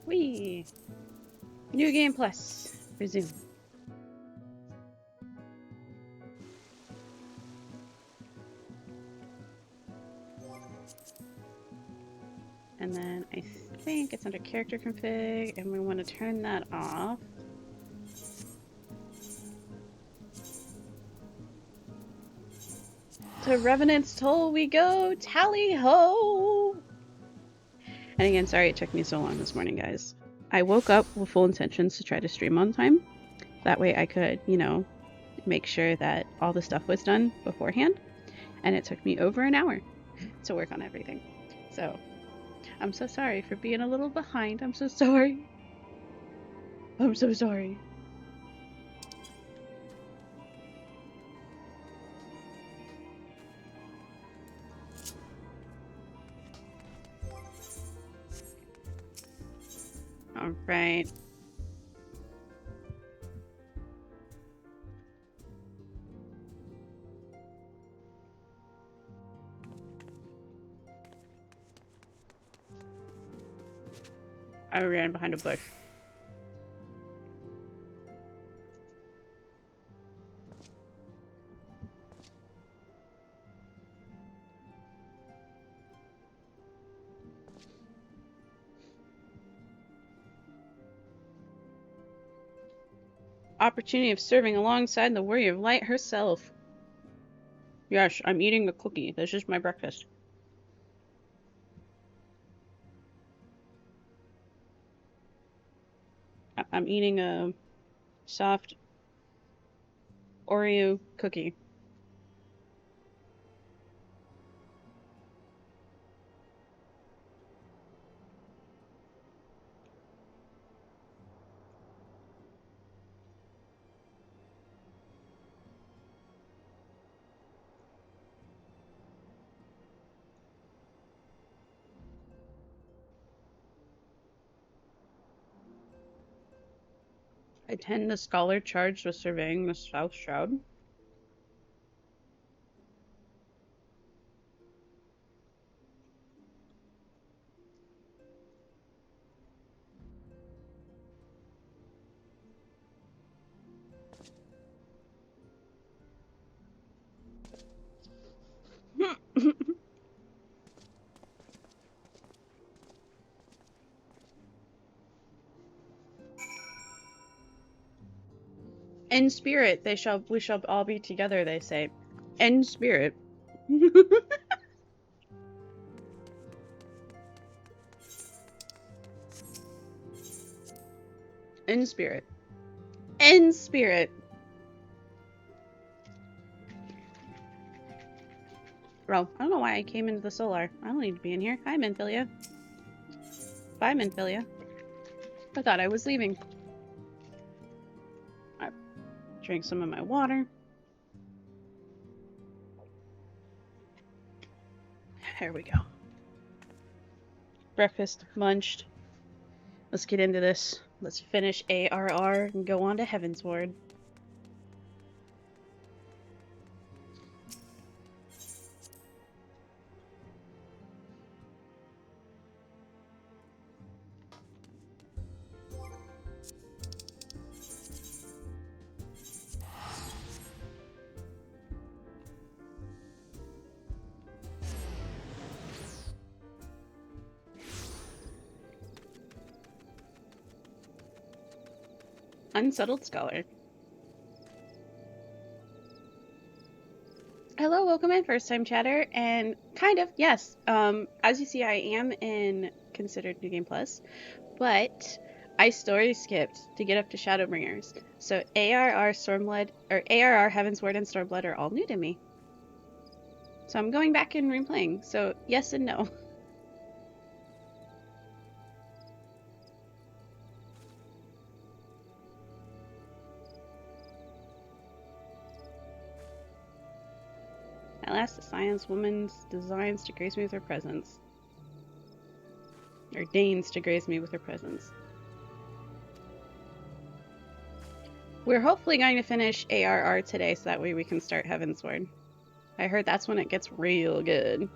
Whee! New game plus. Resume. And then I think it's under character config, and we want to turn that off. To Revenant's Toll we go! Tally ho! And again, sorry it took me so long this morning, guys. I woke up with full intentions to try to stream on time. That way I could, you know, make sure that all the stuff was done beforehand. And it took me over an hour to work on everything. So, I'm so sorry for being a little behind. I'm so sorry. I'm so sorry. All right. I ran behind a bush. Opportunity of serving alongside the Warrior of Light herself. Yes, I'm eating a cookie. This is my breakfast. I'm eating a soft Oreo cookie. Attend the scholar charged with surveying the South Shroud. In spirit, we shall all be together, they say. In spirit. In spirit. In spirit. Bro, I don't know why I came into the solar. I don't need to be in here. Hi, Minfilia. Bye, Minfilia. I thought I was leaving. I drank some of my water. There we go. Breakfast munched. Let's get into this. Let's finish ARR and go on to heavensward. Unsettled Scholar. Hello, welcome in, first time chatter, and kind of, yes. As you see, I am in Considered New Game Plus, but I story skipped to get up to Shadowbringers. So ARR Stormblood, or ARR Heavensward and Stormblood are all new to me. So I'm going back and replaying, so yes and no. At last, the science woman's designs to grace me with her presence. Or deigns to grace me with her presence. We're hopefully going to finish ARR today so that way we can start Heavensward. I heard that's when it gets real good.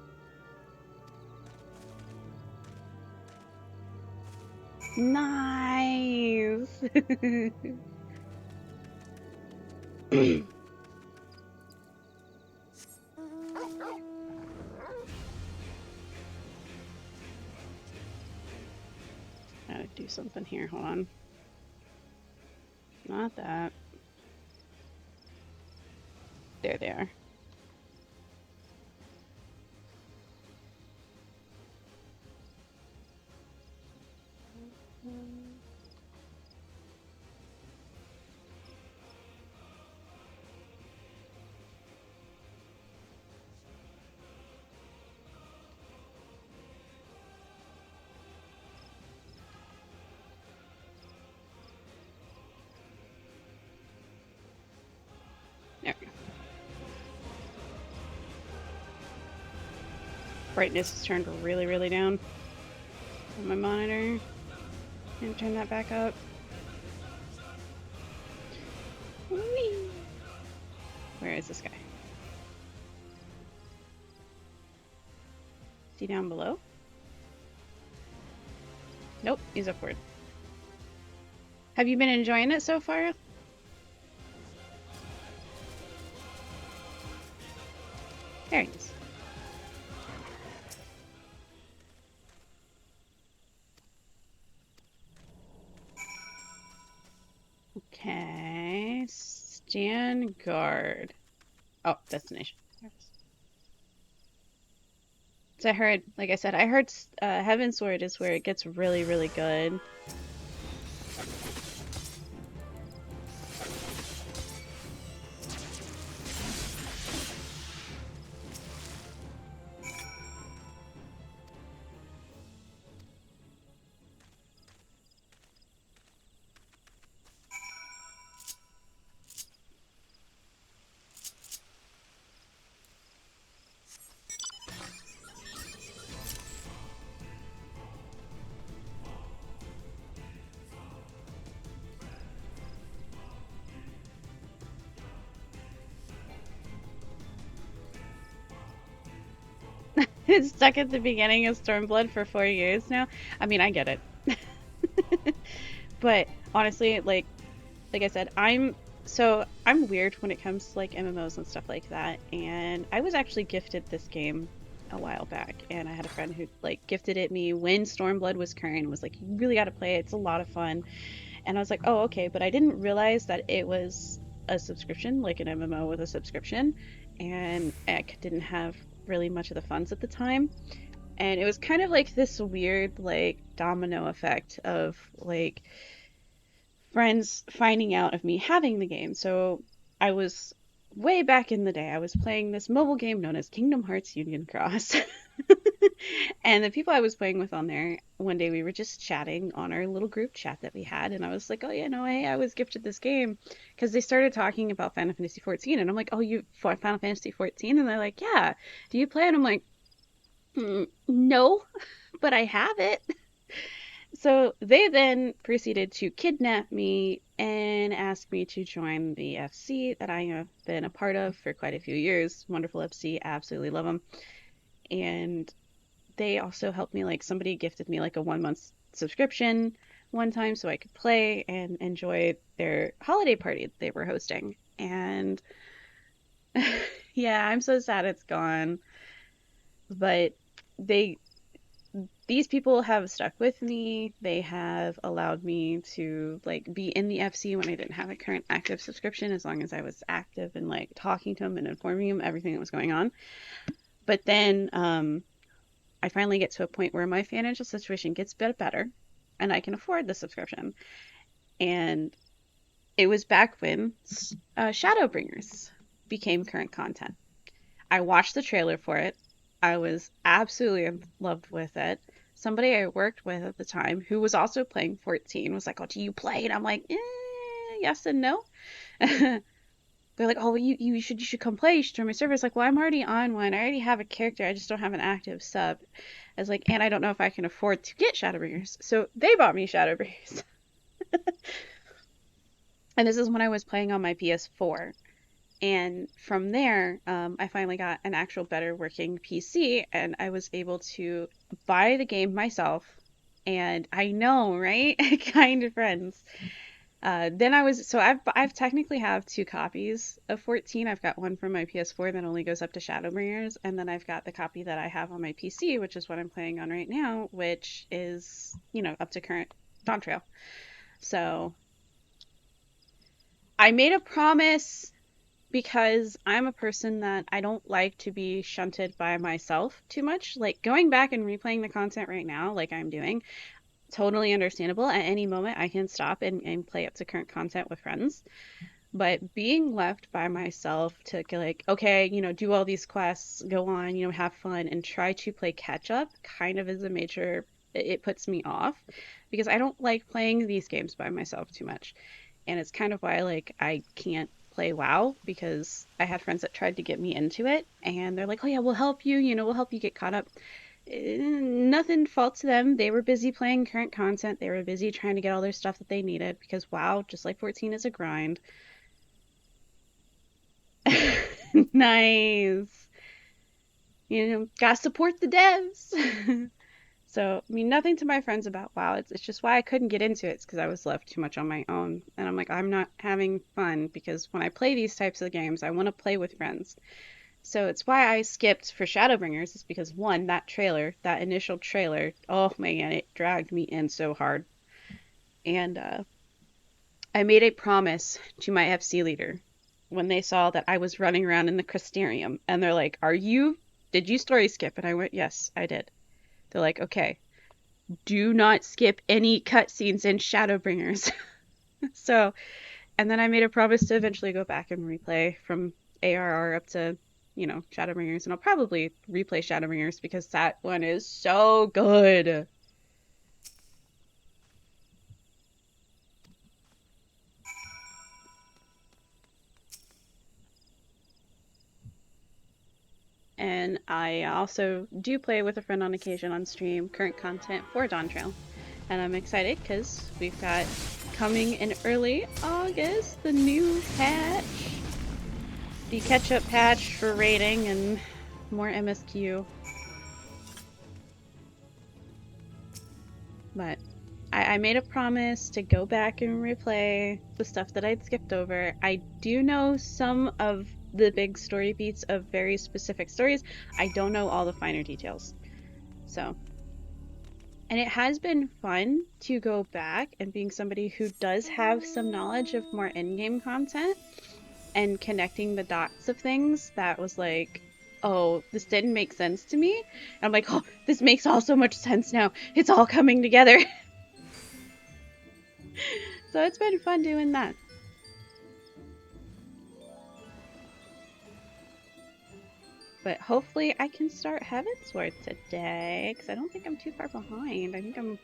Nice. Gotta do something here. Hold on. Not that. There they are. There we go. Brightness is turned really, really down on my monitor. And turn that back up. Whee! Where is this guy? Is he down below? Nope, he's upward. Have you been enjoying it so far? There he is. Okay, stand guard. Oh, destination. So I heard, like I said, I heard heavensward is where it gets really, really good. It's stuck at the beginning of Stormblood for 4 years now. I mean, I get it. But honestly, like I said, I'm weird when it comes to like MMOs and stuff like that. And I was actually gifted this game a while back, and I had a friend who like gifted it me when Stormblood was current and was like, "You really got to play it. It's a lot of fun." And I was like, "Oh, okay," but I didn't realize that it was a subscription, like an MMO with a subscription, and I didn't have really much of the funds at the time. And it was kind of like this weird like domino effect of like friends finding out of me having the game. So I was way back in the day, I was playing this mobile game known as Kingdom Hearts Union Cross. And the people I was playing with on there, one day we were just chatting on our little group chat that we had, and I was like, "Oh yeah, no, hey, I was gifted this game," because they started talking about Final Fantasy 14, and I'm like, "Oh, you fought Final Fantasy 14?" And they're like, "Yeah, do you play?" And I'm like, No, but I have it." So they then proceeded to kidnap me and ask me to join the FC that I have been a part of for quite a few years. Wonderful FC, absolutely love them. And they also helped me, like, somebody gifted me like a 1 month subscription one time so I could play and enjoy their holiday party that they were hosting. And yeah, I'm so sad it's gone. But they these people have stuck with me. They have allowed me to like be in the FC when I didn't have a current active subscription, as long as I was active and like talking to them and informing them everything that was going on. But then I finally get to a point where my financial situation gets a bit better and I can afford the subscription. And it was back when Shadowbringers became current content. I watched the trailer for it. I was absolutely in love with it. Somebody I worked with at the time who was also playing 14 was like, "Oh, do you play?" And I'm like, yes and no. They're like, "Oh, well, you should come play. You should join my server." It's like, "Well, I'm already on one. I already have a character. I just don't have an active sub." I was like, "And I don't know if I can afford to get Shadowbringers." So they bought me Shadowbringers. And this is when I was playing on my PS4. And from there, I finally got an actual better working PC, and I was able to buy the game myself And I know, right? Kind of friends. Then I've technically have two copies of 14. I've got one from my PS4 that only goes up to Shadowbringers, and then I've got the copy that I have on my PC, which is what I'm playing on right now, which is, up to current Dawn Trail. So I made a promise because I'm a person that I don't like to be shunted by myself too much. Like going back and replaying the content right now, like I'm doing, totally understandable. At any moment, I can stop and play up to current content with friends. But being left by myself to like, okay, do all these quests, go on, have fun, and try to play catch up kind of is a major, it puts me off because I don't like playing these games by myself too much. And it's kind of why like I can't play WoW because I had friends that tried to get me into it and they're like, oh yeah, we'll help you, we'll help you get caught up. Nothing fault to them. They were busy playing current content. They were busy trying to get all their stuff that they needed because WoW, just like 14, is a grind. Nice. Gotta support the devs. So, I mean, nothing to my friends about WoW. It's just why I couldn't get into it. It's because I was left too much on my own. And I'm like, I'm not having fun because when I play these types of games, I want to play with friends. So it's why I skipped for Shadowbringers, is because one, that initial trailer, oh man, it dragged me in so hard. And I made a promise to my FC leader when they saw that I was running around in the Crystarium. And they're like, did you story skip? And I went, yes, I did. They're like, okay, do not skip any cutscenes in Shadowbringers. So, and then I made a promise to eventually go back and replay from ARR up to, Shadowbringers. And I'll probably replay Shadowbringers because that one is so good. And I also do play with a friend on occasion on stream current content for Dawn Trail. And I'm excited because we've got coming in early August the new patch. The catch-up patch for raiding and more MSQ. But I made a promise to go back and replay the stuff that I'd skipped over. I do know some of the big story beats of very specific stories. I don't know all the finer details. So, and it has been fun to go back and being somebody who does have some knowledge of more in-game content and connecting the dots of things that was like, oh, this didn't make sense to me. And I'm like, oh, this makes all so much sense now. It's all coming together. So it's been fun doing that. But hopefully I can start heavensward today, because I don't think I'm too far behind. I think I'm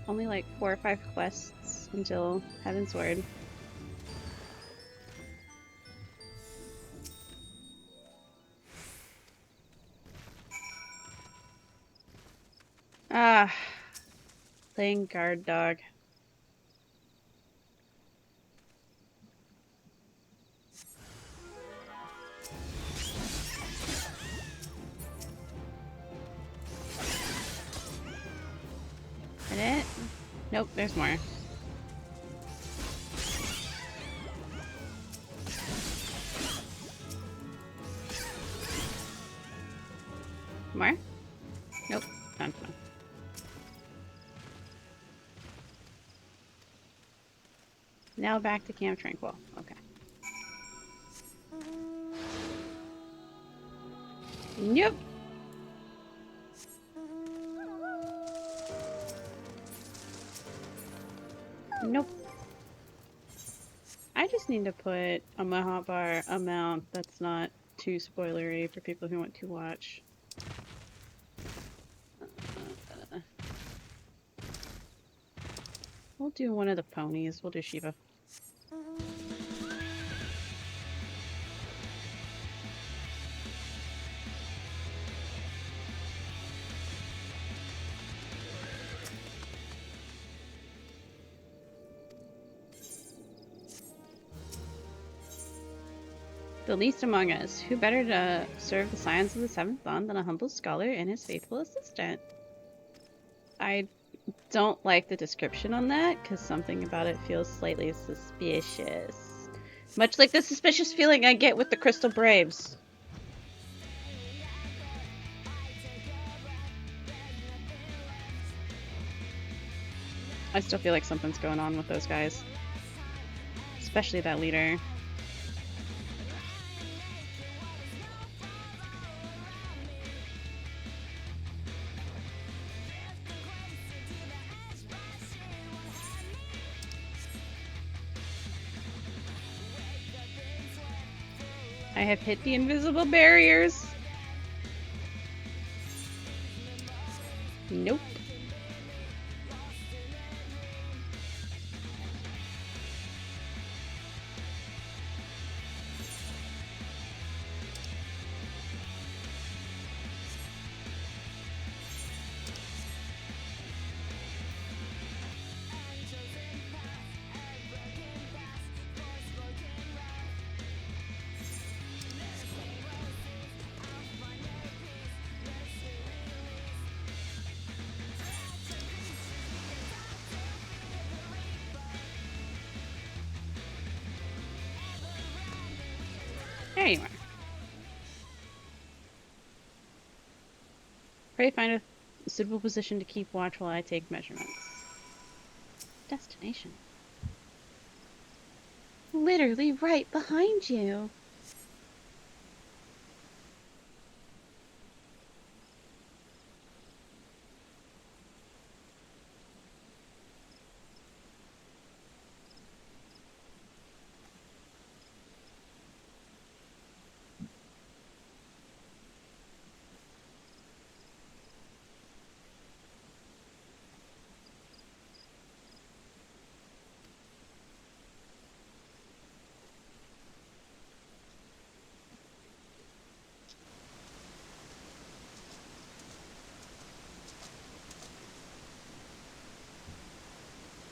only like 4 or 5 quests until heavensward. Ah, playing guard dog. That it? Nope, there's more. More? Nope, not one. Now back to Camp Tranquil. Okay. Nope. Nope. I just need to put a hotbar amount that's not too spoilery for people who want to watch. We'll do one of the ponies. We'll do Shiva. The least among us, who better to serve the scions of the seventh bond than a humble scholar and his faithful assistant? I don't like the description on that because something about it feels slightly suspicious. Much like the suspicious feeling I get with the Crystal Braves. I still feel like something's going on with those guys. Especially that leader. I have hit the invisible barriers. Nope. There you are. Pray find a suitable position to keep watch while I take measurements. Destination. Literally right behind you.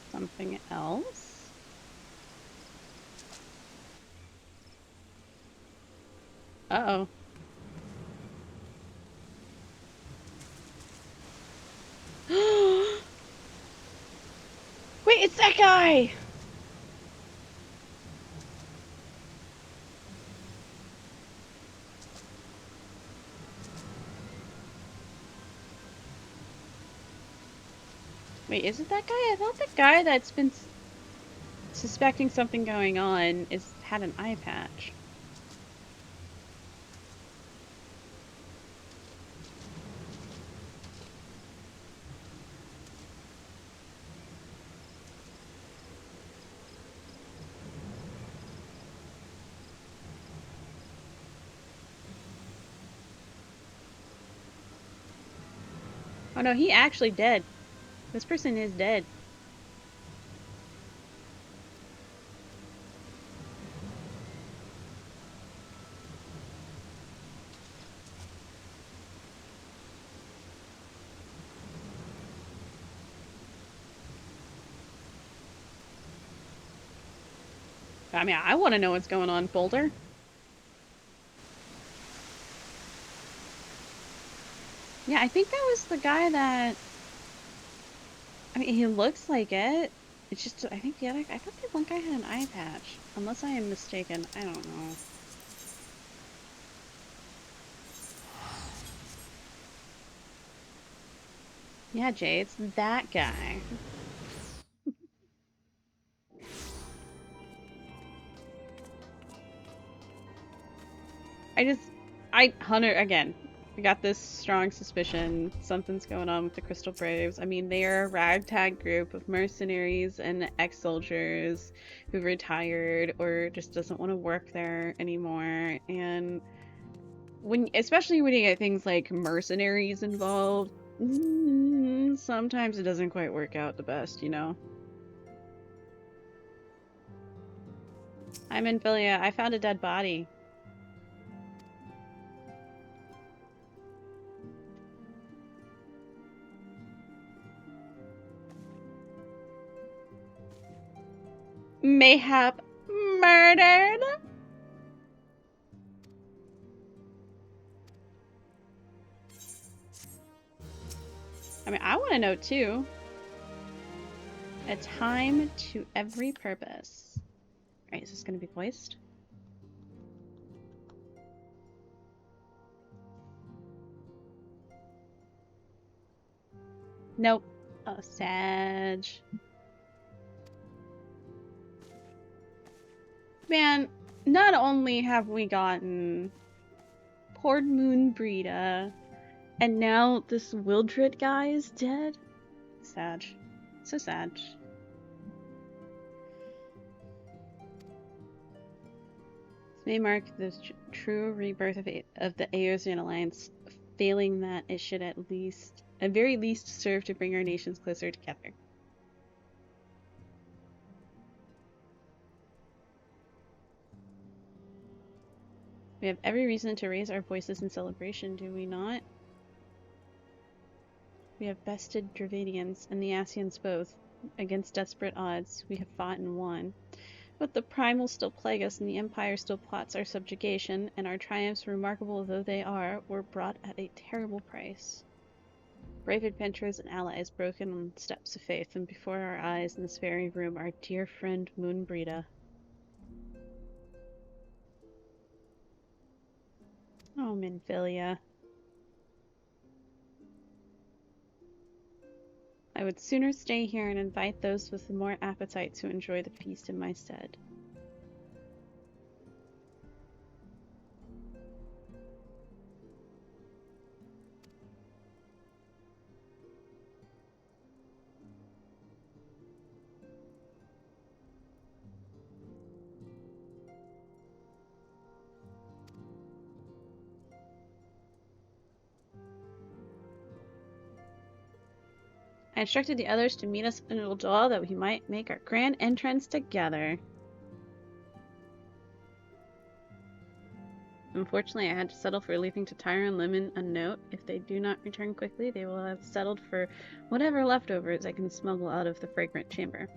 Something else? Uh-oh. Wait, it's that guy! Wait, is it that guy? I thought the guy that's been suspecting something going on had an eye patch. Oh no, he actually dead. This person is dead. I mean, I want to know what's going on, Boulder. Yeah, I think that was the guy that... I mean, he looks like it. It's just, I think the other... I thought the one guy had an eye patch. Unless I am mistaken. I don't know. Yeah, Jay, it's that guy. Hunter, again, I got this strong suspicion something's going on with the Crystal Braves. I mean, they are a ragtag group of mercenaries and ex-soldiers who retired or just doesn't want to work there anymore. And especially when you get things like mercenaries involved, sometimes it doesn't quite work out the best, you know? I'm in Philia. I found a dead body. Mayhap murdered? I mean, I want to know too. A time to every purpose. Alright, is this gonna be voiced? Nope. Oh, Sag. Man, not only have we gotten poor Moonbreeda, and now this Wildred guy is dead. Sag. So sad. This may mark the true rebirth of the Eosian Alliance. Failing that, it should at very least serve to bring our nations closer together. We have every reason to raise our voices in celebration, do we not? We have bested Dravanians and the Asians both. Against desperate odds, we have fought and won. But the Primal still plague us, and the Empire still plots our subjugation, and our triumphs, remarkable though they are, were brought at a terrible price. Brave adventurers and allies broken on the steps of faith, and before our eyes in this very room, our dear friend Moonbreeda. Oh, Minfilia. I would sooner stay here and invite those with more appetite to enjoy the feast in my stead. I instructed the others to meet us in Uldal that we might make our grand entrance together. Unfortunately, I had to settle for leaving to Tyra and Lemon a note. If they do not return quickly, they will have settled for whatever leftovers I can smuggle out of the fragrant chamber.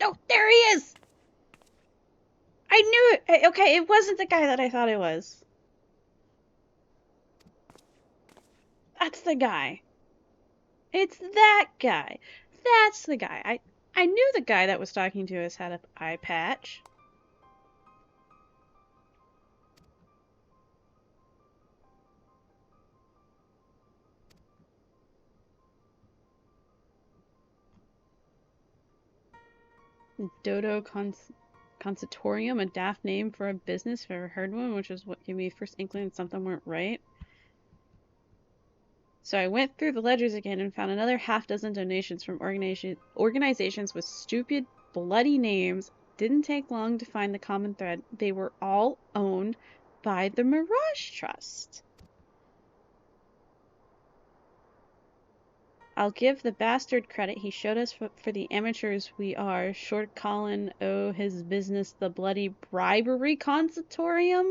Oh, there he is! I knew it! Okay, it wasn't the guy that I thought it was. That's the guy. It's that guy. That's the guy. I knew the guy that was talking to us had an eye patch. Dodo Consitorium, a daft name for a business if I ever heard one, which is what gave me first inkling that something weren't right. So I went through the ledgers again and found another half-dozen donations from organizations with stupid, bloody names. Didn't take long to find the common thread. They were all owned by the Mirage Trust. I'll give the bastard credit. He showed us for the amateurs we are. Short Colin owe his business the bloody bribery consultorium.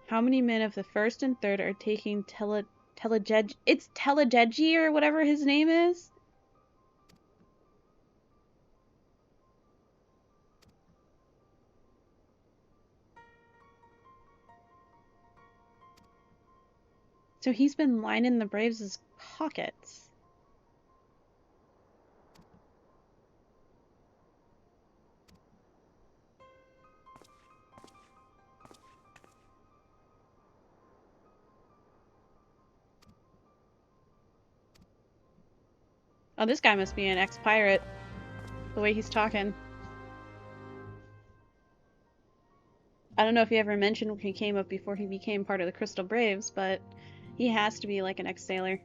How many men of the first and third are taking It's Telegegi or whatever his name is? So he's been lining the Braves' pockets. Oh, this guy must be an ex-pirate. The way he's talking. I don't know if he ever mentioned when he came up before he became part of the Crystal Braves, but he has to be like an ex-sailor.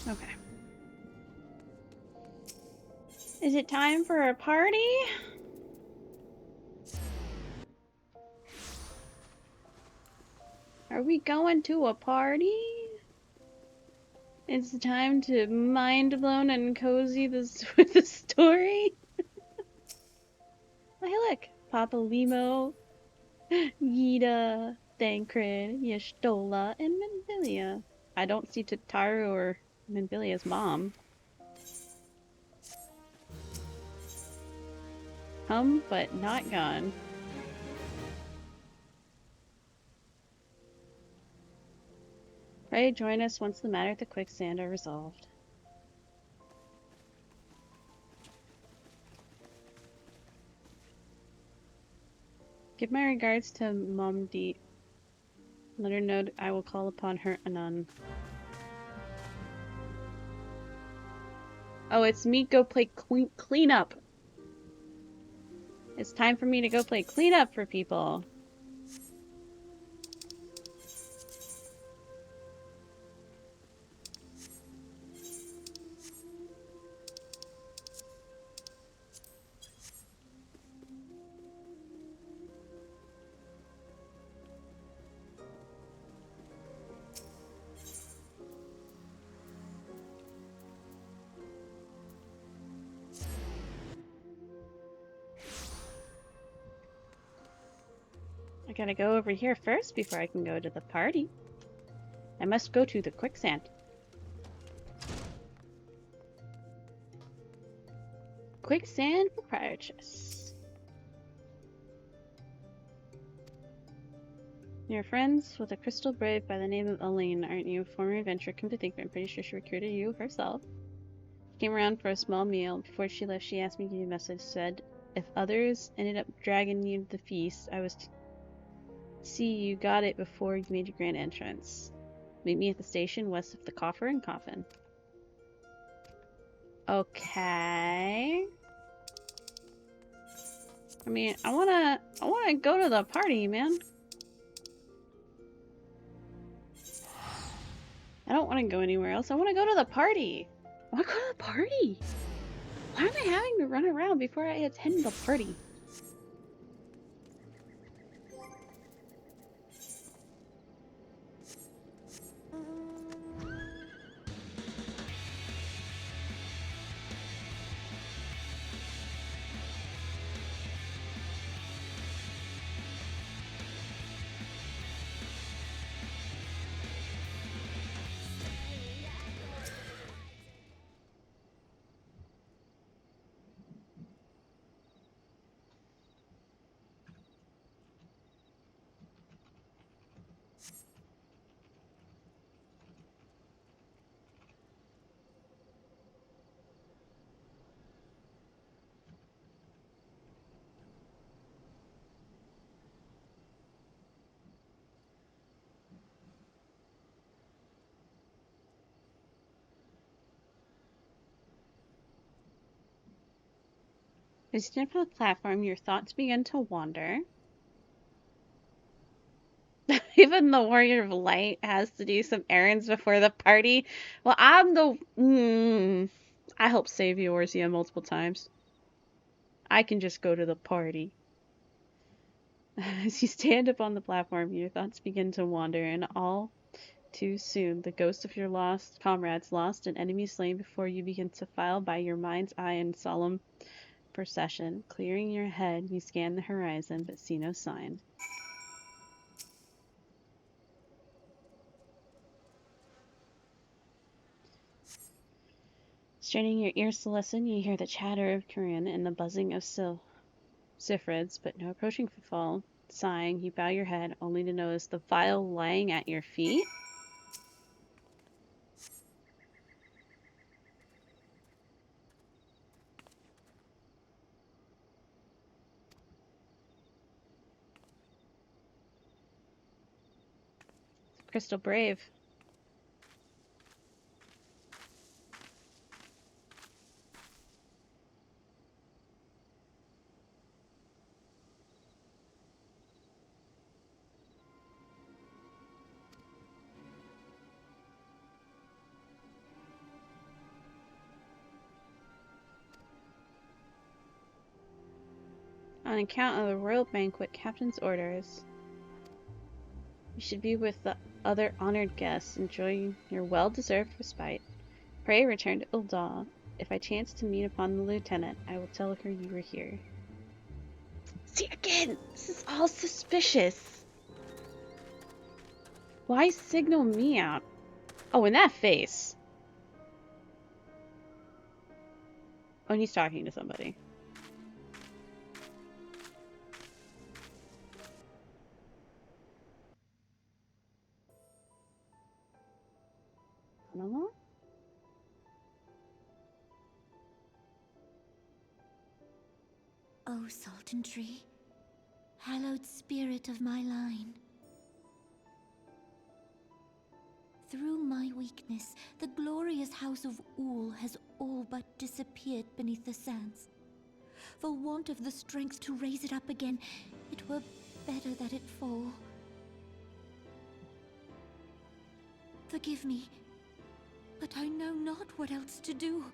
Okay. Is it time for a party? Are we going to a party? It's time to mind blown and cozy this with the story. Oh, hey, look, Papa Limo, Yida, Thancred, Y'shtola, and Menvilia. I don't see Tataru or Menvilia's mom. Come, but not gone. Pray join us once the matter at the quicksand are resolved. Give my regards to Momdi. Let her know I will call upon her anon. Oh, it's me go play cleanup. It's time for me to go play cleanup for people. I gotta go over here first before I can go to the party. I must go to the quicksand. Quicksand proprietress. You're friends with a crystal brave by the name of Elaine, aren't you? Former adventurer, come to think, but I'm pretty sure she recruited you herself. She came around for a small meal. Before she left, she asked me to give you a message. Said, if others ended up dragging you to the feast, I was to see you got it before you made your grand entrance. Meet me at the station west of the Coffer and Coffin. Okay. I mean, I wanna go to the party, man. I don't want to go anywhere else. I want to go to the party. I want to go to the party. Why am I having to run around before I attend the party? As you stand on the platform, your thoughts begin to wander. Even the Warrior of Light has to do some errands before the party. Well, I'm the... I helped save Eorzea multiple times. I can just go to the party. As you stand up on the platform, your thoughts begin to wander, and all too soon, the ghosts of your lost comrades, lost and enemies slain before you, begin to file by your mind's eye in solemn procession. Clearing your head, you scan the horizon, but see no sign. Straining your ears to listen, you hear the chatter of Corinne and the buzzing of Sifrids, but no approaching footfall. Sighing, you bow your head, only to notice the vial lying at your feet. Crystal Brave. On account of the royal banquet, captain's orders. You should be with the other honored guests, enjoying your well-deserved respite. Pray return to Ul'dah. If I chance to meet upon the lieutenant, I will tell her you were here. See, again, this is all suspicious. Why signal me out? Oh, in that face. Oh, and he's talking to somebody. No? O Sultan Tree, hallowed spirit of my line. Through my weakness, the glorious house of Ul has all but disappeared beneath the sands. For want of the strength to raise it up again, it were better that it fall. Forgive me, but I know not what else to do.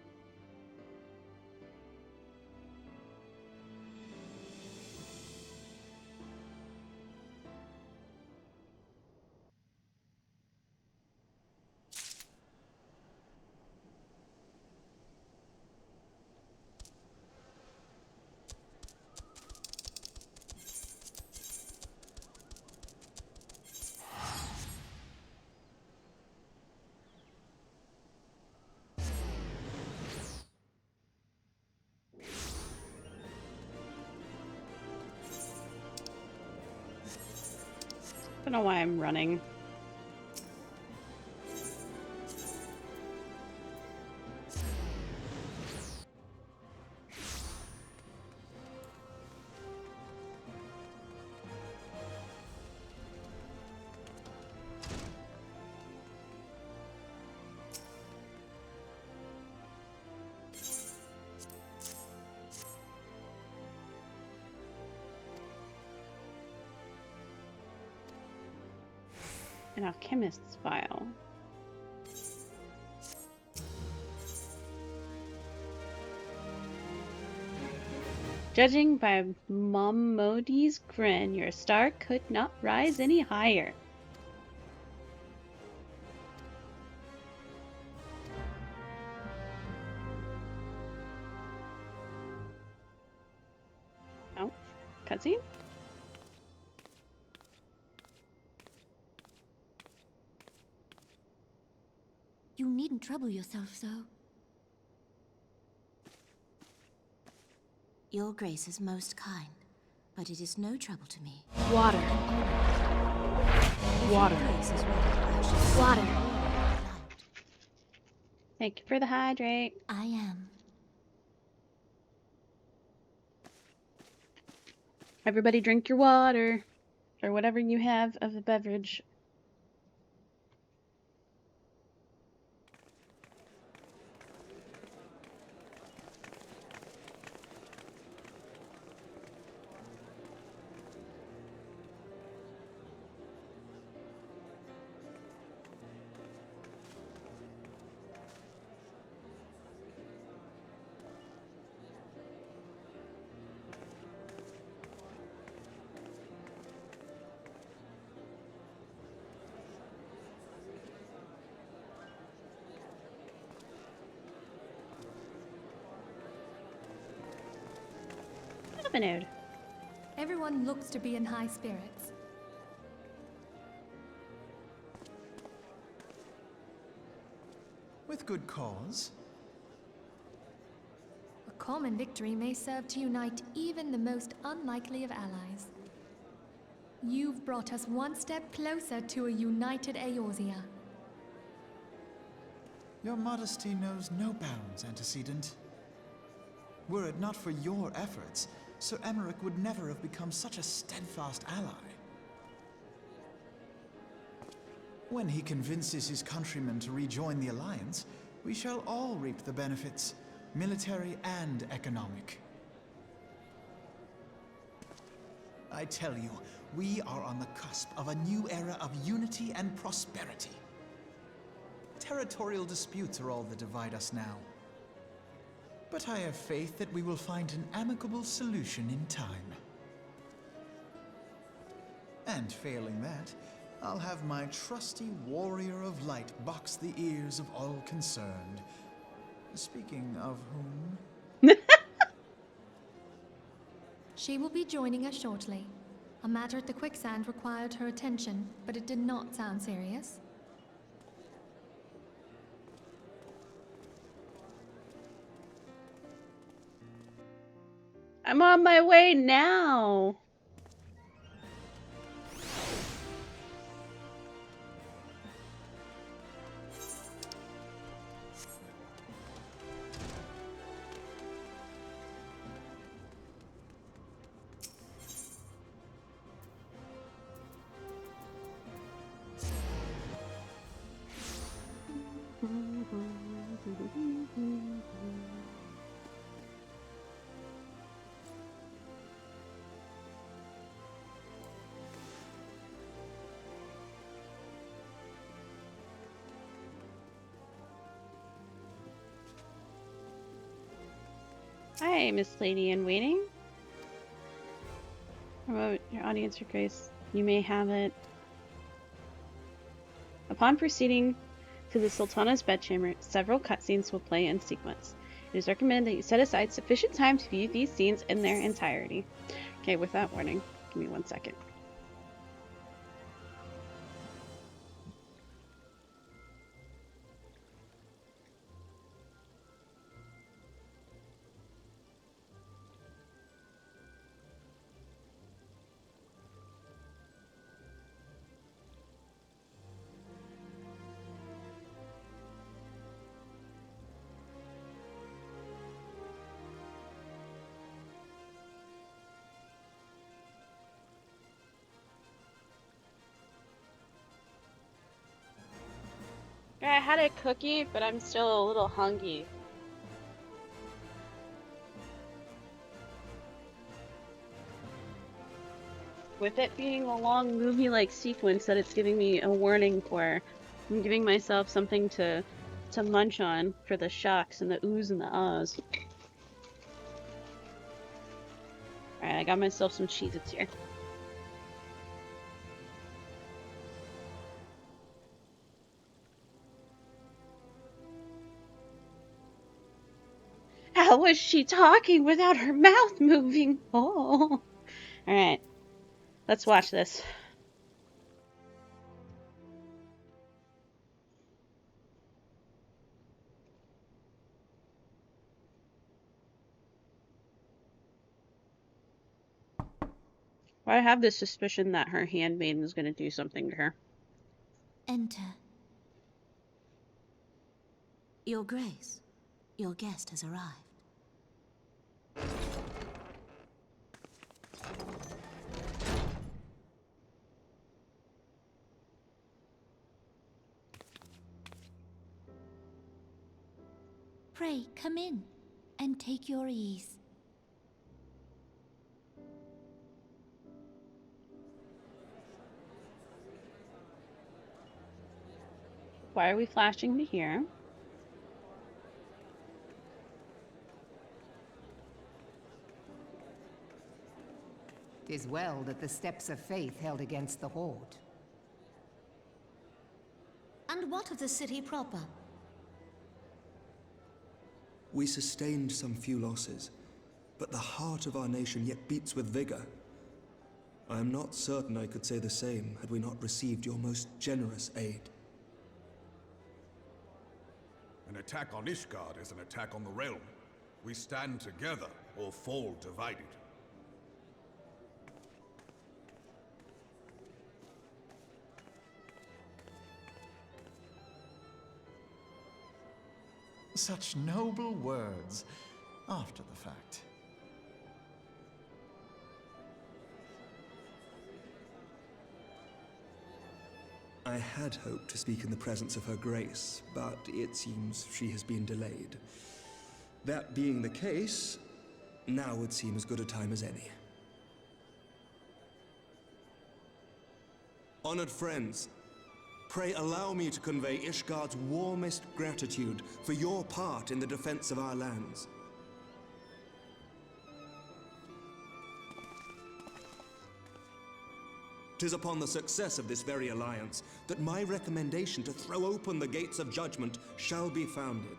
I don't know why I'm running. An alchemist's file. Judging by Momodi's grin, your star could not rise any higher. Oh, cutscene? You needn't trouble yourself so. Your grace is most kind, but it is no trouble to me. Water. Water. Water. Thank you for the hydrate. I am. Everybody drink your water. Or whatever you have of the beverage. Node. Everyone looks to be in high spirits. With good cause. A common victory may serve to unite even the most unlikely of allies. You've brought us one step closer to a united Eorzea. Your modesty knows no bounds, antecedent. Were it not for your efforts, Sir Emmerich would never have become such a steadfast ally. When he convinces his countrymen to rejoin the Alliance, we shall all reap the benefits, military and economic. I tell you, we are on the cusp of a new era of unity and prosperity. Territorial disputes are all that divide us now. But I have faith that we will find an amicable solution in time. And failing that, I'll have my trusty warrior of light box the ears of all concerned. Speaking of whom... She will be joining us shortly. A matter at the quicksand required her attention, but it did not sound serious. I'm on my way now. Hi, Miss Lady in Waiting. Promote your audience, Your Grace. You may have it. Upon proceeding to the Sultana's bedchamber, several cutscenes will play in sequence. It is recommended that you set aside sufficient time to view these scenes in their entirety. Okay, with that warning, give me 1 second. I had a cookie, but I'm still a little hungry. With it being a long movie-like sequence that it's giving me a warning for, I'm giving myself something to munch on for the shocks and the oohs and the ahs. Alright, I got myself some Cheez-Its here. How was she talking without her mouth moving? Oh. Alright. Let's watch this. I have this suspicion that her handmaiden is going to do something to her. Enter. Your Grace, your guest has arrived. Pray, come in and take your ease. Why are we flashing to here? "'Tis well that the steps of faith held against the Horde. And what of the city proper? We sustained some few losses, but the heart of our nation yet beats with vigor. I am not certain I could say the same had we not received your most generous aid. An attack on Ishgard is an attack on the realm. We stand together or fall divided. Such noble words after the fact. I had hoped to speak in the presence of her grace, but it seems she has been delayed. That being the case, now would seem as good a time as any. Honored friends, pray allow me to convey Ishgard's warmest gratitude for your part in the defense of our lands. 'Tis upon the success of this very alliance that my recommendation to throw open the gates of judgment shall be founded.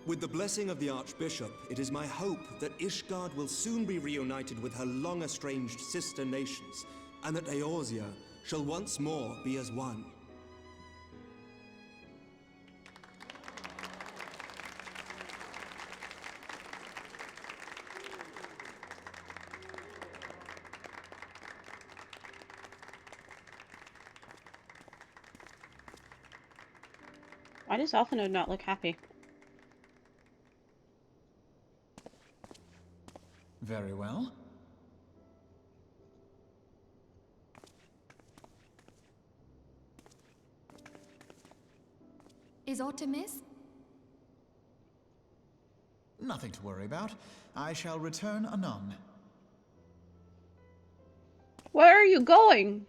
With the blessing of the Archbishop, it is my hope that Ishgard will soon be reunited with her long-estranged sister nations, and that Eorzea shall once more be as one. Why does Alphanode not look happy? Very well. Is aught amiss? Nothing to worry about. I shall return anon. Where are you going?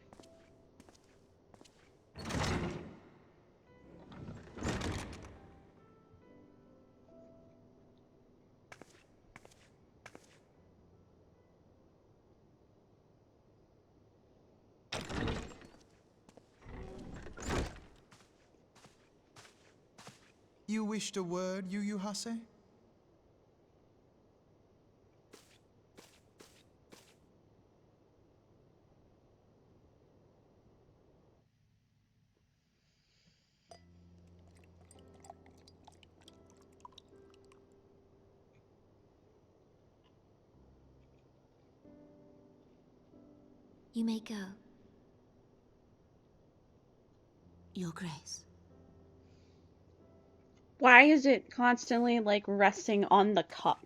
You wished a word, Yu Hase? You may go. Your Grace. Why is it constantly, like, resting on the cup?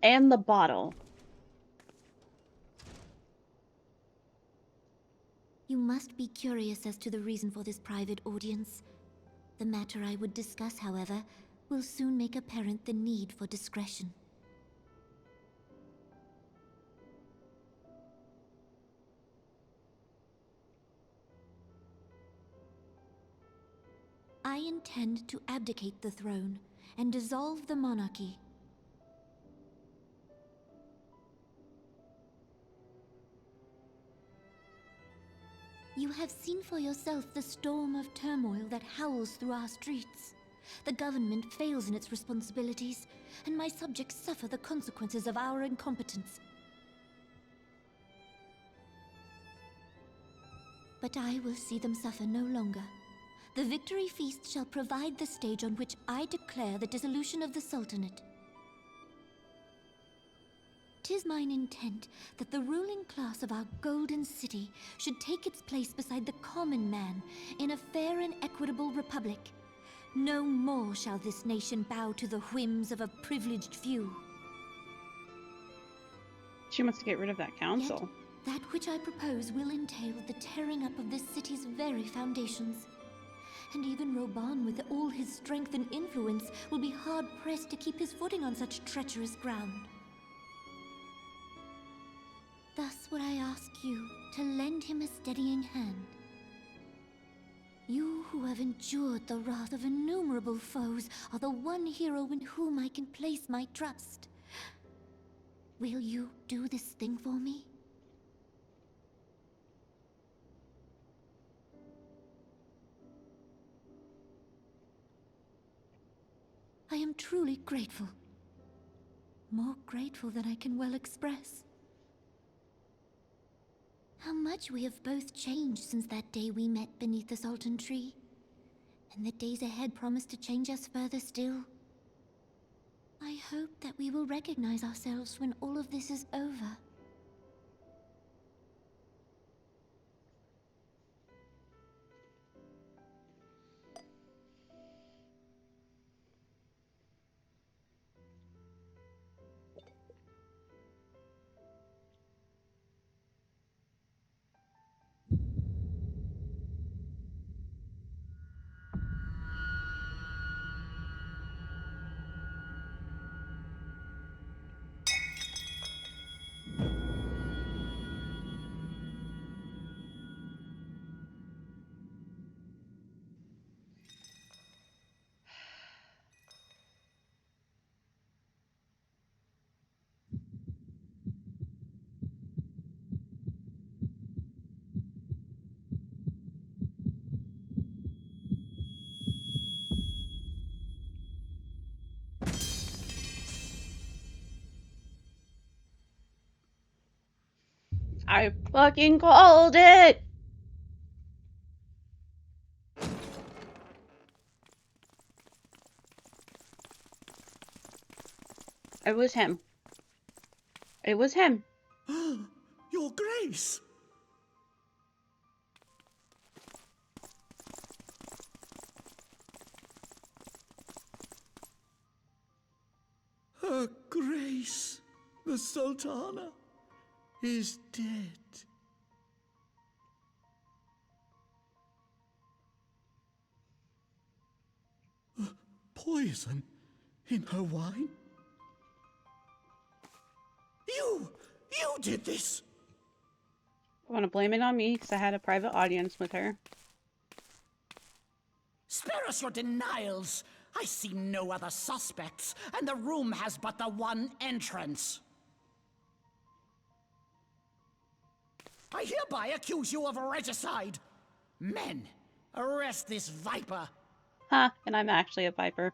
And the bottle. You must be curious as to the reason for this private audience. The matter I would discuss, however, will soon make apparent the need for discretion. I intend to abdicate the throne and dissolve the monarchy. You have seen for yourself the storm of turmoil that howls through our streets. The government fails in its responsibilities, and my subjects suffer the consequences of our incompetence. But I will see them suffer no longer. The victory feast shall provide the stage on which I declare the dissolution of the Sultanate. 'Tis mine intent that the ruling class of our golden city should take its place beside the common man in a fair and equitable republic. No more shall this nation bow to the whims of a privileged few. She wants to get rid of that council. Yet, that which I propose will entail the tearing up of this city's very foundations. And even Roban, with all his strength and influence, will be hard-pressed to keep his footing on such treacherous ground. Thus would I ask you to lend him a steadying hand. You who have endured the wrath of innumerable foes are the one hero in whom I can place my trust. Will you do this thing for me? I am truly grateful. More grateful than I can well express. How much we have both changed since that day we met beneath the Sultan tree. And the days ahead promise to change us further still. I hope that we will recognize ourselves when all of this is over. I fucking called it! It was him. It was him. Your Grace! Her Grace, the Sultana, is dead. Poison in her wine? You did this! I want to blame it on me because I had a private audience with her. Spare us your denials! I see no other suspects, and the room has but the one entrance. I hereby accuse you of regicide. Men, arrest this viper. Huh, and I'm actually a viper.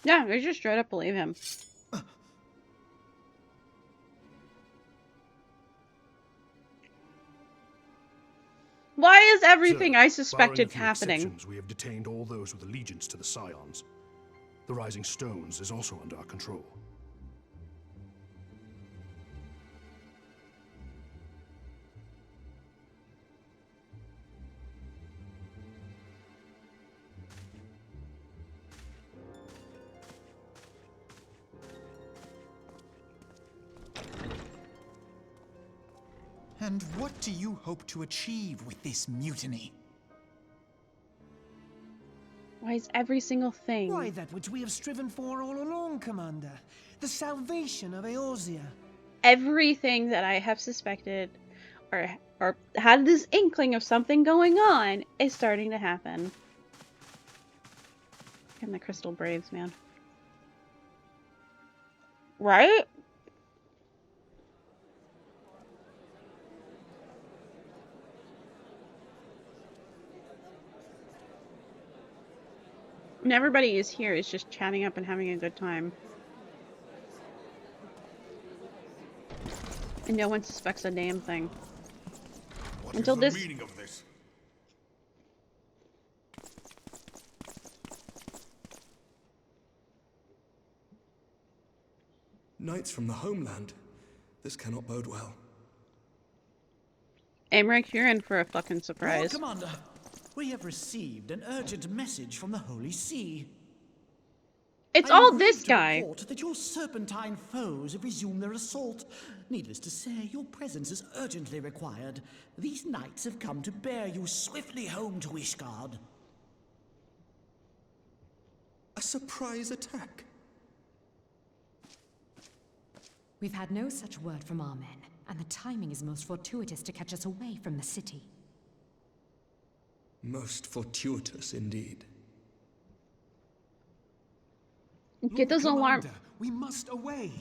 Yeah, we just straight up believe him. Why is everything I suspected happening? We have detained all those with allegiance to the Scions. The Rising Stones is also under our control. And what do you hope to achieve with this mutiny? Why is every single thing? Why, that which we have striven for all along, Commander. The salvation of Eorzea. Everything that I have suspected or had this inkling of something going on is starting to happen. And the Crystal Braves, man. Right? And everybody is here is just chatting up and having a good time. And no one suspects a damn thing. What Until is this... the meaning of this? Knights from the homeland. This cannot bode well. Aymeric, you're in for a fucking Lord surprise. Commander, we have received an urgent message from the Holy See. It's I am all grieved this to guy. report that your serpentine foes have resumed their assault. Needless to say, your presence is urgently required. These knights have come to bear you swiftly home to Ishgard. A surprise attack? We've had no such word from our men, and the timing is most fortuitous to catch us away from the city. Most fortuitous indeed. Get those alarm. We must away.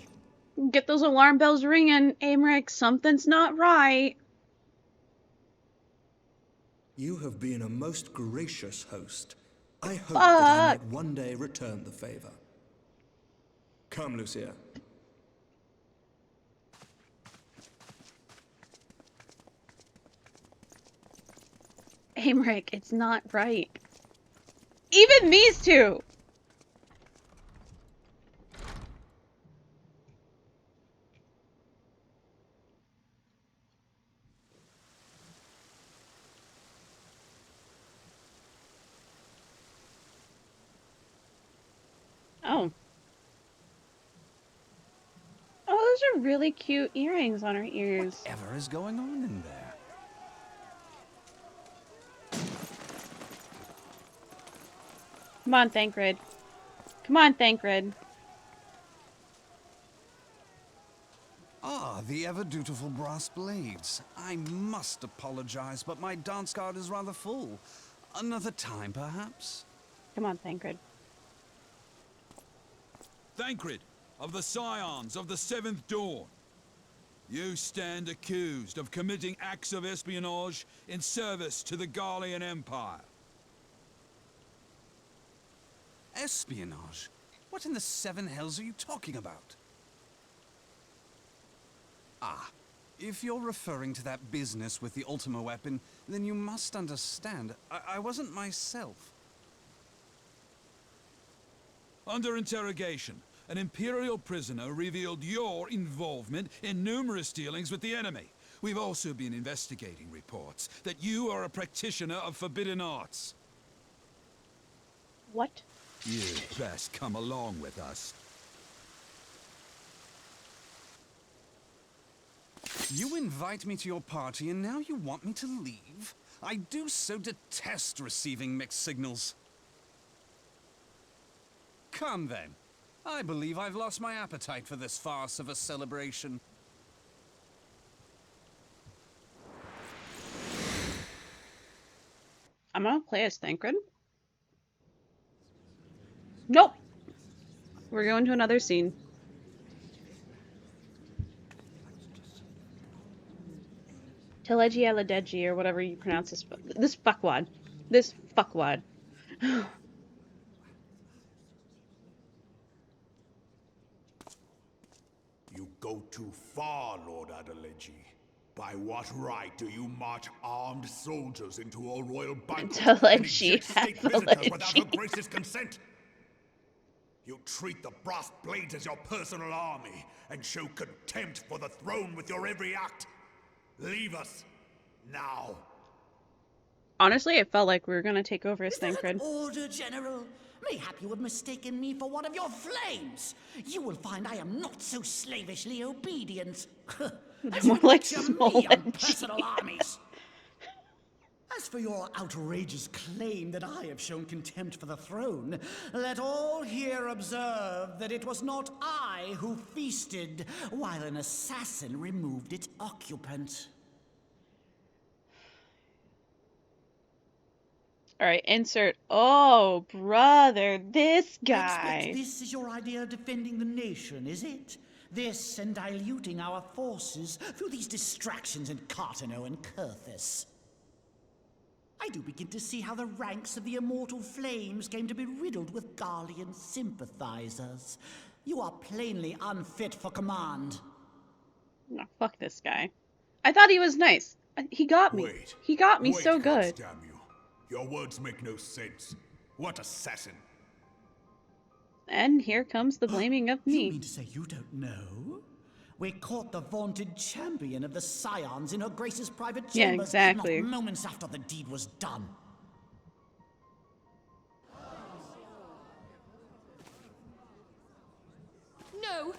Get those alarm bells ringing, Aymeric. Something's not right. You have been a most gracious host. I hope that I might one day return the favor. Come, Lucia. Aymeric, it's not right. Even these two! Oh. Oh, those are really cute earrings on her ears. Whatever is going on in there? Come on, Thancred. Come on, Thancred. Ah, the ever-dutiful brass blades. I must apologize, but my dance card is rather full. Another time, perhaps? Come on, Thancred. Thancred, of the Scions of the Seventh Dawn. You stand accused of committing acts of espionage in service to the Garlean Empire. Espionage? What in the seven hells are you talking about? Ah, if you're referring to that business with the Ultima weapon, then you must understand, I wasn't myself. Under interrogation, an Imperial prisoner revealed your involvement in numerous dealings with the enemy. We've also been investigating reports that you are a practitioner of forbidden arts. What? You'd best come along with us. You invite me to your party and now you want me to leave? I do so detest receiving mixed signals. Come then. I believe I've lost my appetite for this farce of a celebration. I'm gonna play as Thancred. Nope. We're going to another scene. Teleji Aladeji, or whatever you pronounce this fuckwad. This fuckwad. You go too far, Lord Adeleji. By what right do you march armed soldiers into a royal banquet and eject state visitors without her grace's consent? You treat the brass blades as your personal army and show contempt for the throne with your every act. Leave us now. Honestly, it felt like we were gonna take over as Thancred. Order, General. Mayhap you have mistaken me for one of your flames. You will find I am not so slavishly obedient. More like small personal armies. As for your outrageous claim that I have shown contempt for the throne, let all here observe that it was not I who feasted while an assassin removed its occupant. Alright, insert. Oh, brother, this guy. Expect this is your idea of defending the nation, is it? This and diluting our forces through these distractions in Cartano and Kurthis. I do begin to see how the ranks of the Immortal Flames came to be riddled with Garlean sympathizers. You are plainly unfit for command. No, fuck this guy. I thought he was nice. He got me. He got me so good. Damn you. Your words make no sense. What assassin? And here comes the blaming of me. You mean to say you don't know? We caught the vaunted champion of the Scions in her Grace's private chambers. Yeah, exactly. Not moments after the deed was done. No!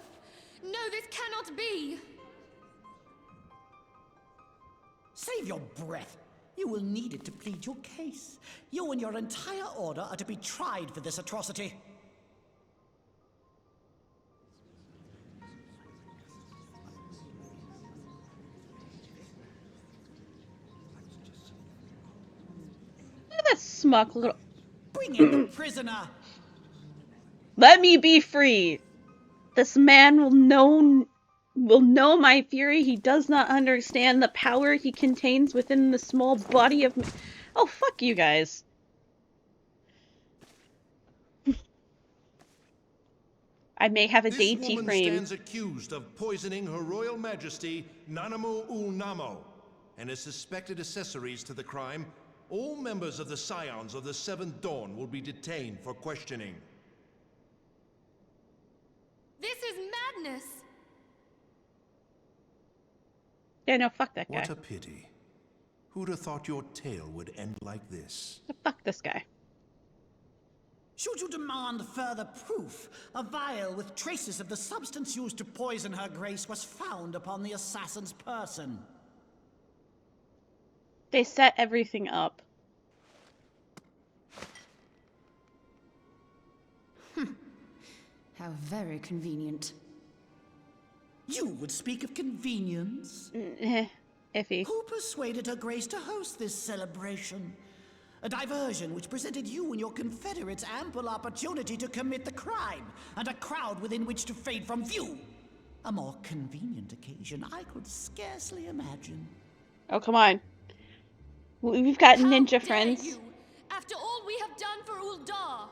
No, this cannot be! Save your breath. You will need it to plead your case. You and your entire order are to be tried for this atrocity. Look at that smuck little... Bring in the prisoner! Let me be free! This man will know my fury. He does not understand the power he contains within the small body of me. Oh, fuck you guys. I may have a dainty frame. This woman stands accused of poisoning Her Royal Majesty Nanamu Namo and is suspected accessories to the crime. All members of the Scions of the Seventh Dawn will be detained for questioning. This is madness! Yeah, no, fuck that guy. What a pity. Who'd have thought your tale would end like this? Fuck this guy. Should you demand further proof, a vial with traces of the substance used to poison her grace was found upon the assassin's person. They set everything up. How very convenient. You would speak of convenience? Iffy. Who persuaded her grace to host this celebration? A diversion which presented you and your confederates ample opportunity to commit the crime, and a crowd within which to fade from view. A more convenient occasion I could scarcely imagine. Oh, come on. We've got ninja friends. You, after all we have done for Uldar.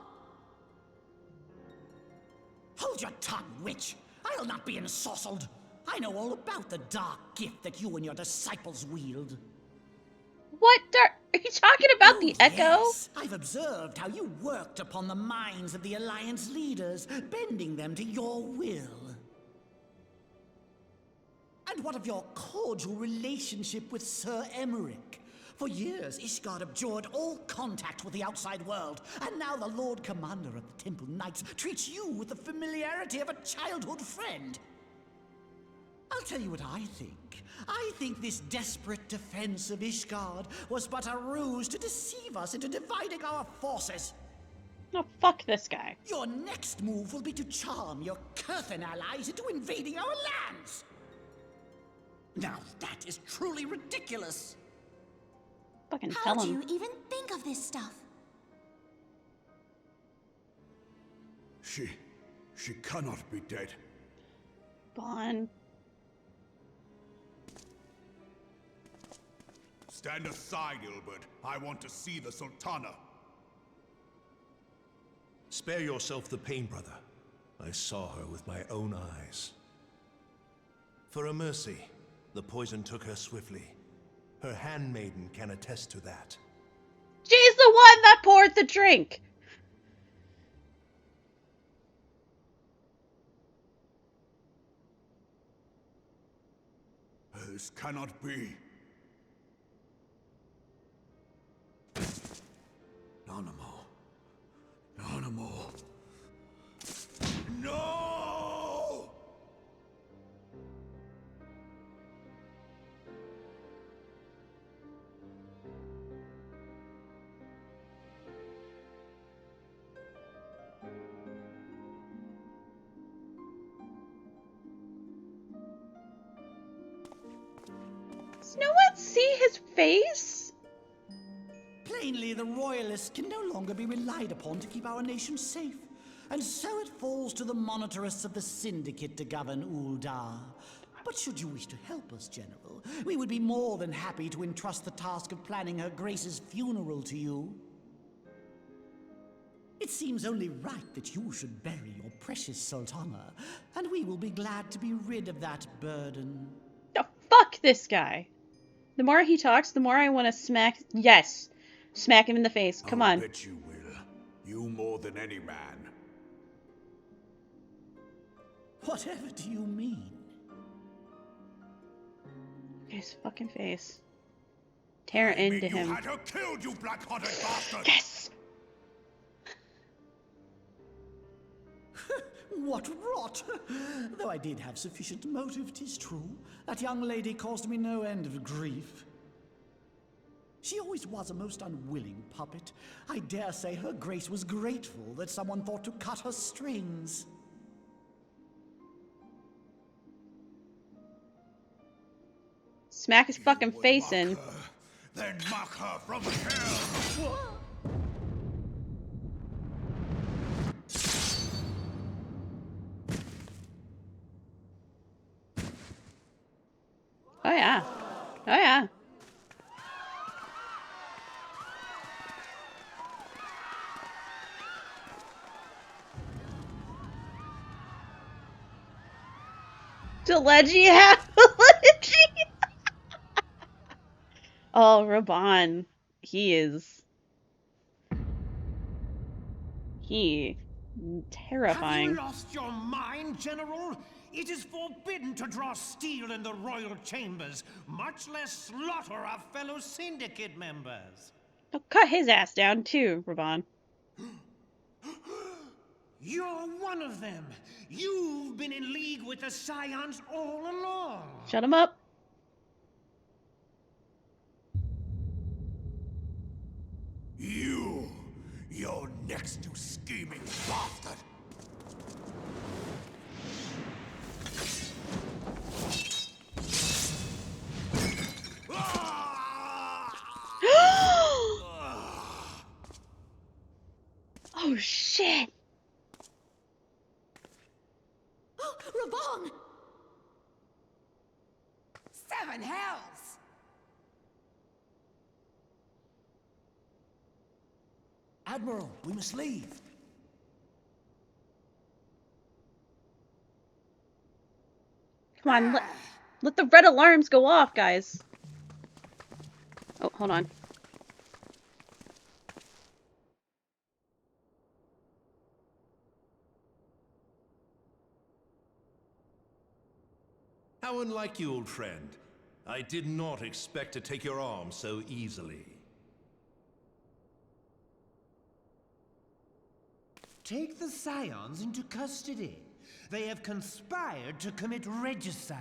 Hold your tongue, witch! I'll not be ensorcelled. I know all about the dark gift that you and your disciples wield. What are you talking about? The Echo? Yes. I've observed how you worked upon the minds of the Alliance leaders, bending them to your will. And what of your cordial relationship with Sir Emmerich? For years, Ishgard abjured all contact with the outside world, and now the Lord Commander of the Temple Knights treats you with the familiarity of a childhood friend. I'll tell you what I think. I think this desperate defense of Ishgard was but a ruse to deceive us into dividing our forces. No, fuck this guy. Your next move will be to charm your Kurthan allies into invading our lands. Now that is truly ridiculous. Fucking How tell do him. you even think of this stuff? She cannot be dead. Bon. Stand aside, Ilbert. I want to see the Sultana. Spare yourself the pain, brother. I saw her with my own eyes. For a mercy, the poison took her swiftly. Her handmaiden can attest to that. She's the one that poured the drink. This cannot be. Nanamo. Nanamo. No! Does no one see his face? Plainly, the Royalists can no longer be relied upon to keep our nation safe. And so it falls to the monitorists of the Syndicate to govern Uldar. But should you wish to help us, General, we would be more than happy to entrust the task of planning Her Grace's funeral to you. It seems only right that you should bury your precious Sultana, and we will be glad to be rid of that burden. Oh, fuck this guy. The more he talks, the more I want to smack... Yes! Smack him in the face. Come on. I bet you will. You more than any man. Whatever do you mean? His fucking face. Tear into him. You had her killed, you black-hearted bastard! Yes! What rot! Though I did have sufficient motive, 'tis true. That young lady caused me no end of grief. She always was a most unwilling puppet. I dare say Her Grace was grateful that someone thought to cut her strings. Smack his fucking face in. Then mock her from hell! Oh yeah. Oh yeah. Delegy half Delegy. Oh, Raban. He terrifying. Have you lost your mind, General? It is forbidden to draw steel in the royal chambers, much less slaughter our fellow syndicate members. Oh, cut his ass down too, Raban. You're one of them. You've been in league with the Scions all along. Shut him up. You're next, you scheming bastard! Ravon! 7 hells! Admiral, we must leave. Come on, let the red alarms go off, guys. Oh, hold on. How unlike you, old friend. I did not expect to take your arm so easily. Take the Scions into custody. They have conspired to commit regicide.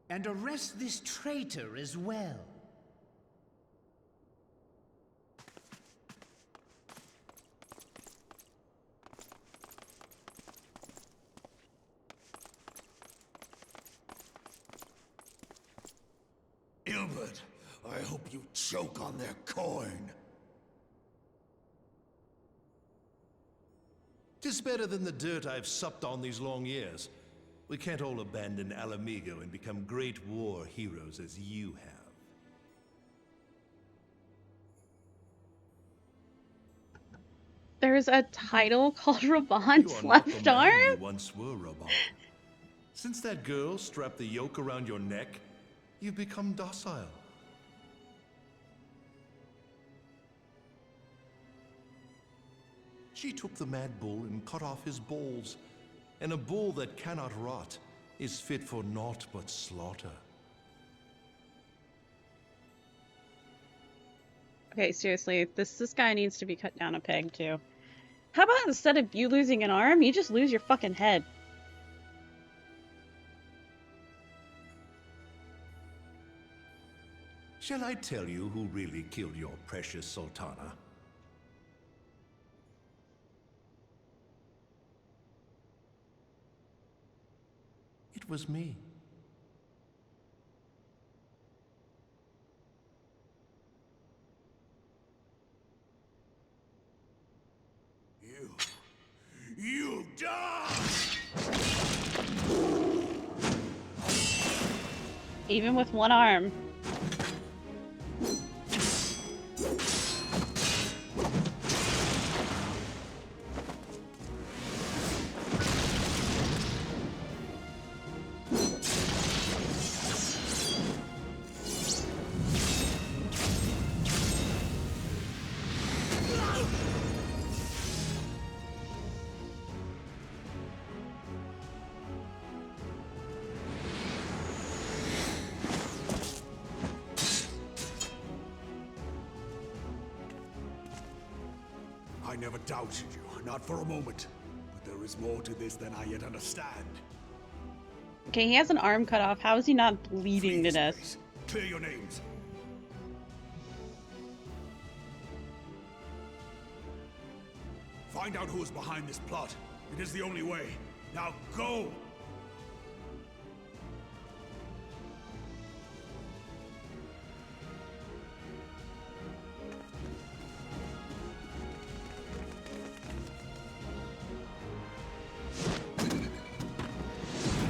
And arrest this traitor as well. Ilbert, I hope you choke on their coin. 'Tis better than the dirt I've supped on these long years. We can't all abandon Alamigo and become great war heroes as you have. There's a title called Raban's You are not the left man arm? you once were, Raban. Since that girl strapped the yoke around your neck, you've become docile. She took the mad bull and cut off his balls, and a bull that cannot rot is fit for naught but slaughter. Okay, seriously, this guy needs to be cut down a peg too. How about instead of you losing an arm, you just lose your fucking head? Shall I tell you who really killed your precious Sultana? It was me. You die! Even with one arm. I never doubted you, not for a moment. But there is more to this than I yet understand. Okay, he has an arm cut off. How is he not bleeding to death? Place. Clear your names. Find out who is behind this plot. It is the only way. Now go!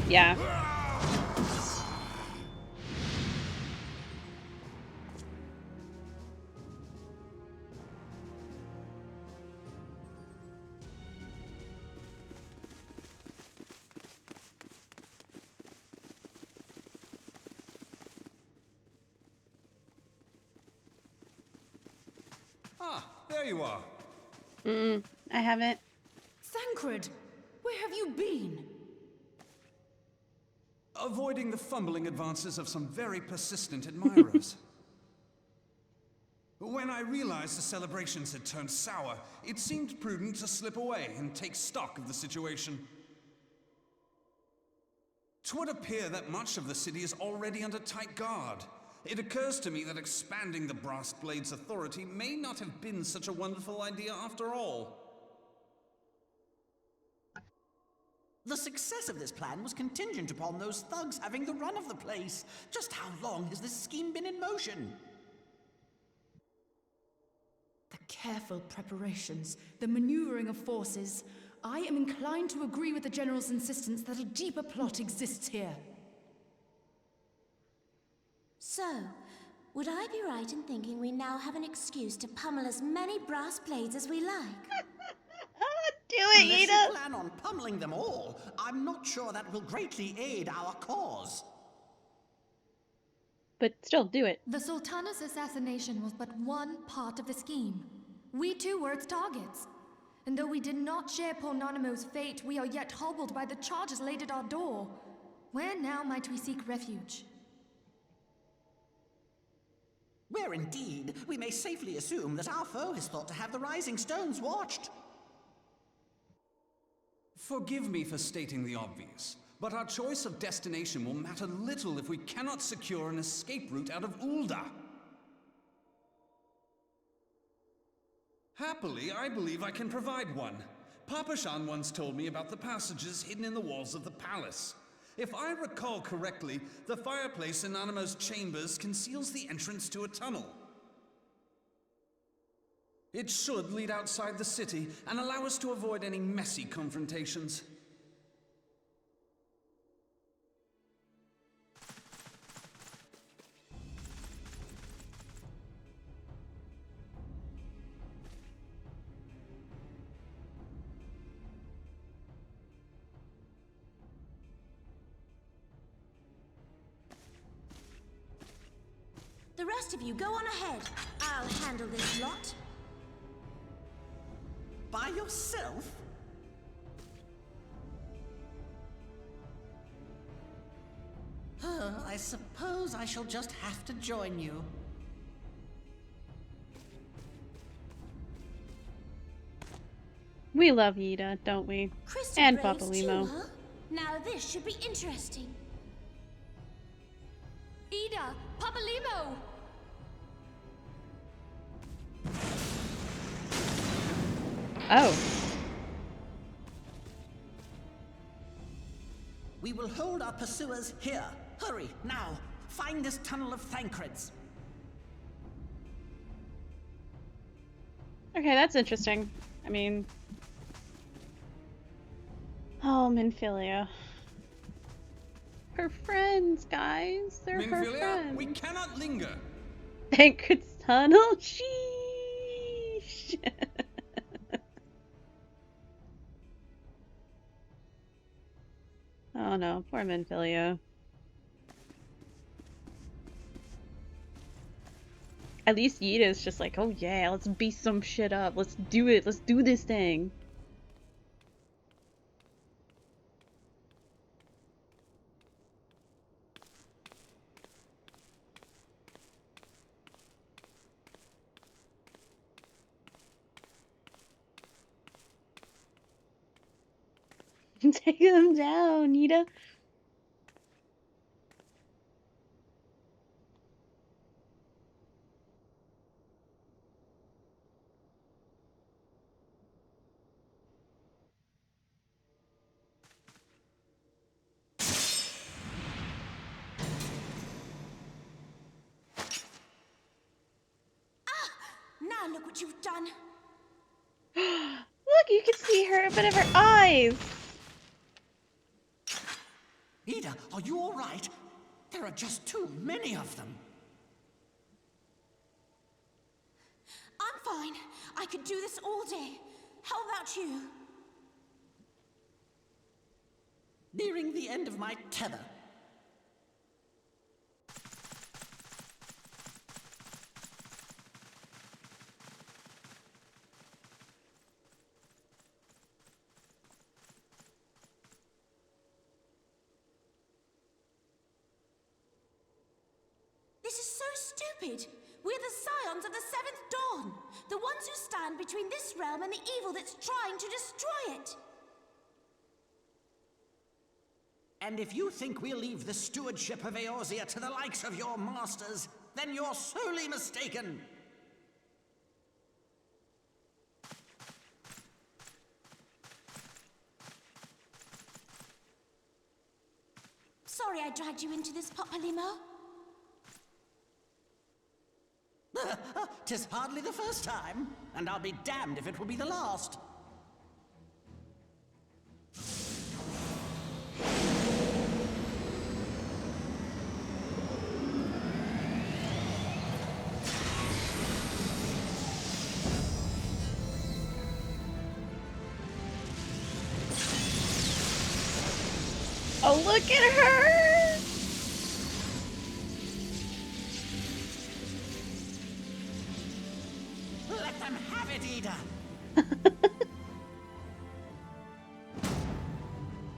Yeah. Ah, there you are. I haven't. Thancred, where have you been? Avoiding the fumbling advances of some very persistent admirers. When I realized the celebrations had turned sour, it seemed prudent to slip away and take stock of the situation. 'Twould appear that much of the city is already under tight guard. It occurs to me that expanding the Brass Blade's authority may not have been such a wonderful idea after all. The success of this plan was contingent upon those thugs having the run of the place. Just how long has this scheme been in motion? The careful preparations, the maneuvering of forces. I am inclined to agree with the General's insistence that a deeper plot exists here. So, would I be right in thinking we now have an excuse to pummel as many brass blades as we like? Do it, Unless Yida! you plan on pummeling them all, I'm not sure that will greatly aid our cause. But still, do it. The Sultana's assassination was but one part of the scheme. We too were its targets. And though we did not share poor Nanamo's fate, we are yet hobbled by the charges laid at our door. Where now might we seek refuge? Where indeed, we may safely assume that our foe is thought to have the Rising Stones watched. Forgive me for stating the obvious, but our choice of destination will matter little if we cannot secure an escape route out of Ul'dah. Happily, I believe I can provide one. Papa Shan once told me about the passages hidden in the walls of the palace. If I recall correctly, the fireplace in Nanamo's chambers conceals the entrance to a tunnel. It should lead outside the city and allow us to avoid any messy confrontations. The rest of you go on ahead. I'll handle this lot. By yourself? I suppose I shall just have to join you. We love Yida, don't we? Crystal And braids Papa too, Limo. huh? Now this should be interesting. Ida! Papa Limo! Oh. We will hold our pursuers here. Hurry, now. Find this tunnel of Thancreds. Okay, that's interesting. I mean... Oh, Minfilia. Her friends, guys. They're her Minfilia, friends. we cannot linger. Thancred's tunnel? Sheesh. Oh no, poor Minfilia. At least Yida's just like, oh yeah, let's beat some shit up. Let's do it. Let's do this thing. Take them down, Yida. Now look what you've done. Look, you can see her, a bit of her eyes. Ida, are you all right? There are just too many of them. I'm fine. I could do this all day. How about you? Nearing the end of my tether. This is so stupid. We're the scions of the Seventh Dawn. The ones who stand between this realm and the evil that's trying to destroy it. And if you think we'll leave the stewardship of Eorzea to the likes of your masters, then you're sorely mistaken. Sorry I dragged you into this, Papa Limo. 'Tis hardly the first time, and I'll be damned if it will be the last. Oh, look at her! Let them have it, Ida!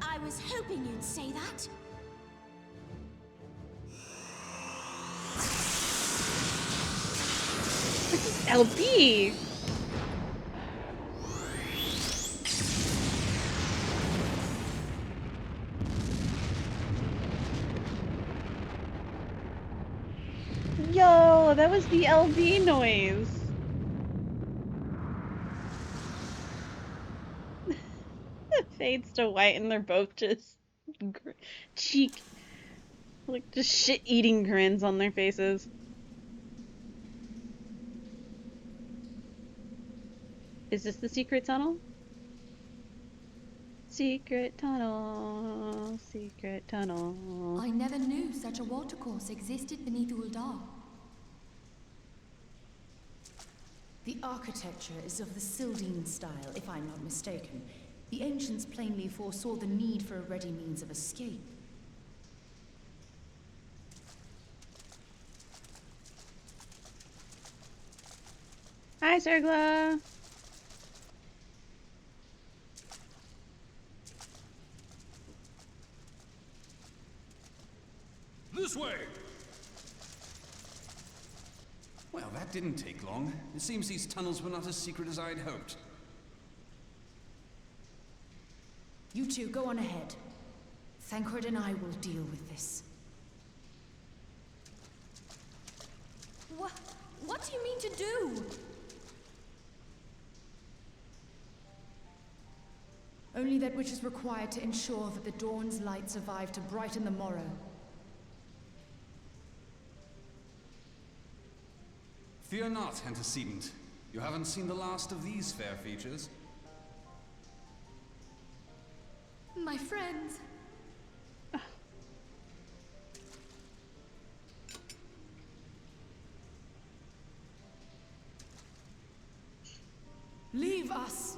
I was hoping you'd say that. LB! Yo, that was the LB noise. Fades to white and they're both just like just shit-eating grins on their faces. Is this the secret tunnel? Secret tunnel, secret tunnel. I never knew such a watercourse existed beneath Uldar. The architecture is of the Sildine style, if I'm not mistaken. The ancients plainly foresaw the need for a ready means of escape. Hi, Sergla. This way! Well, that didn't take long. It seems these tunnels were not as secret as I'd hoped. You two, go on ahead. Thancred and I will deal with this. What do you mean to do? Only that which is required to ensure that the dawn's light survive to brighten the morrow. Fear not, antecedent. You haven't seen the last of these fair features. My friends. Leave us!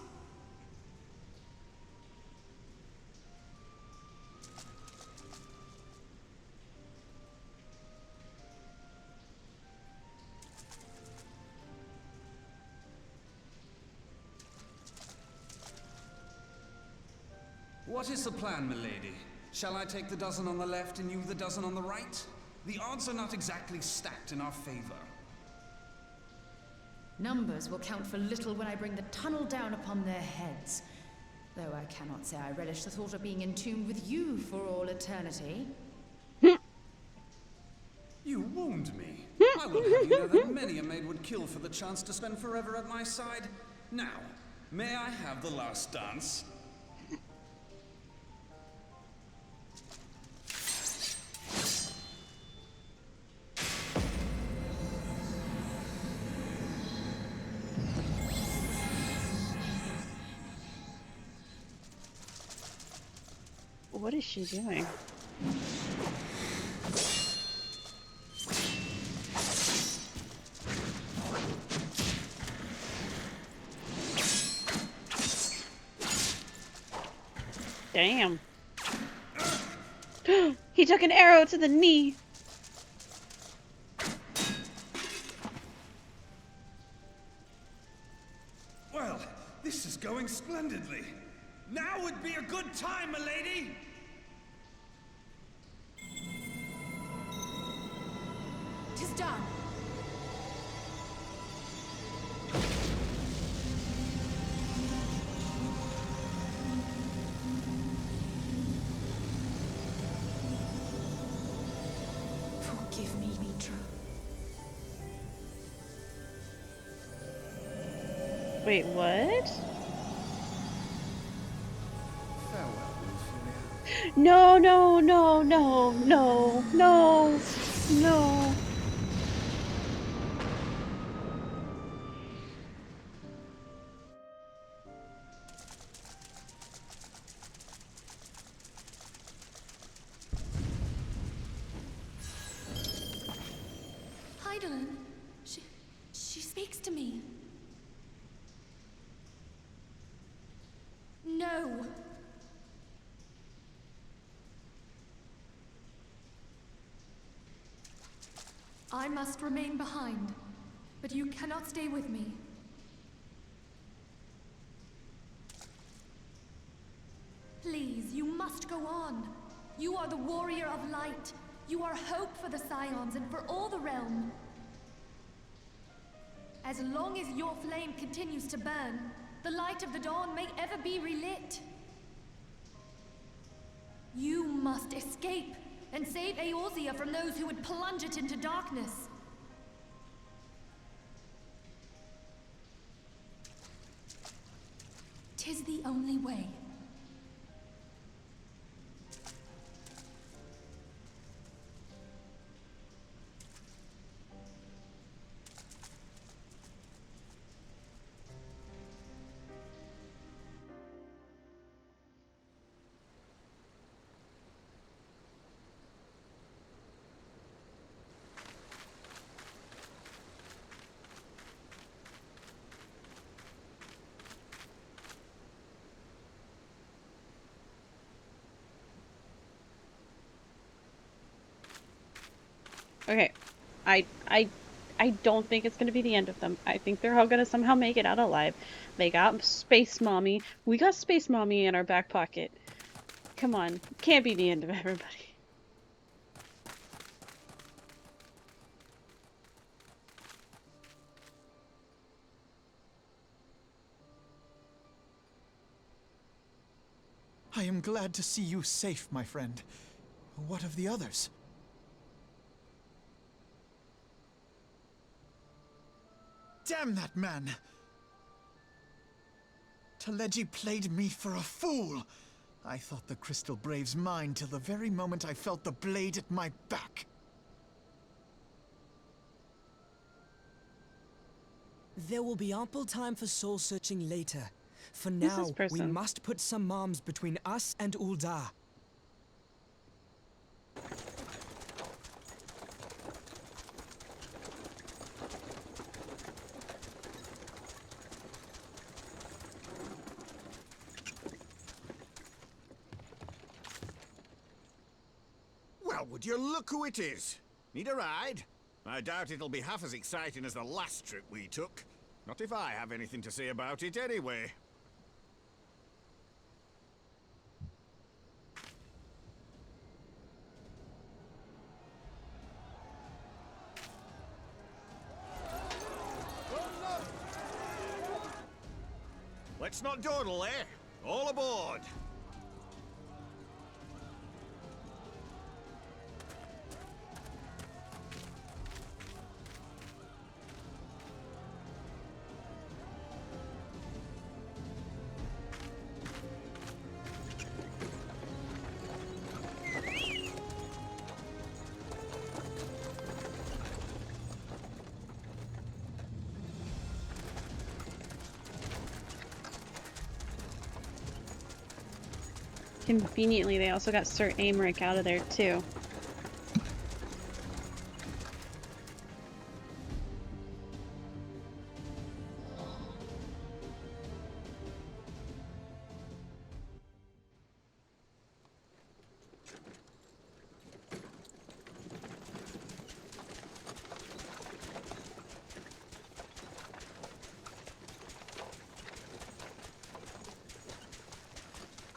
What is the plan, milady? Shall I take the dozen on the left and you the dozen on the right? The odds are not exactly stacked in our favor. Numbers will count for little when I bring the tunnel down upon their heads. Though I cannot say I relish the thought of being entombed with you for all eternity. You wound me. I will have you know that many a maid would kill for the chance to spend forever at my side. Now, may I have the last dance? What is she doing? Damn. He took an arrow to the knee. Well, this is going splendidly. Now would be a good time, milady! 'Tis done. Forgive me, Mitra. Wait, what? No, no, no, no, no, no, no. Heidelin, she speaks to me. No. must remain behind, but you cannot stay with me. Please, you must go on. You are the warrior of light. You are hope for the Scions and for all the realm. As long as your flame continues to burn, the light of the dawn may ever be relit. You must escape and save Eorzea from those who would plunge it into darkness. "'Tis the only way." Okay, I don't think it's gonna be the end of them. I think they're all gonna somehow make it out alive. They got Space Mommy. We got Space Mommy in our back pocket. Come on, can't be the end of everybody. I am glad to see you safe, my friend. What of the others? Damn that man! Taleji played me for a fool! I thought the Crystal Brave's mine till the very moment I felt the blade at my back. There will be ample time for soul-searching later. For now, we must put some arms between us and Ul'dah. Well, would you look who it is? Need a ride? I doubt it'll be half as exciting as the last trip we took. Not if I have anything to say about it anyway. Let's not dawdle, eh? All aboard! Conveniently, they also got Sir Aymeric out of there, too.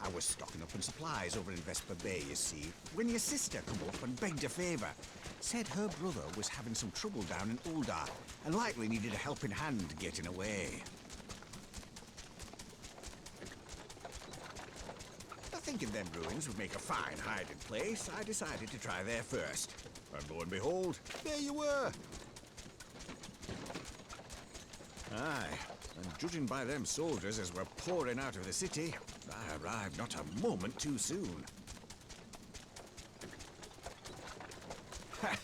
I was stocking up on supplies over in Vesper Bay, you see, when your sister come up and begged a favour. Said her brother was having some trouble down in Ul'dah, and likely needed a helping hand getting away. Thinking them ruins would make a fine hiding place, I decided to try there first. And lo and behold, there you were! Aye, and judging by them soldiers as were pouring out of the city, I arrived not a moment too soon. Ha!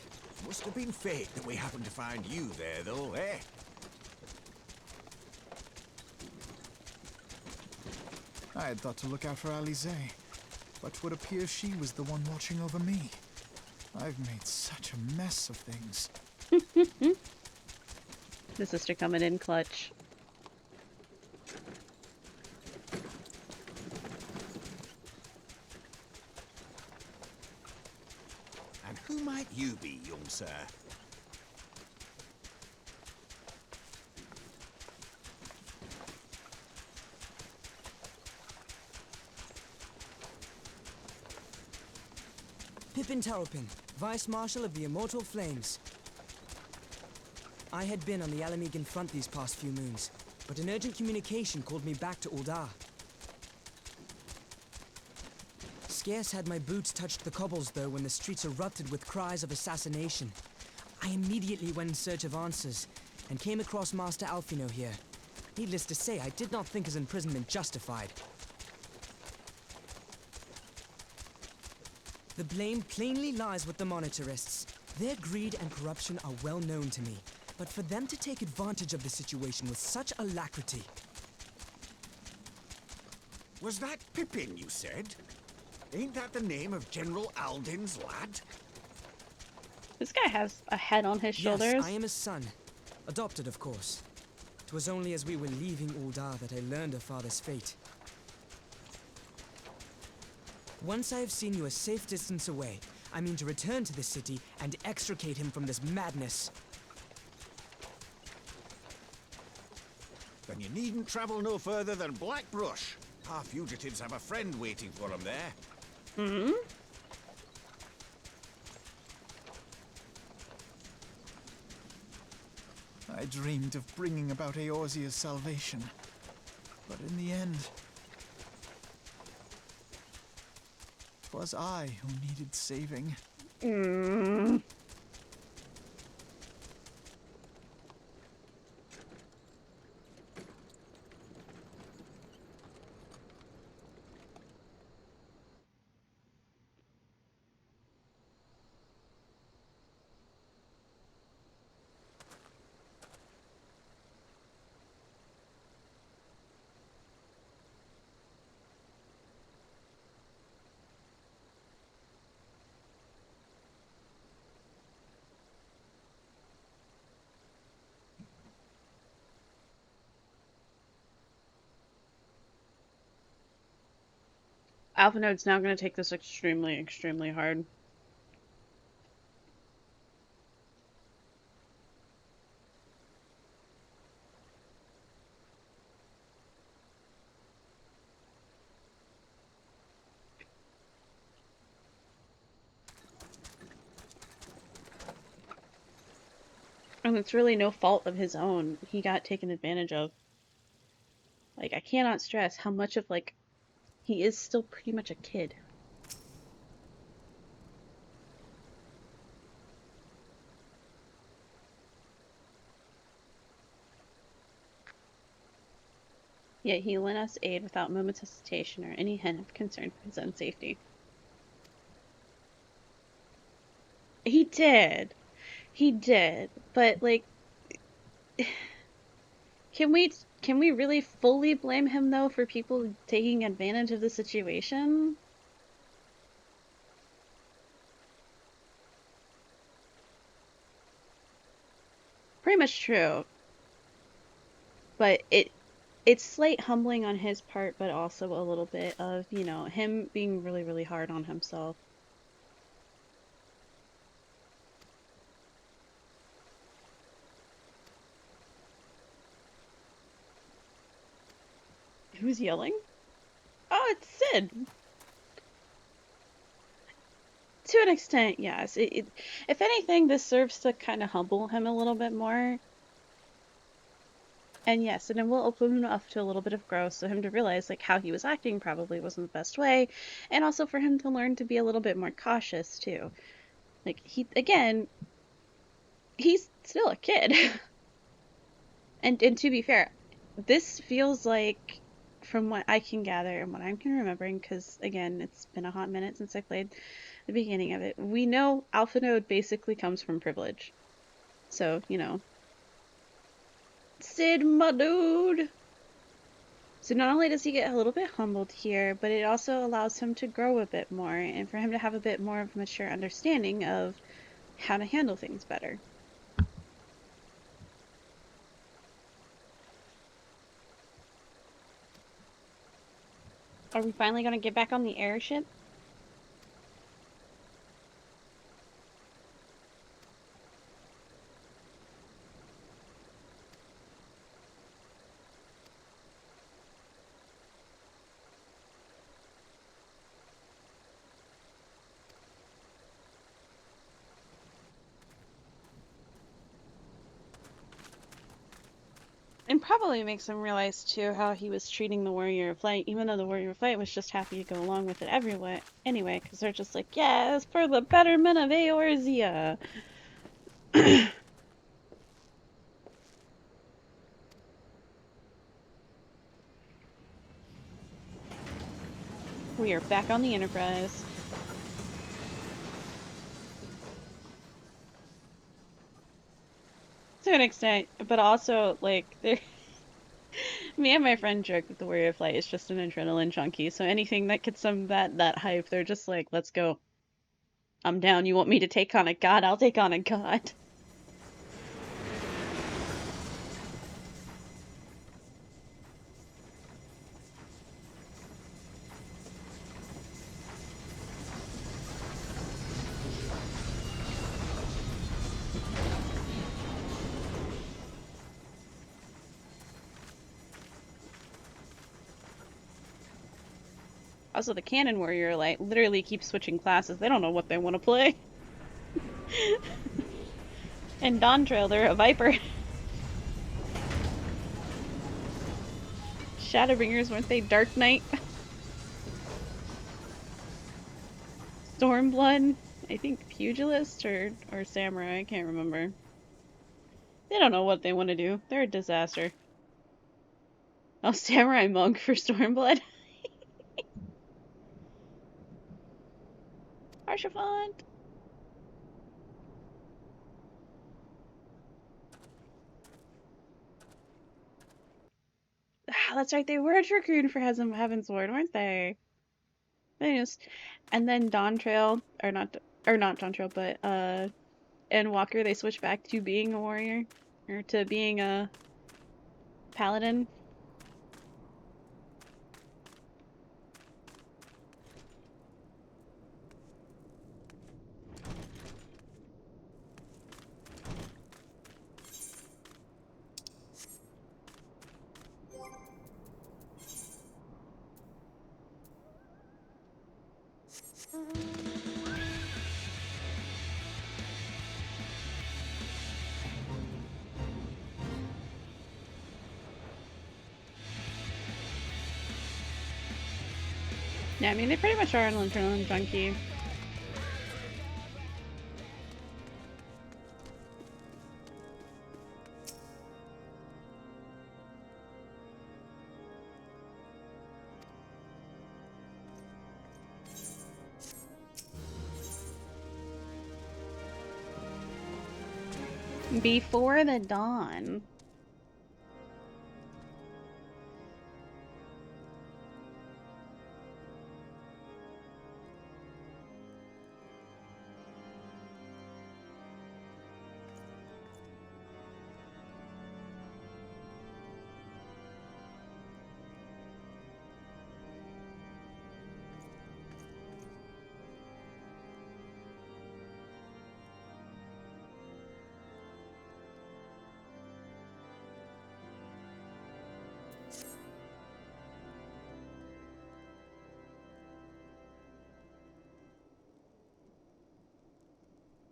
Must have been fate that we happened to find you there, though, eh? I had thought to look out for Alize, but would appear she was the one watching over me. I've made such a mess of things. The sister coming in clutch. And who might you be, young sir? Pippin Taropin, Vice Marshal of the Immortal Flames. I had been on the Alamegan front these past few moons, but an urgent communication called me back to Uldar. Scarce had my boots touched the cobbles, though, when the streets erupted with cries of assassination. I immediately went in search of answers, and came across Master Alphino here. Needless to say, I did not think his imprisonment justified. The blame plainly lies with the Monitarists. Their greed and corruption are well known to me, but for them to take advantage of the situation with such alacrity... Was that Pippin, you said? Ain't that the name of General Alden's lad? This guy has a head on his shoulders. Yes, I am his son. Adopted, of course. It was only as we were leaving Uldar that I learned of father's fate. Once I have seen you a safe distance away, I mean to return to the city and extricate him from this madness. Then you needn't travel no further than Blackbrush. Our fugitives have a friend waiting for them there. Mm-hmm. I dreamed of bringing about Eorzea's salvation, but in the end, 'twas I who needed saving. Alphinode's now going to take this extremely, extremely hard. And it's really no fault of his own. He got taken advantage of. Like, I cannot stress how much of, like, he is still pretty much a kid. Yet he lent us aid without a moment's hesitation or any hint of concern for his own safety. He did. He did. But, like, can we really fully blame him, though, for people taking advantage of the situation? Pretty much true. But it's slight humbling on his part, but also a little bit of, you know, him being really, really hard on himself. Who's yelling? Oh, it's Sid! To an extent, yes. If anything, this serves to kind of humble him a little bit more. And yes, and it will open him up to a little bit of growth, so him to realize, like, how he was acting probably wasn't the best way, and also for him to learn to be a little bit more cautious, too. Like, he's still a kid. and to be fair, this feels like, from what I can gather and what I'm remembering, because, again, it's been a hot minute since I played the beginning of it, we know Alphinode basically comes from privilege. So, you know, Sid, my dude! So not only does he get a little bit humbled here, but it also allows him to grow a bit more, and for him to have a bit more of a mature understanding of how to handle things better. Are we finally going to get back on the airship? probably makes him realize too how he was treating the Warrior of Light, even though the Warrior of Light was just happy to go along with it anyway, because they're just like, yes, for the betterment of Eorzea. We are back on the Enterprise. To an extent, but also, like, me and my friend joke that the Warrior of Light is just an adrenaline junkie, so anything that gets them that hype, they're just like, let's go. I'm down. You want me to take on a god? I'll take on a god. Also, the Cannon Warrior Light literally keeps switching classes. They don't know what they want to play. And Dawn Trail, they're a Viper. Shadowbringers, weren't they Dark Knight? Stormblood? I think Pugilist or Samurai, I can't remember. They don't know what they want to do. They're a disaster. Oh, Samurai Monk for Stormblood? Archifant! Ah, that's right, they were a Dragoon for heavensward, weren't they? And then Dawn Trail, or not Dawn Trail, but and Walker, they switched back to being a warrior, or to being a paladin. Yeah, I mean, they pretty much are an adrenaline junkie. Before the dawn.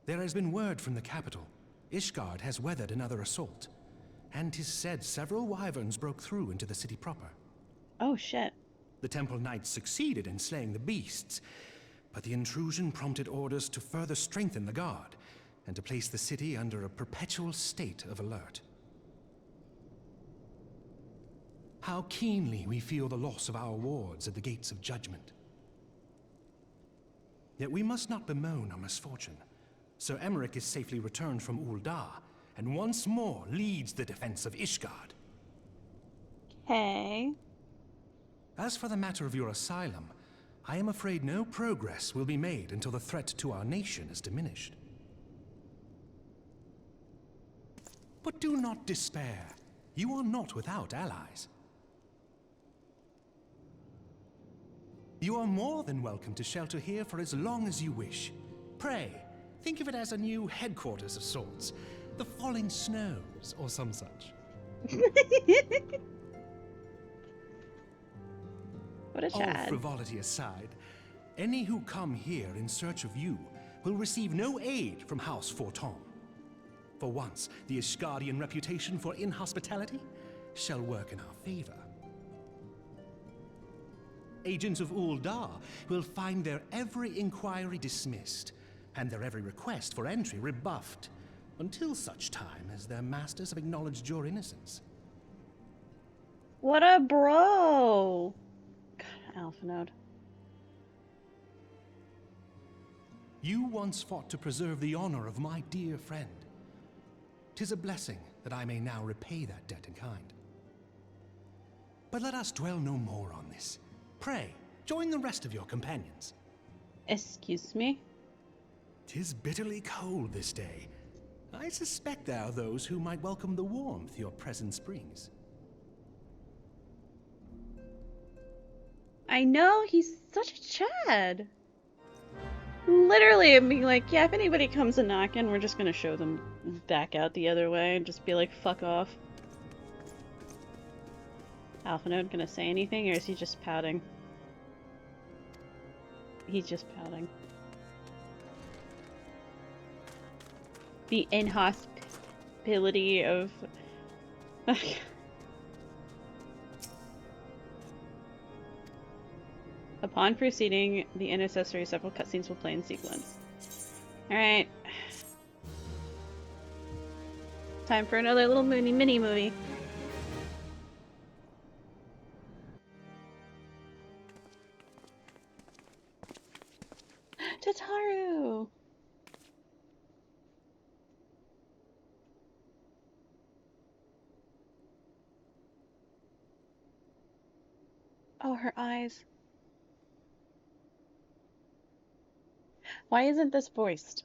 There has been word from the capital. Ishgard has weathered another assault. And 'tis said several wyverns broke through into the city proper. Oh, shit. The Temple Knights succeeded in slaying the beasts, but the intrusion prompted orders to further strengthen the guard, and to place the city under a perpetual state of alert. How keenly we feel the loss of our wards at the gates of judgment. Yet we must not bemoan our misfortune. Sir Emmerich is safely returned from Ul'dah, and once more leads the defense of Ishgard. Okay. As for the matter of your asylum, I am afraid no progress will be made until the threat to our nation is diminished. But do not despair. You are not without allies. You are more than welcome to shelter here for as long as you wish. Pray, think of it as a new headquarters of sorts. The Falling Snows, or some such. What a Chad. All frivolity aside, any who come here in search of you will receive no aid from House Forton. For once, the Ishgardian reputation for inhospitality shall work in our favor. Agents of Uldar will find their every inquiry dismissed, and their every request for entry rebuffed, until such time as their masters have acknowledged your innocence. What a bro! God, Alpha Node. You once fought to preserve the honor of my dear friend. 'Tis a blessing that I may now repay that debt in kind. But let us dwell no more on this. Pray, join the rest of your companions. Excuse me? 'Tis bitterly cold this day. I suspect there are those who might welcome the warmth your presence brings. I know, he's such a Chad. Literally, I'm being like, yeah, if anybody comes a knocking, we're just gonna show them back out the other way and just be like, fuck off. Alpha Node gonna say anything, or is he just pouting? He's just pouting. The inhospitability of... Upon proceeding, the intercessory several cutscenes will play in sequence. Alright. Time for another little mini movie. Tataru! Oh, her eyes. Why isn't this voiced?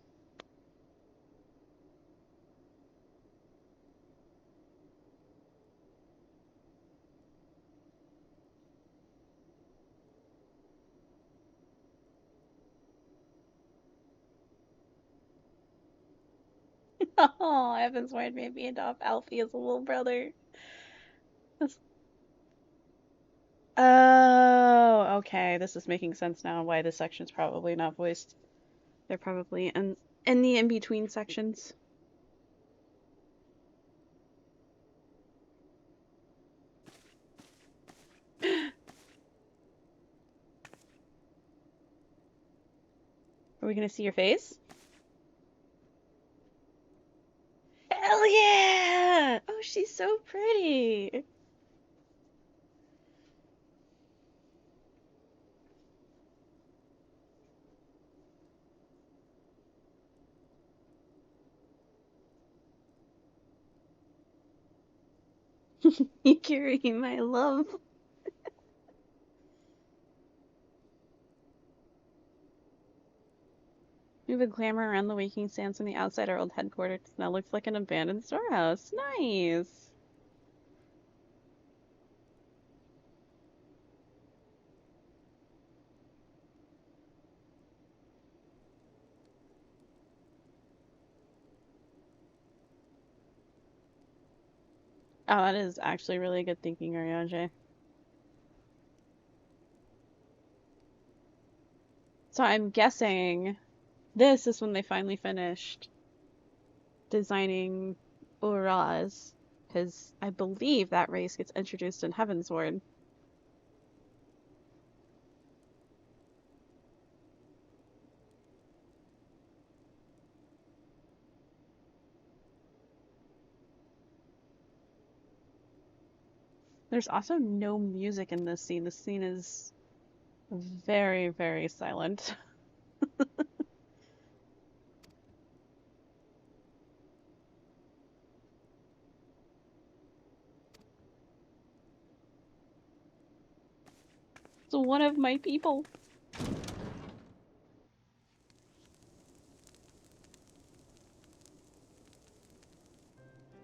Oh, heavensward made me adopt Alfie as a little brother. Oh, okay. This is making sense now why this section's probably not voiced. They're probably in the in-between sections. Are we gonna see your face? Hell yeah! Oh, she's so pretty! Yukiri, my love. We have a glamour around the waking sands from the outside our old headquarters. Now looks like an abandoned storehouse. Nice! Oh, that is actually really good thinking, Ariane. So I'm guessing this is when they finally finished designing Uraz, because I believe that race gets introduced in Heavensward. There's also no music in this scene. This scene is very, very silent. It's one of my people.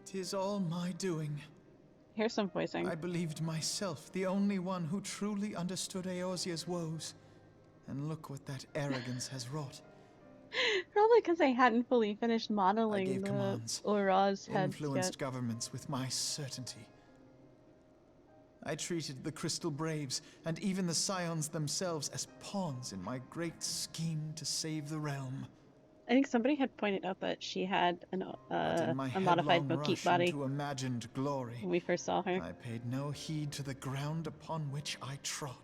'Tis all my doing. Here's some voicing. I believed myself the only one who truly understood Eorzea's woes. And look what that arrogance has wrought. Probably because I hadn't fully finished modeling I gave the commands, Uraz head influenced yet. governments with my certainty. I treated the Crystal Braves and even the Scions themselves as pawns in my great scheme to save the realm. think somebody had pointed out that she had a modified Bokeep body into imagined glory, when we first saw her. I paid no heed to the ground upon which I trod.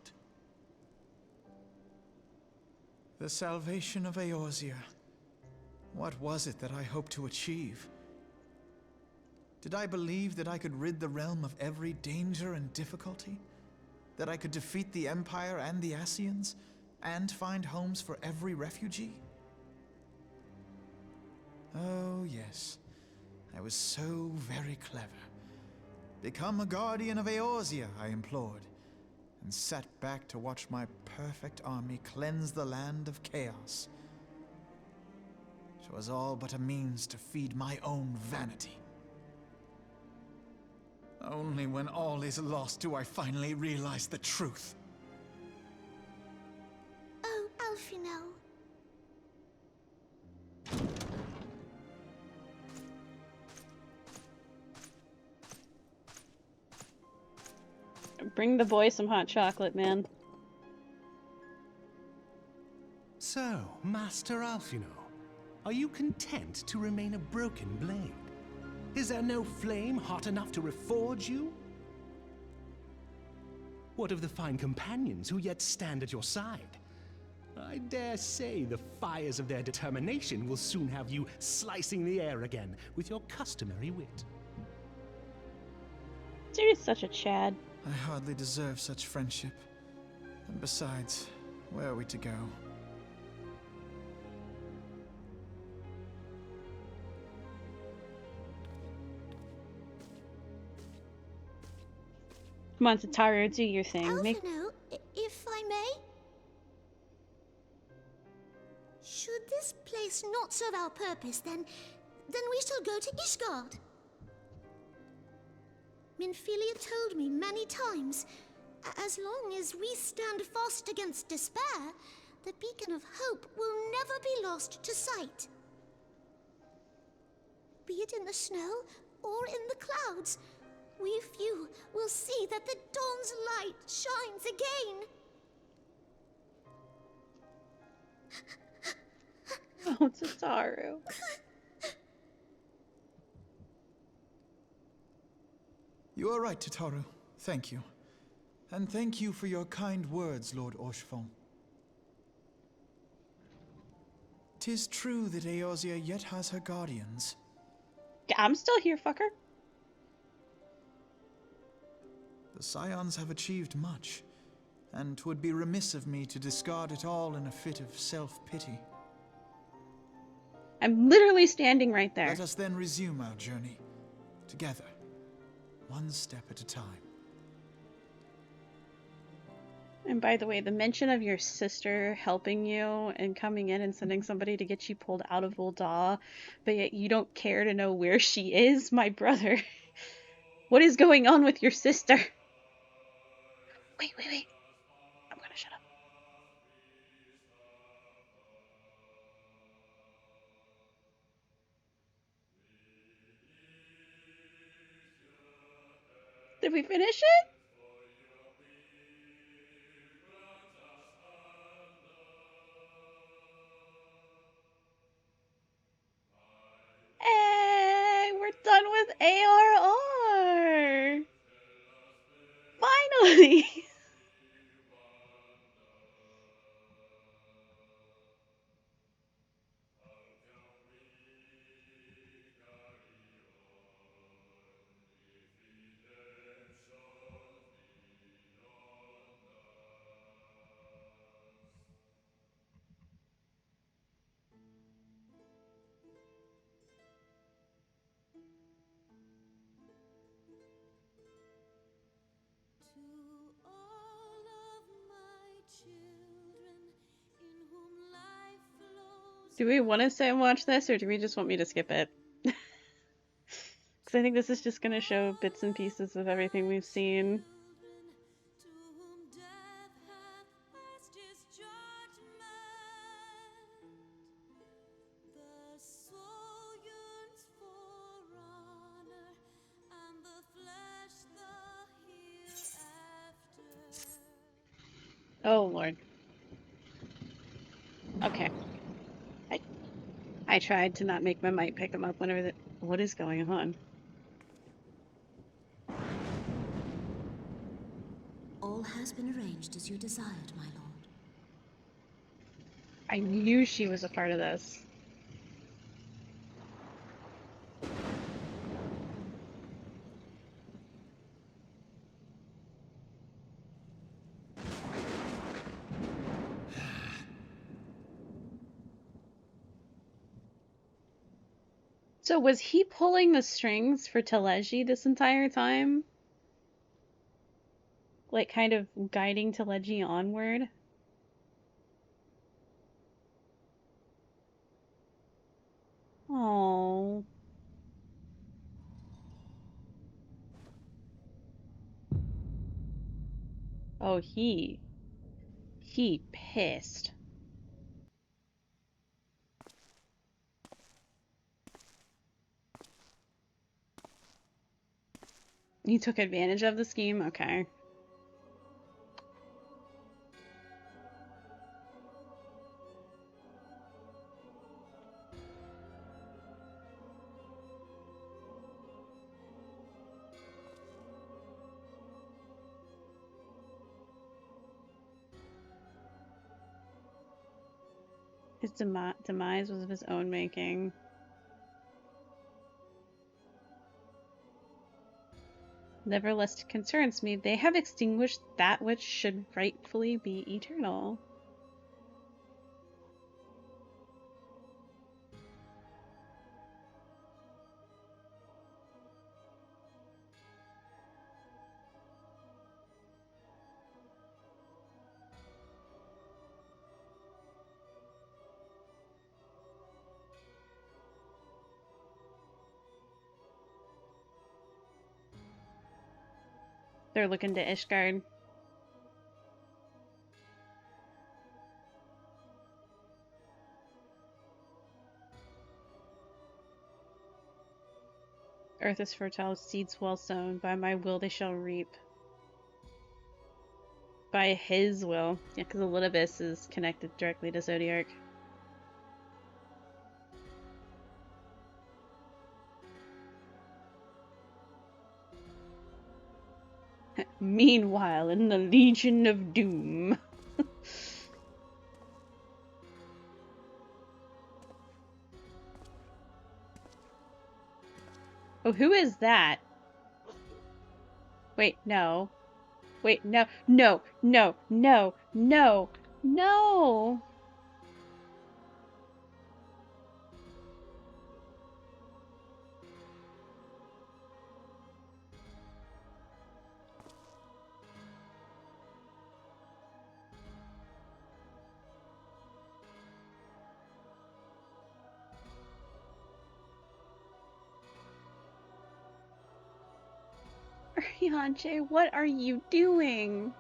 The salvation of Eorzea. What was it that I hoped to achieve? Did I believe that I could rid the realm of every danger and difficulty? That I could defeat the Empire and the Ascians, and find homes for every refugee? Oh, yes. I was so very clever. Become a guardian of Eorzea, I implored, and sat back to watch my perfect army cleanse the land of chaos. It was all but a means to feed my own vanity. Only when all is lost do I finally realize the truth. Oh, Alphino. Bring the boy some hot chocolate, man. So, Master Alphino, are you content to remain a broken blade? Is there no flame hot enough to reforge you? What of the fine companions who yet stand at your side? I dare say the fires of their determination will soon have you slicing the air again with your customary wit. You're such a Chad. I hardly deserve such friendship. And besides, where are we to go? Come on, Tataru, do your thing. Alphino, if I may? Should this place not serve our purpose, then we shall go to Ishgard. Minfilia told me many times, as long as we stand fast against despair, the beacon of hope will never be lost to sight. Be it in the snow or in the clouds, we few will see that the dawn's light shines again. Oh, Tataru. You are right, Tataru. Thank you. And thank you for your kind words, Lord Orchefon. 'Tis true that Eorzea yet has her guardians. I'm still here, fucker. The Scions have achieved much, and 'twould be remiss of me to discard it all in a fit of self-pity. I'm literally standing right there. Let us then resume our journey, together, one step at a time. And by the way, the mention of your sister helping you and coming in and sending somebody to get you pulled out of Ul'dah, but yet you don't care to know where she is, my brother. What is going on with your sister? Wait. I'm gonna shut up. Did we finish it? Hey, we're done with ARR! Finally! Do we want to sit and watch this, or do we just want me to skip it? Because I think this is just going to show bits and pieces of everything we've seen. Oh, Lord. Okay. I tried to not make my mic pick him up whenever what is going on? All has been arranged as you desired, my lord. I knew she was a part of this. So was he pulling the strings for Teleji this entire time? Like, kind of guiding Teleji onward? Oh. Oh, he pissed. He took advantage of the scheme? Okay. His demise was of his own making. Nevertheless, it concerns me. They have extinguished that which should rightfully be eternal. They're looking to Ishgard. Earth is fertile, seeds well sown. By my will they shall reap. By his will. Yeah, because Elidibus is connected directly to Zodiark. Meanwhile, in the Legion of Doom. Oh, who is that? Wait, no. Wait, no, no, no, no, no, no! Rianche, what are you doing?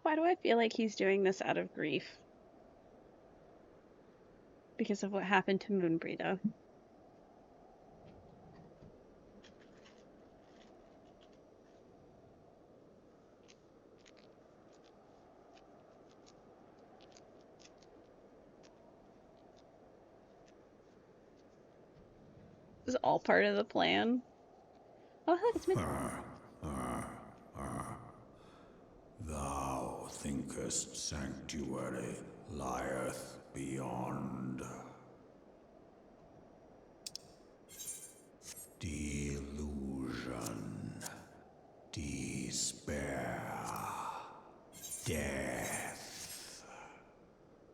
Why do I feel like he's doing this out of grief? Because of what happened to Moonbreeda. This is all part of the plan. Oh, look, it's Mitch. Thou thinkest sanctuary lieth beyond. Delusion, despair, death.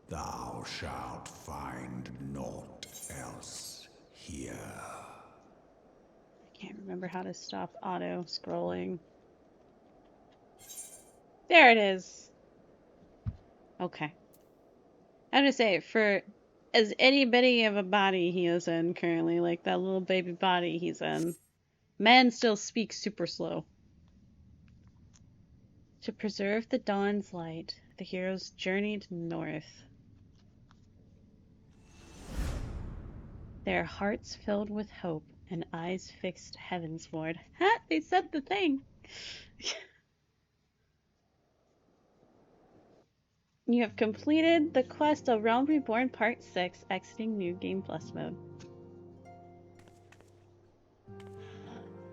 Thou shalt find naught else here. I can't remember how to stop auto scrolling. There it is. Okay. I'm gonna say, for as anybody of a body he is in currently, like that little baby body he's in, man still speaks super slow. To preserve the dawn's light, the heroes journeyed north. Their hearts filled with hope and eyes fixed heavensward. Ha! They said the thing! You have completed the quest of Realm Reborn Part 6, exiting New Game Plus mode.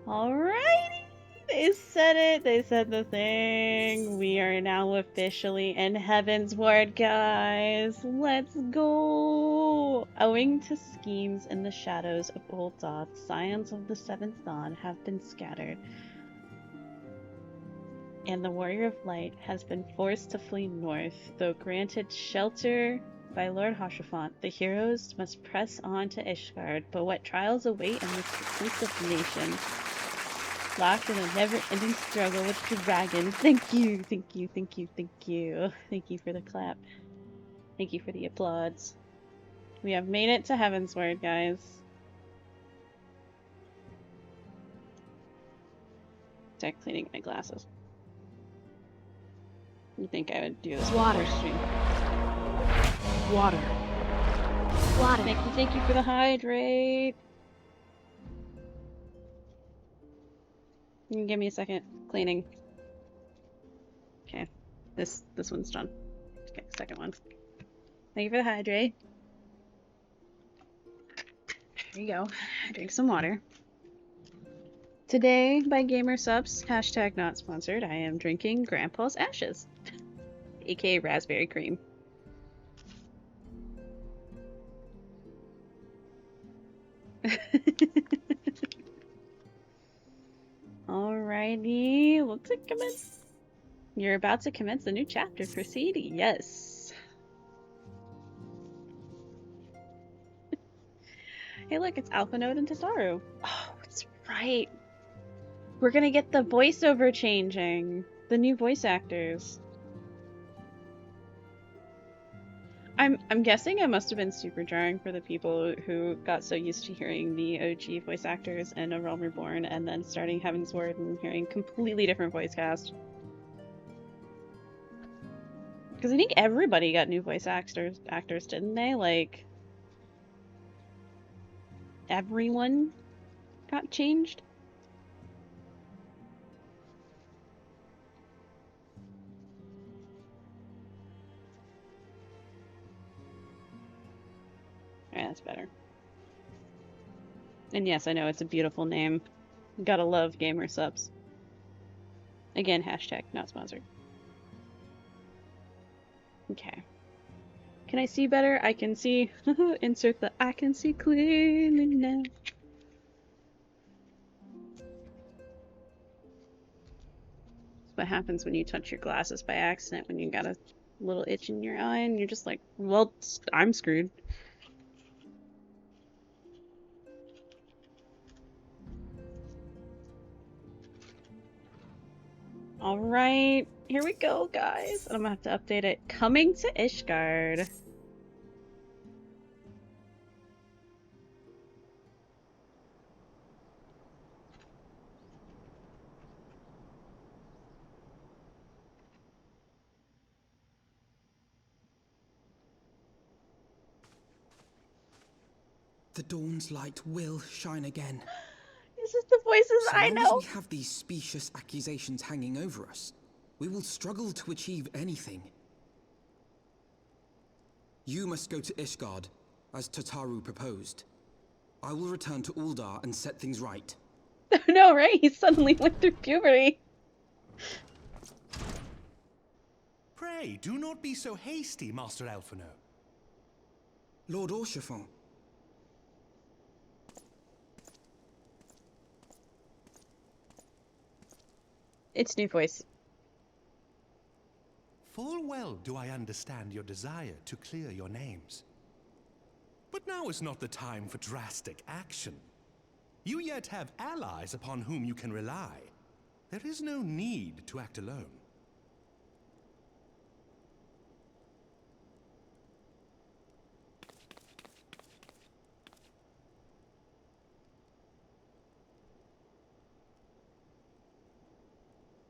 Alrighty! They said it! They said the thing! We are now officially in heavensward, guys! Let's go! Owing to schemes in the shadows of Old Dawn, scions of the Seventh Dawn have been scattered, and the Warrior of Light has been forced to flee north. Though granted shelter by Lord Hoshafant, the heroes must press on to Ishgard. But what trials await in this reclusive nation? Locked in a never-ending struggle with dragons. Thank you, thank you, thank you, thank you. Thank you for the clap. Thank you for the applause. We have made it to heavensward, guys. Start cleaning my glasses. You think I would do this Water. stream? Water. Water. Thank you for the hydrate. You can give me a second. Cleaning. Okay. This one's done. Okay, second one. Thank you for the hydrate. There you go. Drink some water. Today, by Gamer Subs, hashtag not sponsored, I am drinking Grandpa's Ashes, aka raspberry cream. Alrighty, let's commence. You're about to commence a new chapter. Proceed. Yes. Hey, look, it's Alphinaud and Tataru. Oh, it's right. We're gonna get the voiceover changing. The new voice actors. I'm guessing it must have been super jarring for the people who got so used to hearing the OG voice actors in A Realm Reborn and then starting heavensward and hearing completely different voice cast. Because I think everybody got new voice actors, didn't they? Like, everyone got changed? Yeah, that's better. And yes, I know it's a beautiful name. Gotta love Gamer Subs. Again, hashtag not sponsored. Okay. Can I see better? I can see. Insert the I can see clearly now. That's what happens when you touch your glasses by accident, when you got a little itch in your eye and you're just like, well, I'm screwed. Alright, here we go, guys. I'm gonna have to update it. Coming to Ishgard. The dawn's light will shine again. This is the voices I know. So long as we have these specious accusations hanging over us, we will struggle to achieve anything. You must go to Ishgard, as Tataru proposed. I will return to Uldar and set things right. No, right? He suddenly went through puberty. Pray, do not be so hasty, Master Alphinaud. Lord Orchefant. It's new voice. Full well do I understand your desire to clear your names. But now is not the time for drastic action. You yet have allies upon whom you can rely. There is no need to act alone.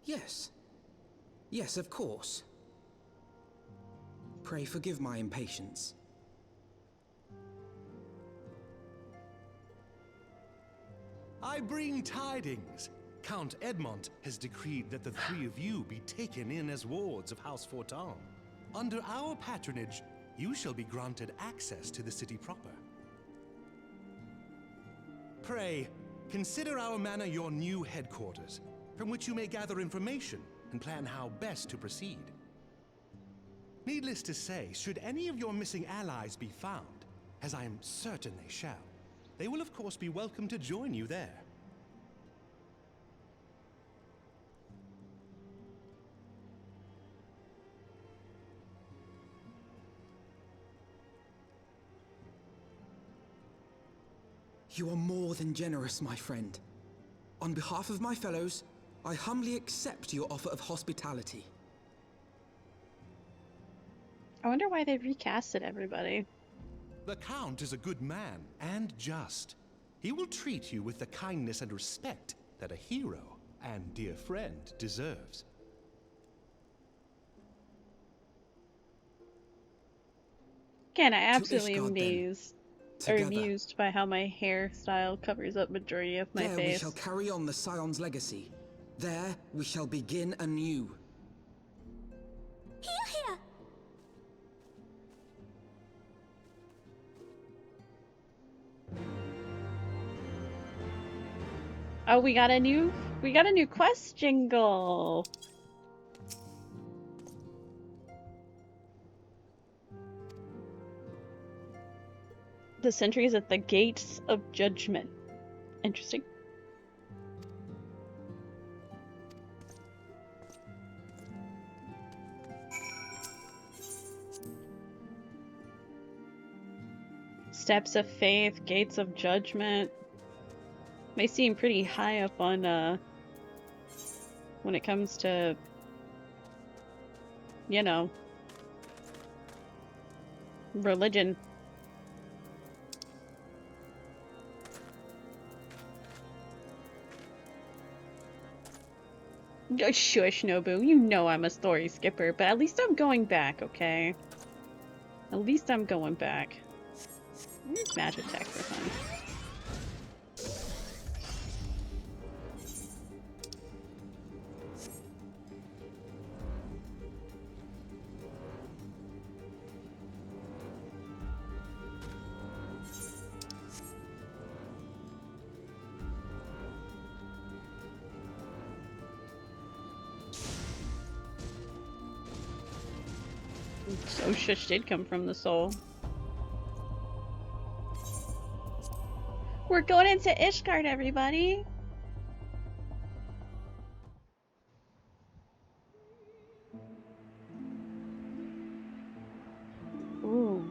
Yes. Yes, of course. Pray forgive my impatience. I bring tidings. Count Edmont has decreed that the three of you be taken in as wards of House Fortin. Under our patronage, you shall be granted access to the city proper. Pray, consider our manor your new headquarters, from which you may gather information and plan how best to proceed. Needless to say, should any of your missing allies be found, as I am certain they shall, they will of course be welcome to join you there. You are more than generous, my friend. On behalf of my fellows, I humbly accept your offer of hospitality. I wonder why they recasted everybody. The Count is a good man and just. He will treat you with the kindness and respect that a hero and dear friend deserves. Again, I absolutely am amused by how my hairstyle covers up majority of my face. There we shall carry on the Scion's legacy. There we shall begin anew. Here! Oh, we got a new quest jingle. The sentries at the gates of judgment. Interesting. Steps of faith, gates of judgment. They seem pretty high up on when it comes to, you know, religion. Shush, Nobu. You know I'm a story skipper, but at least I'm going back, okay? At least I'm going back. Magic attack for fun. So shush did come from the soul. We're going into Ishgard, everybody! Ooh.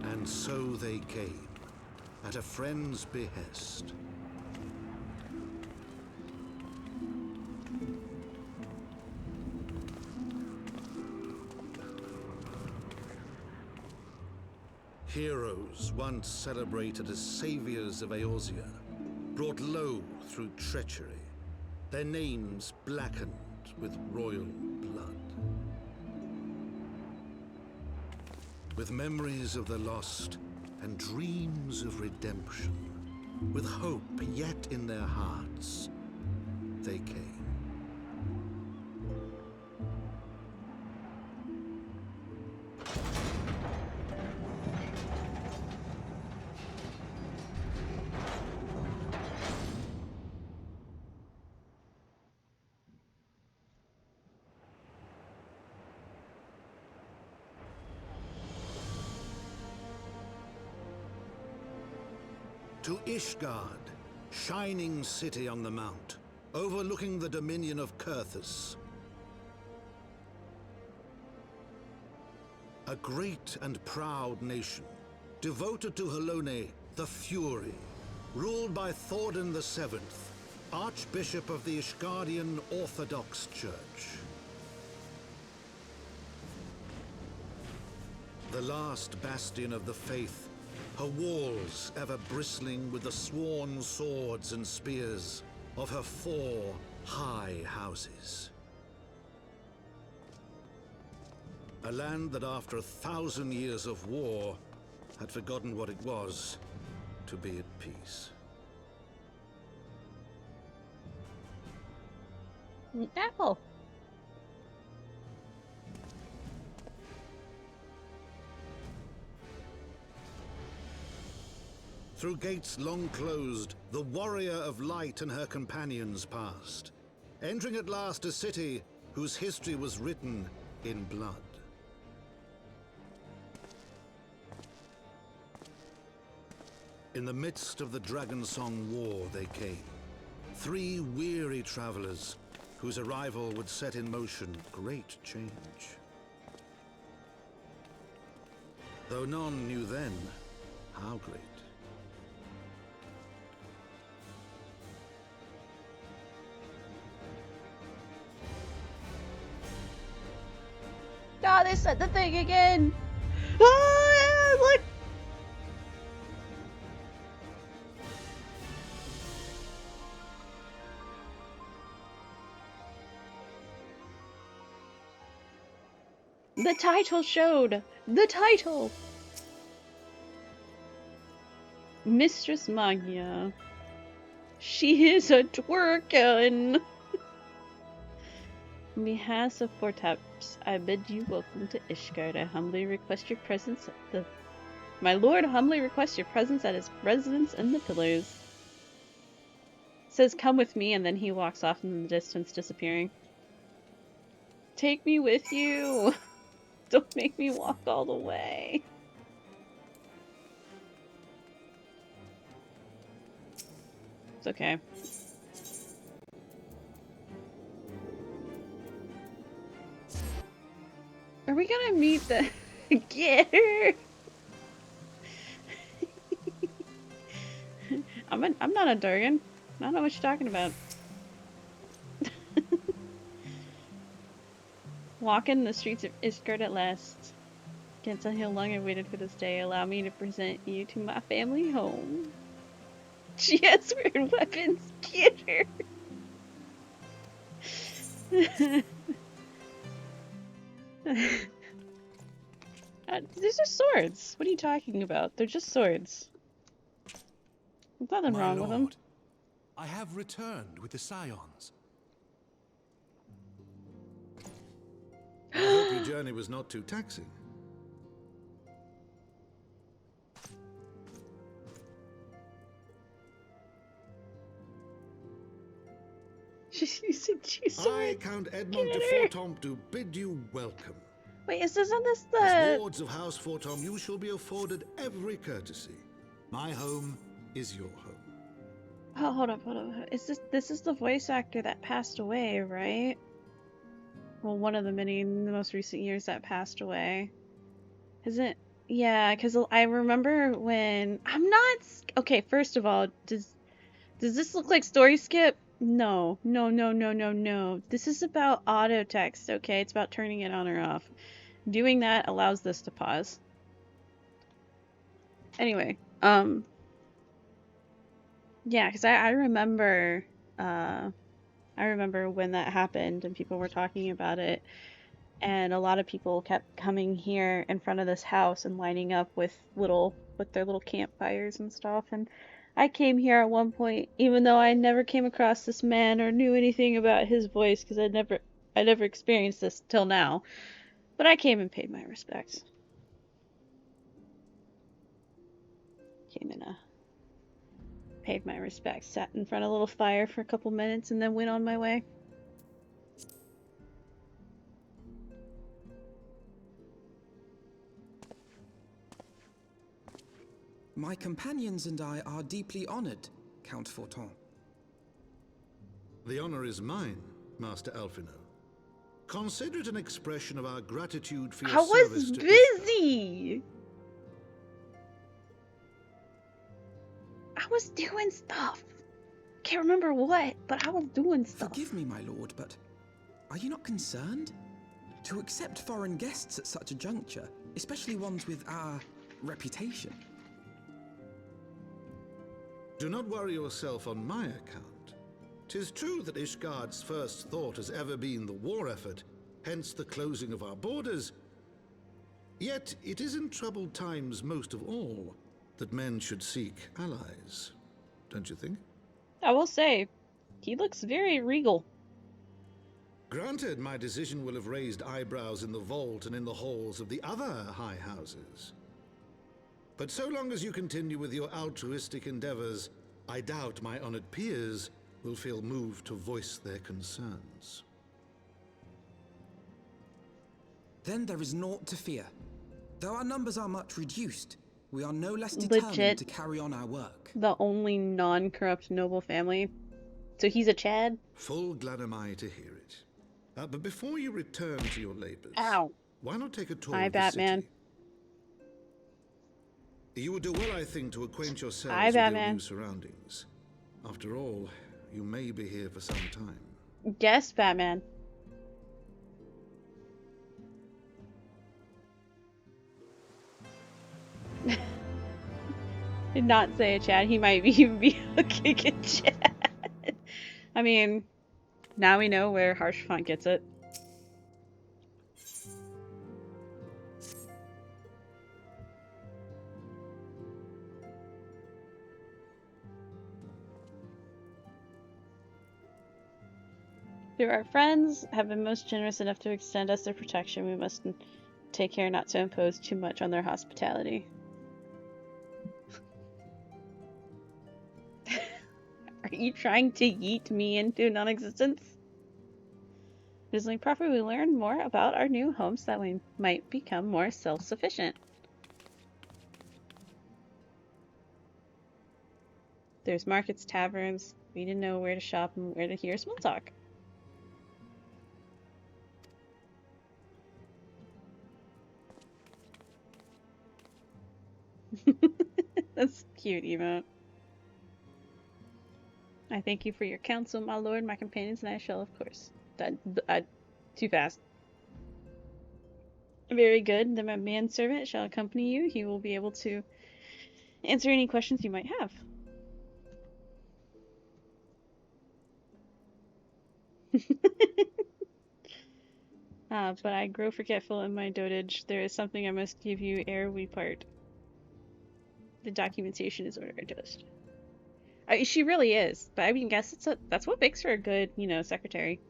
And so they came, at a friend's behest. Heroes once celebrated as saviors of Eorzea, brought low through treachery, their names blackened with royal blood. With memories of the lost and dreams of redemption, with hope yet in their hearts, they came. To Ishgard, shining city on the mount, overlooking the dominion of Kurthus. A great and proud nation, devoted to Halone, the Fury, ruled by Thordan VII, Archbishop of the Ishgardian Orthodox Church. The last bastion of the faith, her walls ever bristling with the sworn swords and spears of her 4 high houses. A land that after 1,000 years of war had forgotten what it was to be at peace. Apple. Through gates long closed, the warrior of light and her companions passed, entering at last a city whose history was written in blood. In the midst of the Dragon Song War they came, 3 weary travelers whose arrival would set in motion great change. Though none knew then how great. God, they said the thing again! Ah, look! The title showed! The title! Mistress Magia. She is a twerkin! On behalf of Fortaps, I bid you welcome to Ishgard. I humbly request your presence at the... My lord humbly requests your presence at his residence in the Pillars. Says, come with me, and then he walks off in the distance, disappearing. Take me with you! Don't make me walk all the way. It's okay. Are we gonna meet the... Get her! I'm not a Durgan. I don't know what you're talking about. Walking the streets of Ishgard at last. Can't tell how long I waited for this day. Allow me to present you to my family home. She has weird weapons. Get her! These are swords. What are you talking about? They're just swords. There's nothing wrong with them. I have returned with the Scions. I hope your journey was not too taxing. She's using 2 swords. I, Count Edmond de Fortom, do bid you welcome. Wait, isn't this the... As wards of House Fortom, you shall be afforded every courtesy. My home is your home. Oh, hold up. This is the voice actor that passed away, right? Well, one of the many in the most recent years that passed away. Isn't... Yeah, because I remember when... I'm not... Okay, first of all, does this look like story skip? No. This is about auto text, okay? It's about turning it on or off. Doing that allows this to pause. Anyway, yeah, because I remember when that happened and people were talking about it, and a lot of people kept coming here in front of this house and lining up with their little campfires and stuff. And I came here at one point, even though I never came across this man or knew anything about his voice, because I never experienced this till now. But I came and paid my respects. Paid my respects, sat in front of a little fire for a couple minutes, and then went on my way. My companions and I are deeply honored, Count Forton. The honor is mine, Master Alphino. Consider it an expression of our gratitude for your service to Ishgard. I was busy! I was doing stuff. Can't remember what, but I was doing stuff. Forgive me, my lord, but are you not concerned? To accept foreign guests at such a juncture, especially ones with our reputation. Do not worry yourself on my account. 'Tis true that Ishgard's first thought has ever been the war effort, hence the closing of our borders, Yet it is in troubled times most of all that men should seek allies, don't you think? I will say, he looks very regal. Granted, my decision will have raised eyebrows in the vault and in the halls of the other high houses. But so long as you continue with your altruistic endeavors, I doubt my honored peers will feel moved to voice their concerns. Then there is naught to fear. Though our numbers are much reduced, we are no less determined Legit, to carry on our work. The only non-corrupt noble family. So he's a Chad? Full glad am I to hear it. But before you return to your labors, ow, why not take a tour hi, of the Batman. city? You would do well, I think, to acquaint yourselves Hi, with your Batman. new surroundings. After all, you may be here for some time. Yes, Batman. Did not say a Chad. He might even be a kick at Chad. I mean, now we know where Harsh Font gets it. Through our friends have been most generous enough to extend us their protection, we must take care not to impose too much on their hospitality. Are you trying to yeet me into non-existence? It is only proper we learn more about our new homes so that we might become more self-sufficient. There's markets, taverns. We need to know where to shop and where to hear small talk. That's cute, emote. I thank you for your counsel, my lord. My companions and I shall, of course. Too fast. Very good. Then my manservant shall accompany you. He will be able to answer any questions you might have. But I grow forgetful in my dotage. There is something I must give you ere we part. The documentation is ordered toast. She really is, but I mean, guess that's what makes her a good, you know, secretary.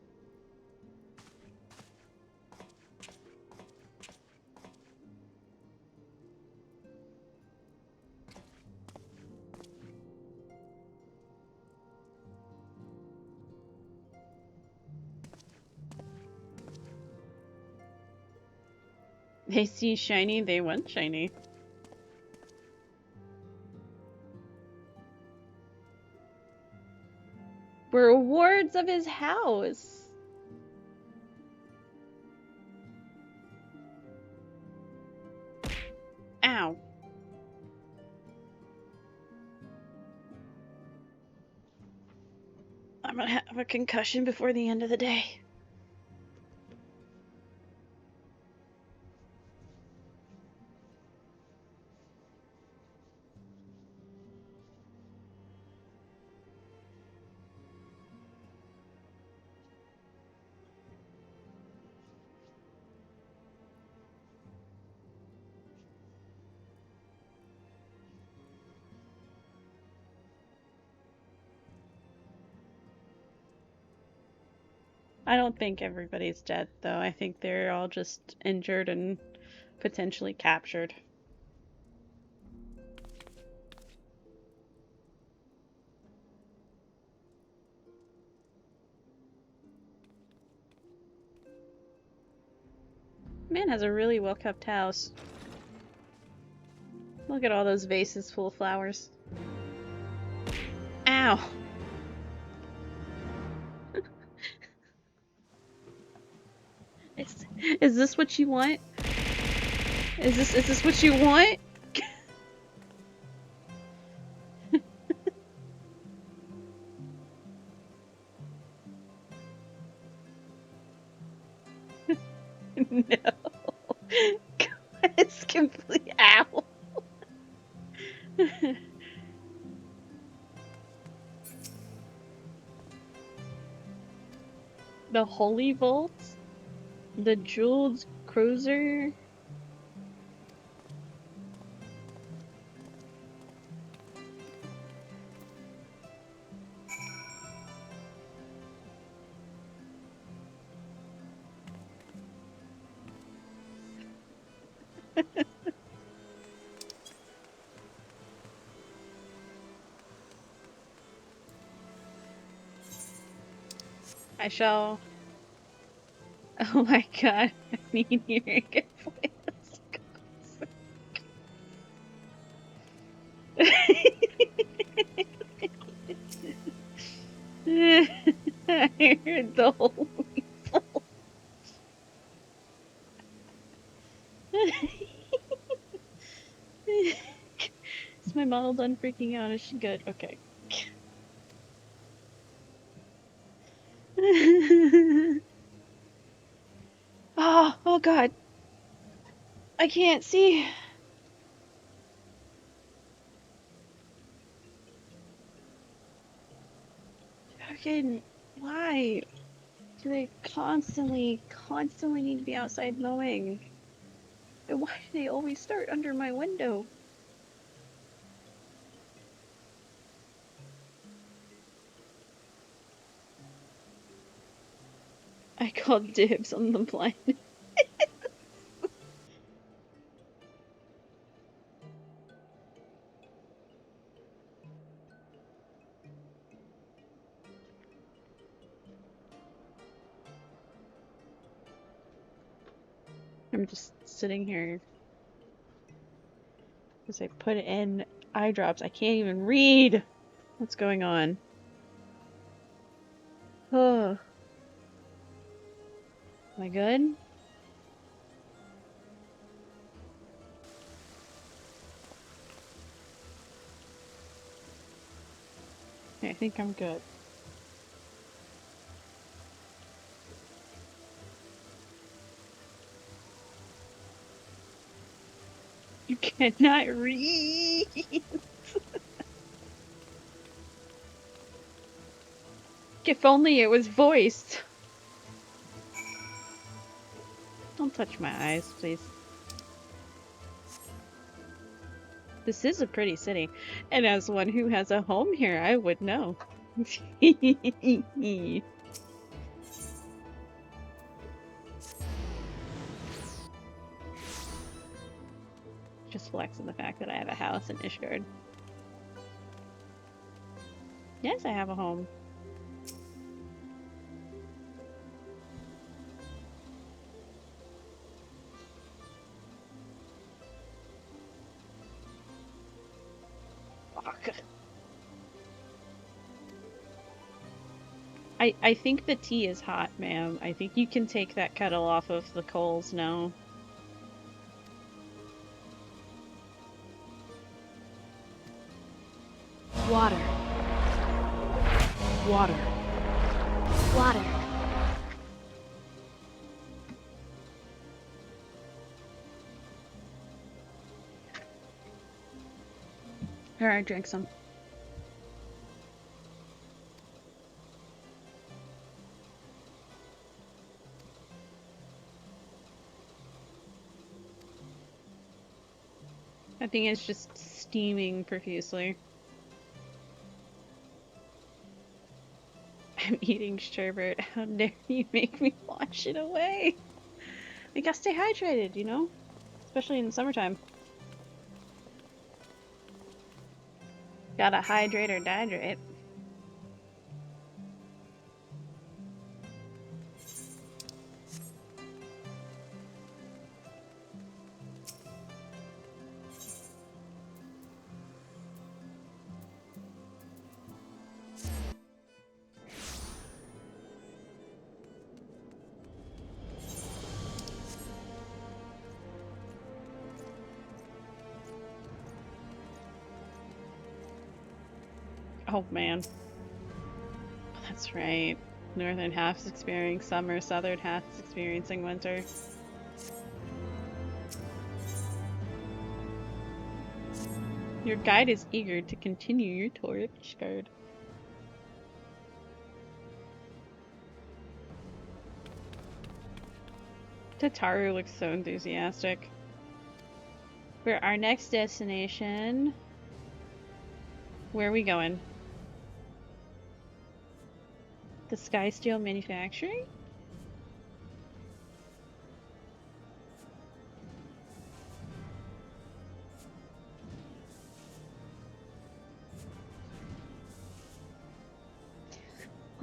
They see shiny, they want shiny. We're wards of his house. Ow. I'm gonna have a concussion before the end of the day. I don't think everybody's dead, though. I think they're all just injured and potentially captured. Man has a really well-kept house. Look at all those vases full of flowers. Ow! Is this what you want? Is this what you want? No. God, it's complete. Ow. The Holy Vault? The Jeweled Cruiser? I shall. Oh my god, I mean, you're a good voice. I heard the whole weasel. Is my model done freaking out? Is she good? Okay. Oh god. I can't see. Fucking why? Do they constantly need to be outside mowing? And why do they always start under my window? I called dibs on the blind. I'm just sitting here because I put in eye drops. I can't even read. What's going on? Oh. Am I good? Okay, I think I'm good. You cannot read. If only it was voiced. Don't touch my eyes, please. This is a pretty city, and as one who has a home here, I would know. Just flexing the fact that I have a house in Ishgard. Yes, I have a home. Fuck. I think the tea is hot, ma'am. I think you can take that kettle off of the coals now. Water. Water. Water. Here, I drank some. I think it's just steaming profusely. I'm eating sherbet. How dare you make me wash it away? I gotta stay hydrated, you know? Especially in the summertime. Gotta hydrate or dehydrate. Oh man. That's right. Northern half's experiencing summer, southern half's experiencing winter. Your guide is eager to continue your tour of Ishgard. Tataru looks so enthusiastic. For our next destination, where are we going? The Sky Steel Manufacturing?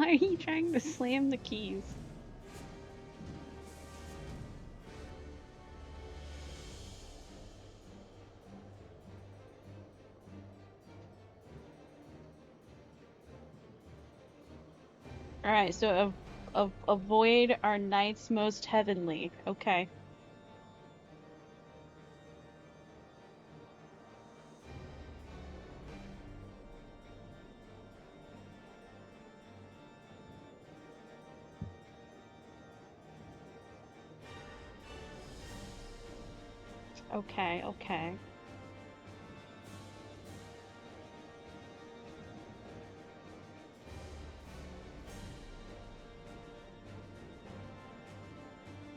Why are you trying to slam the keys? Alright, so avoid our knights most heavenly. Okay. Okay, okay.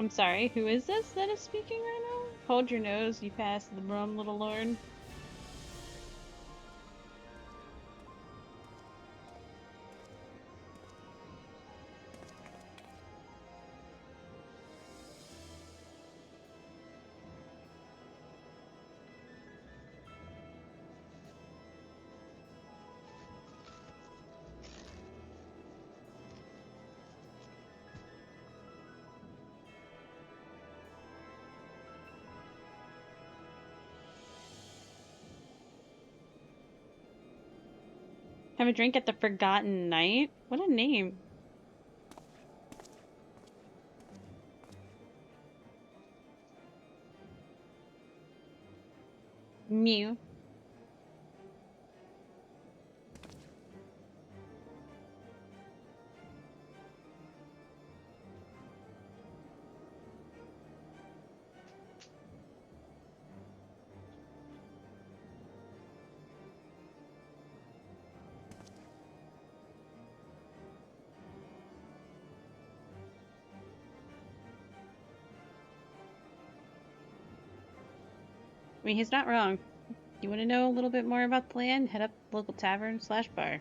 I'm sorry, who is this that is speaking right now? Hold your nose, you passed the broom, little lord. Have a drink at the Forgotten Night? What a name. Mew. I mean, he's not wrong. You want to know a little bit more about the land? Head up local tavern/bar.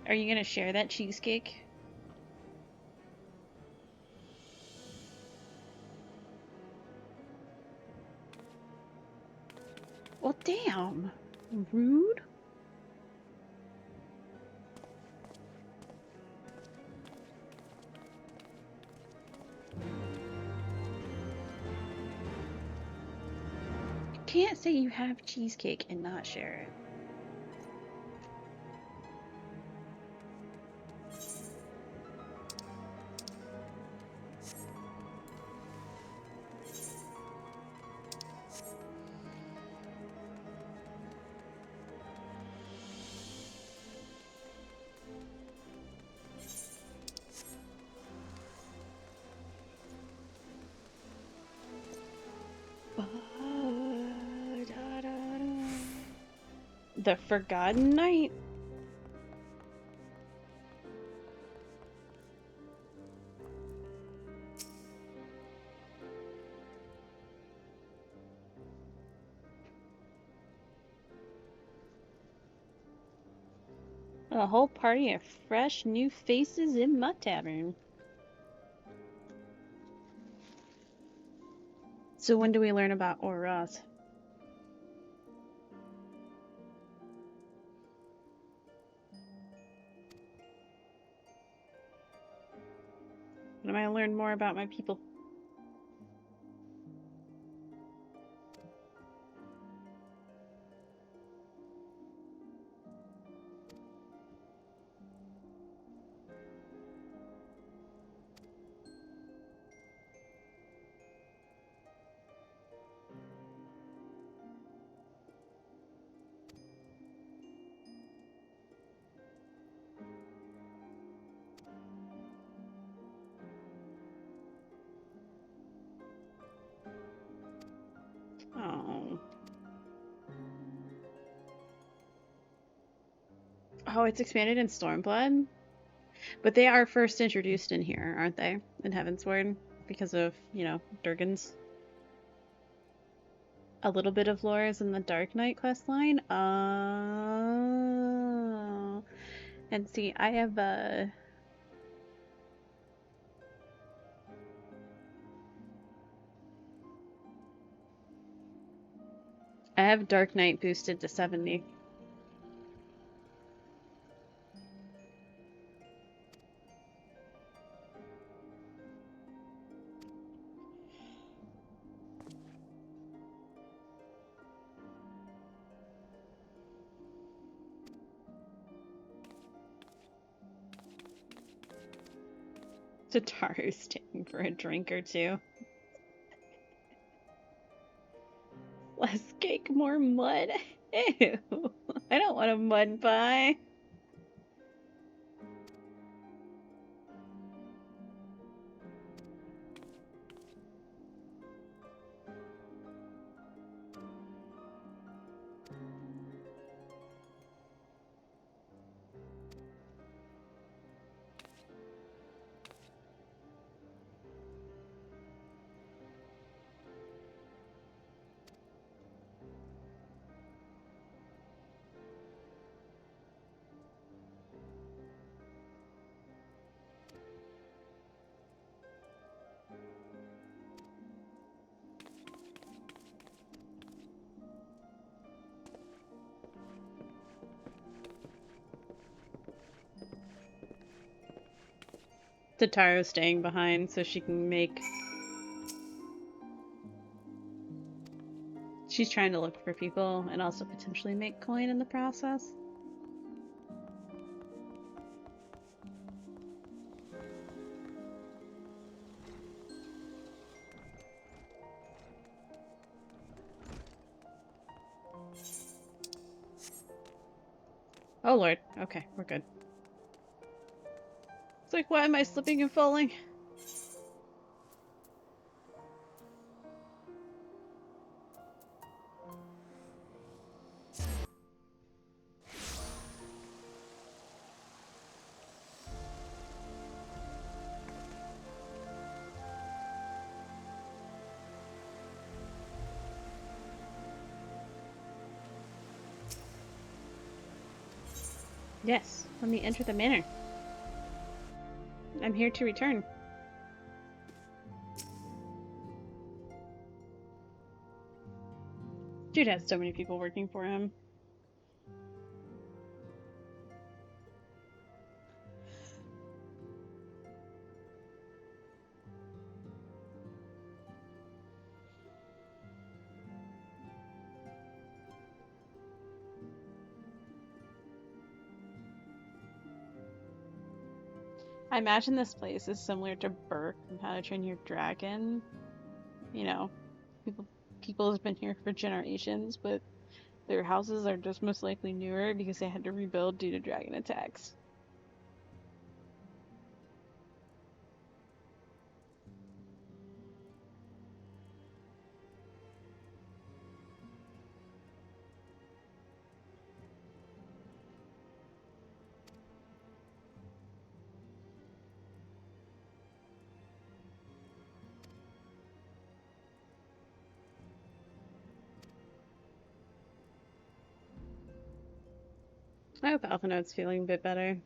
Are you gonna share that cheesecake? Well, damn. Rude. You can't say you have cheesecake and not share it. The Forgotten Night. A whole party of fresh new faces in my tavern. So when do we learn about Oroth? When am I learn more about my people? Oh. Oh, it's expanded in Stormblood? But they are first introduced in here, aren't they? In Heavensward? Because of, you know, Durgan's. A little bit of lore is in the Dark Knight questline. Oh. And see, I have Dark Knight boosted to 70. Tataru staying for a drink or two. Less cake, more mud. Ew. I don't want a mud pie. Tataru staying behind so she can make... She's trying to look for people and also potentially make coin in the process. Oh lord, okay, we're good. It's like, why am I slipping and falling? Yes, let me enter the manor. I'm here to return. Dude has so many people working for him. I imagine this place is similar to Burke and How to Train Your Dragon. You know, people have been here for generations, but their houses are just most likely newer because they had to rebuild due to dragon attacks. I hope Alphinote's feeling a bit better.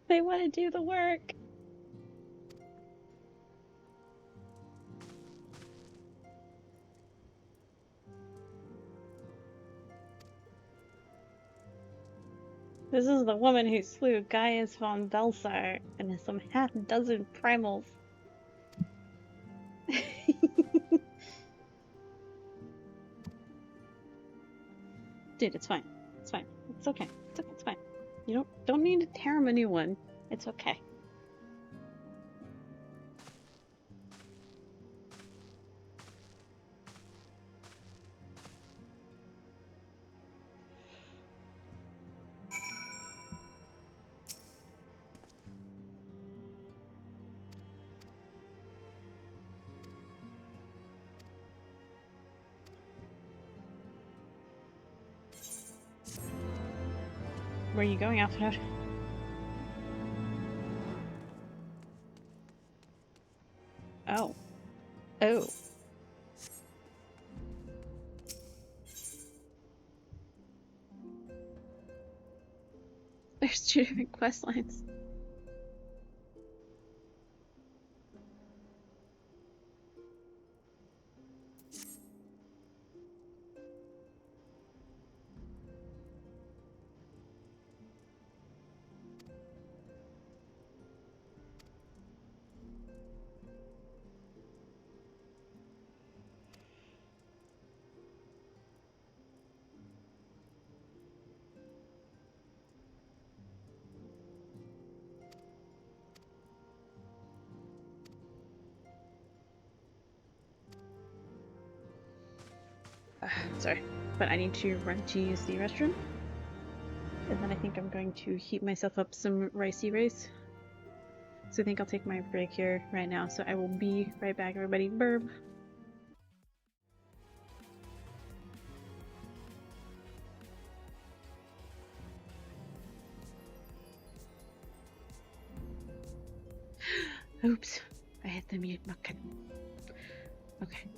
They want to do the work. This is the woman who slew Gaius von Belsar and some half-dozen primals. Dude, it's fine. It's fine. It's okay. It's okay. It's fine. You don't need to tear him a new one. It's okay. Where are you going, Alphinote? Oh. Oh. There's two different quest lines. Sorry, but I need to run to use the restroom. And then I think I'm going to heat myself up some ricey rice. So I think I'll take my break here right now. So I will be right back, everybody. Burb. Oops, I hit the mute button. Okay.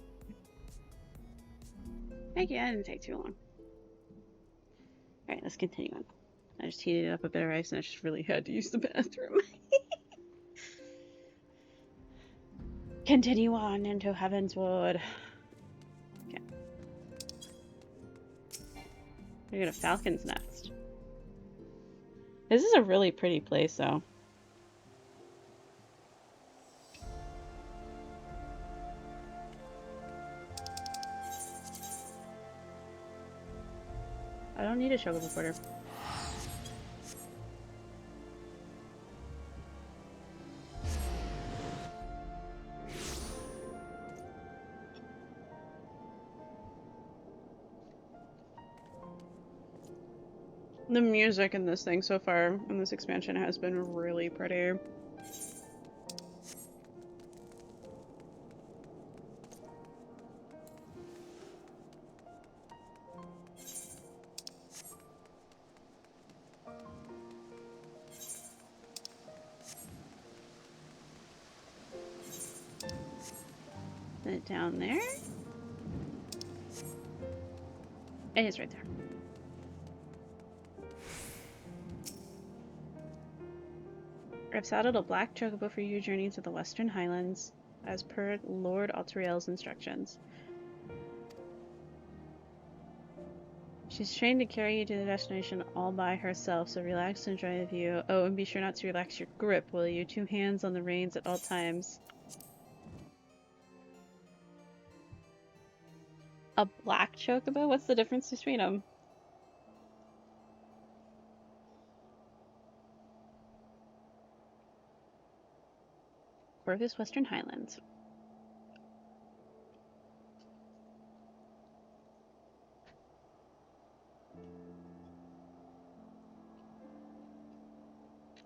Thank you, that didn't take too long. Alright, let's continue on. I just heated up a bit of rice and I just really had to use the bathroom. Continue on into heavensward. Okay. We got a falcon's nest. This is a really pretty place, though. I don't need a chocobo porter. The music in this thing so far, in this expansion, has been really pretty. Put it down there. It is right there. I've saddled a black chocobo for your journey to the Western Highlands, as per Lord Alteriel's instructions. She's trained to carry you to the destination all by herself, so relax and enjoy the view. Oh, and be sure not to relax your grip, will you? 2 hands on the reins at all times. A black chocobo? What's the difference between them? Furthest Western Highlands.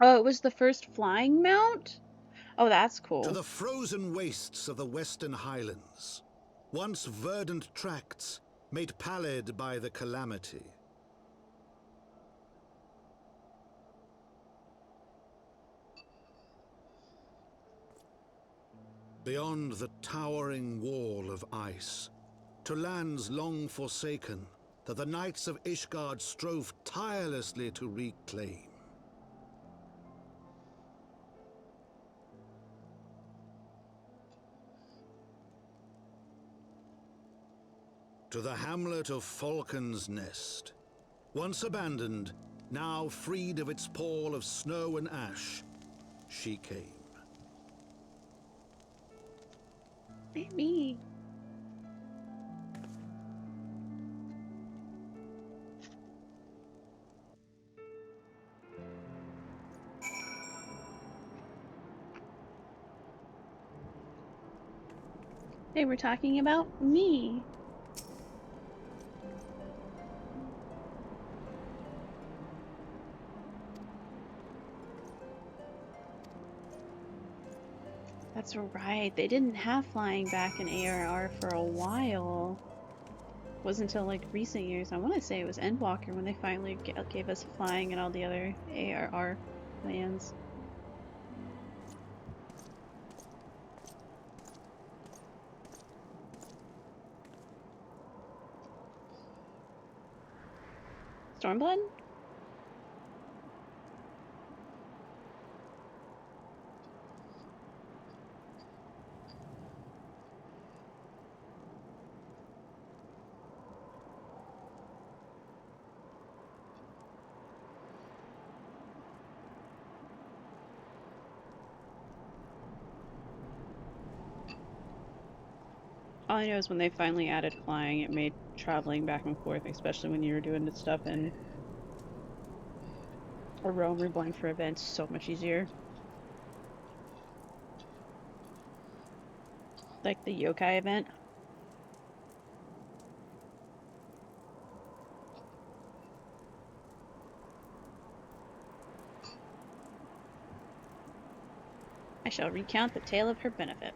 Oh, it was the first flying mount? Oh, that's cool. To the frozen wastes of the Western Highlands, once verdant tracts made pallid by the calamity. Beyond the towering wall of ice, to lands long forsaken that the knights of Ishgard strove tirelessly to reclaim. To the hamlet of Falcon's Nest, once abandoned, now freed of its pall of snow and ash, she came. Maybe. They were talking about me. That's right, they didn't have flying back in ARR for a while. It wasn't until like recent years. I want to say it was Endwalker when they finally gave us flying and all the other ARR lands. Stormblood? All I know is when they finally added flying, it made traveling back and forth, especially when you were doing the stuff in a Rome Reborn for events, so much easier. Like the yokai event. shall recount the tale of her benefit.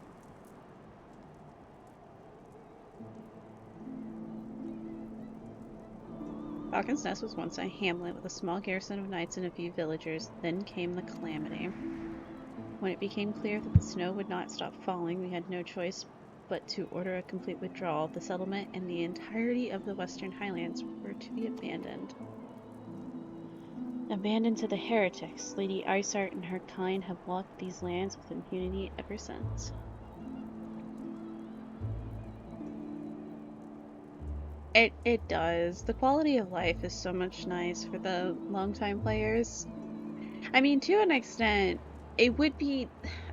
Falcon's Nest was once a hamlet with a small garrison of knights and a few villagers. Then came the calamity. When it became clear that the snow would not stop falling, we had no choice but to order a complete withdrawal. The settlement and the entirety of the Western Highlands were to be abandoned. Abandoned to the heretics, Lady Isart and her kind have walked these lands with impunity ever since. It does. The quality of life is so much nice for the longtime players. I mean, to an extent, it would be...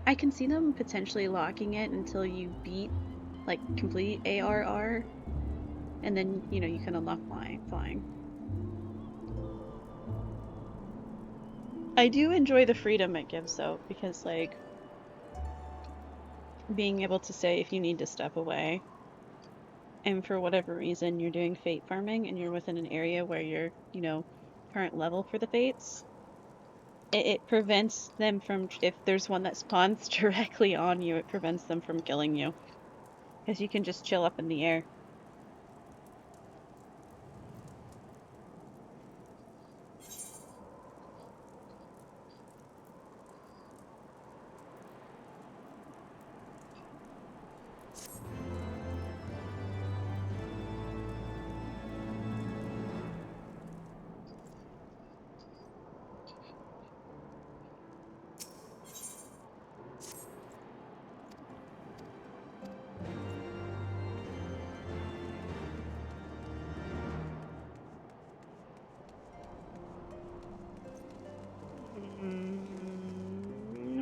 I can see them potentially locking it until you beat, like, complete ARR. And then, you know, you can unlock flying. I do enjoy the freedom it gives, though, because, like, being able to say if you need to step away, and for whatever reason you're doing fate farming and you're within an area where you're, you know, current level for the fates, it prevents them from, if there's one that spawns directly on you, it prevents them from killing you. Because you can just chill up in the air.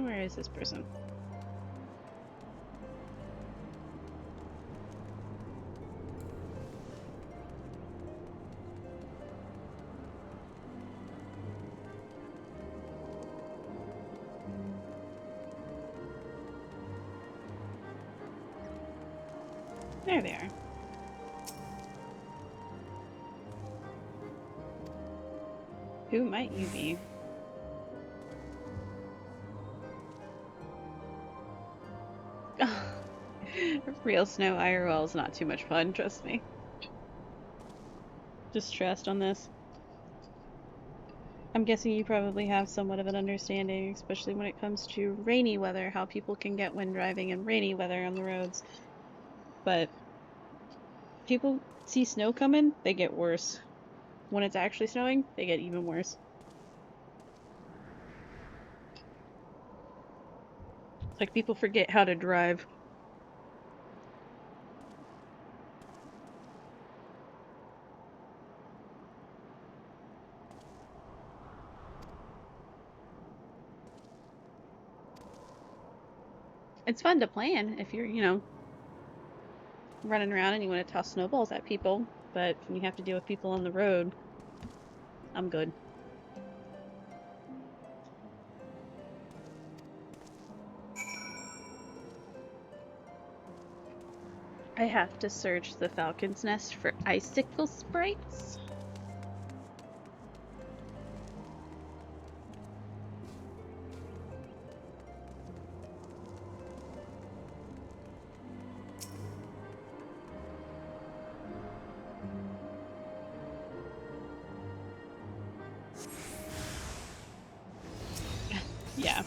Where is this person? There they are. Who might you be? Real snow IRL is not too much fun, trust me. Just trust on this. I'm guessing you probably have somewhat of an understanding, especially when it comes to rainy weather, how people can get when driving in rainy weather on the roads. But people see snow coming, they get worse. When it's actually snowing, they get even worse. It's like people forget how to drive. It's fun to plan if you're, you know, running around and you want to toss snowballs at people, but when you have to deal with people on the road, I'm good. I have to search the Falcon's Nest for icicle sprites. Yeah.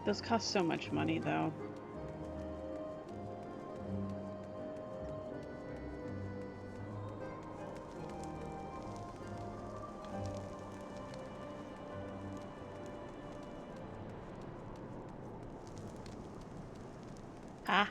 Those cost so much money, though. Ah.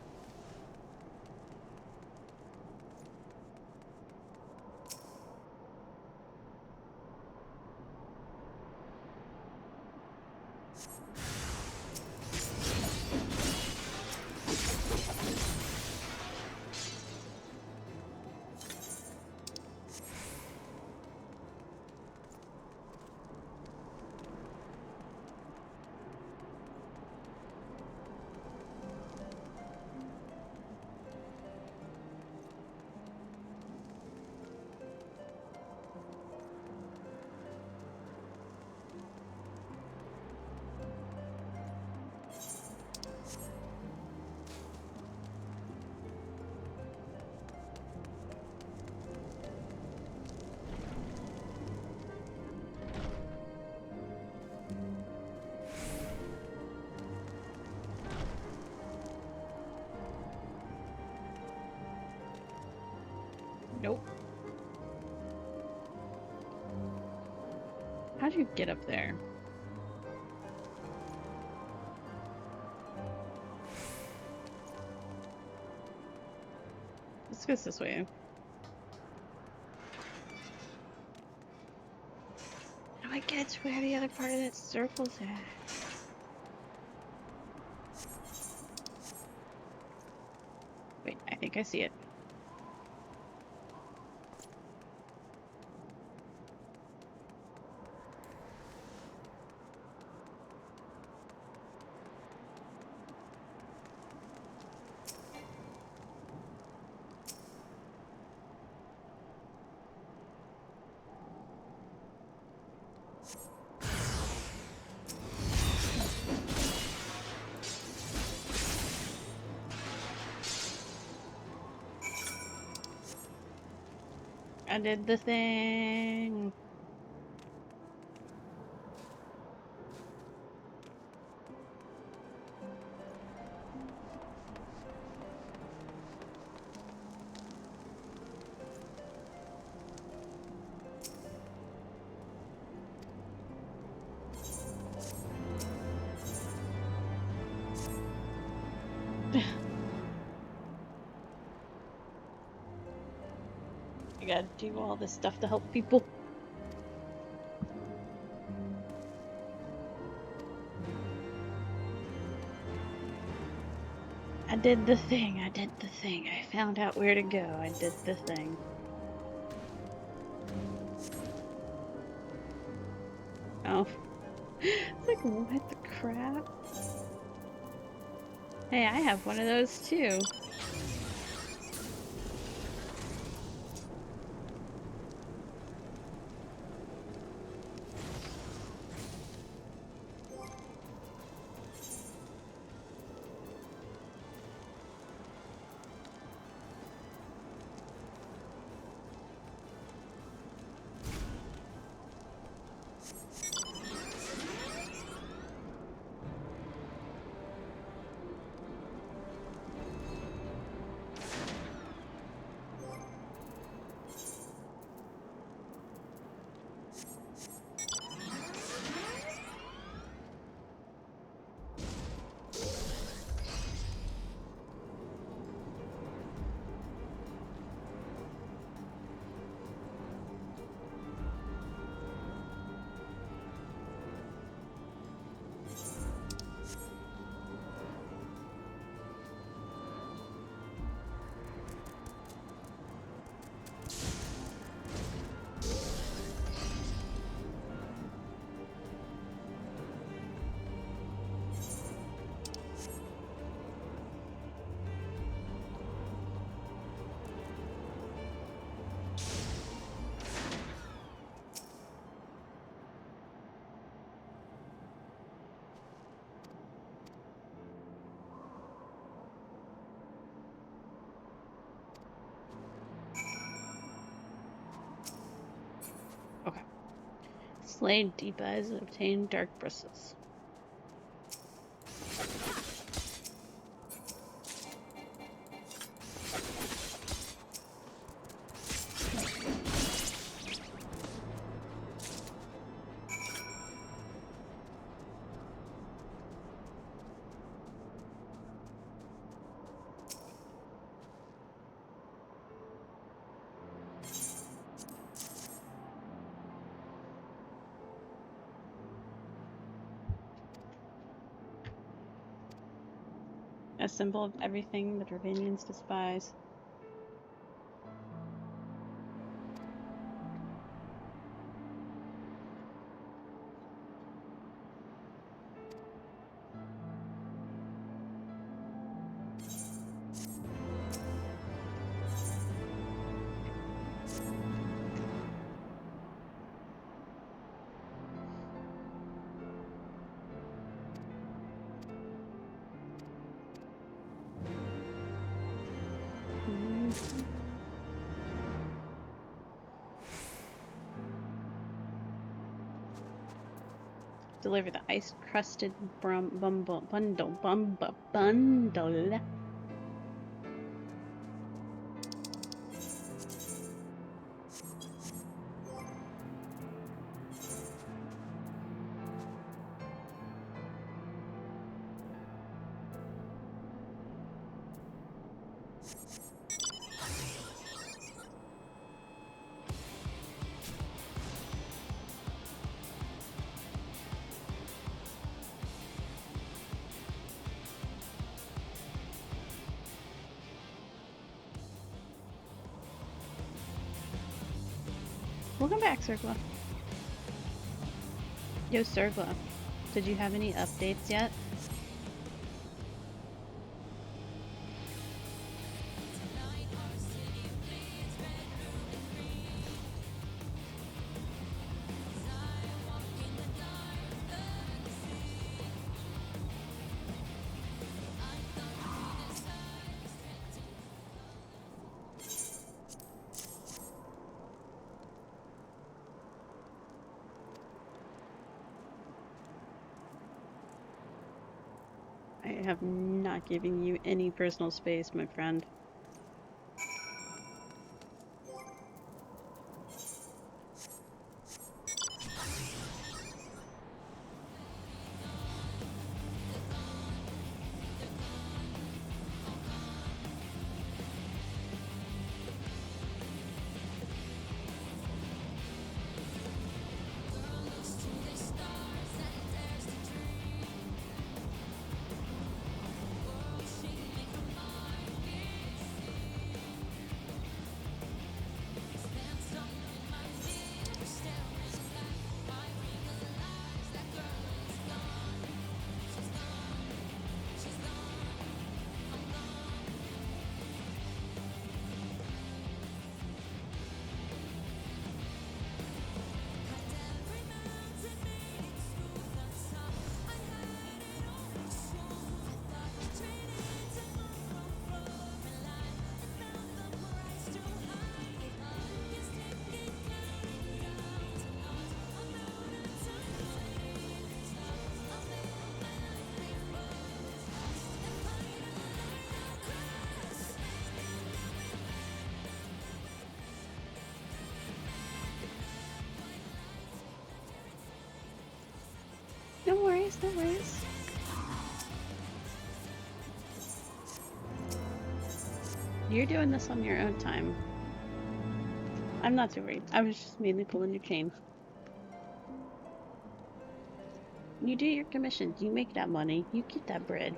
How'd you get up there? Let's go this way. How do I get to where the other part of that circle's at? Wait, I think I see it. I did the thing. I gotta do all this stuff to help people. I did the thing. I did the thing. I found out where to go. I did the thing. Oh. It's like, what the crap? Hey, I have one of those too. Okay. Slay deep eyes and obtain dark bristles. A symbol of everything the Dravanians despise. Deliver the ice-crusted bundle. Welcome back, Circla. Yo, Circla, did you have any updates yet? I have not given you any personal space, my friend. No worries, no worries. You're doing this on your own time. I'm not too worried. I was just mainly pulling your chain. You do your commissions, you make that money, you get that bread.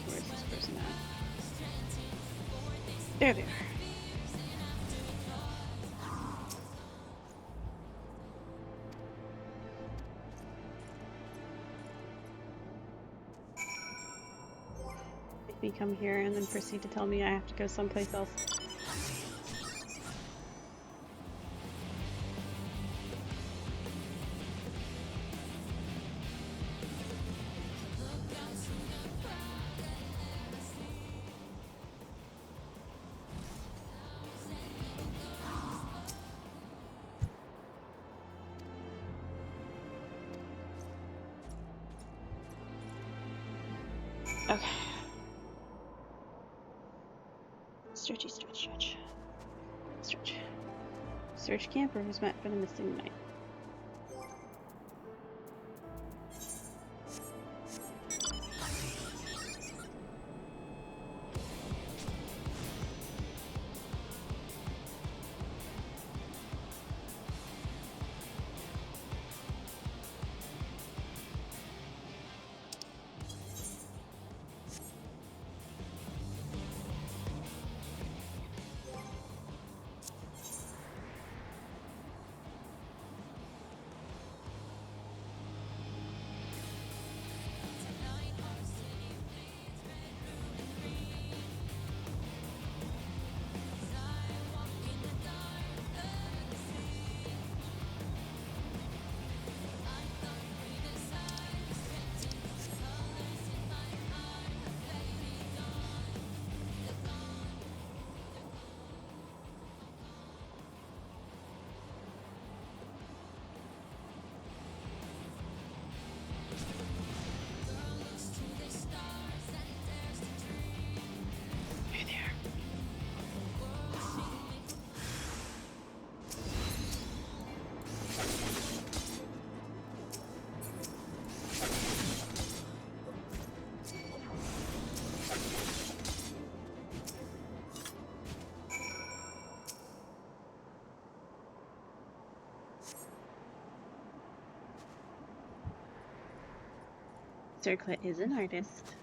Where's this person at? There they are. me come here and then proceed to tell me I have to go someplace else. Okay. Stretchy, stretch, stretch. Stretch. Search camper who's met for the missing night. Circlet is an artist.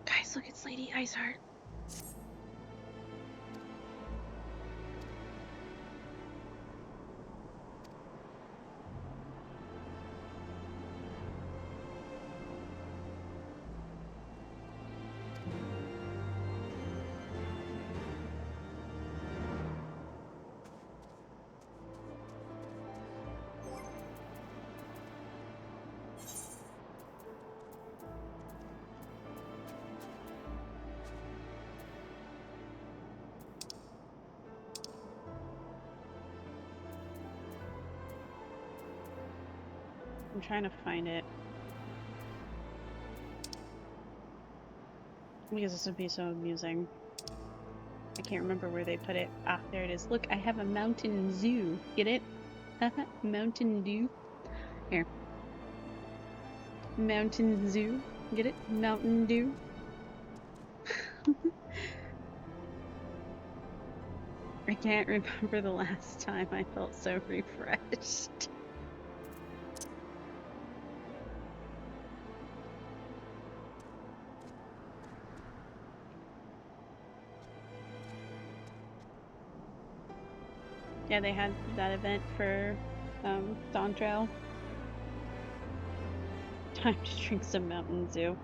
Guys, look, it's Lady Iceheart. I'm trying to find it. Because this would be so amusing. I can't remember where they put it. Ah, there it is. Look, I have a Mountain Zoo. Get it? Mountain Dew. Here. Mountain Zoo. Get it? Mountain Dew. I can't remember the last time I felt so refreshed. Yeah, they had that event for Dawn Trail. Time to drink some Mountain Dew.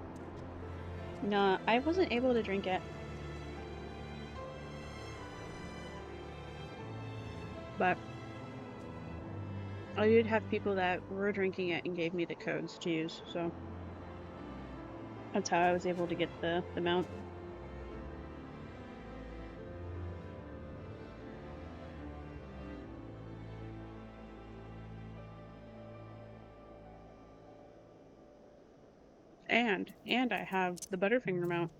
Nah, I wasn't able to drink it. But I did have people that were drinking it and gave me the codes to use, so that's how I was able to get the mount. And I have the Butterfinger mount.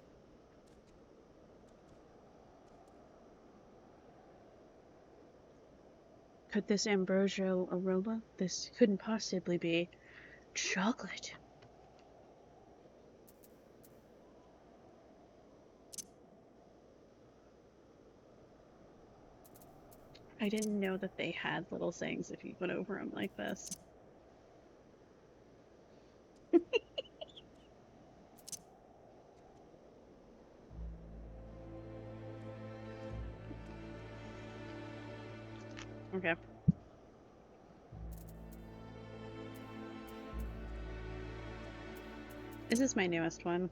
Could this ambrosial aroma? This couldn't possibly be chocolate. I didn't know that they had little sayings if you went over them like this. Okay. This is my newest one.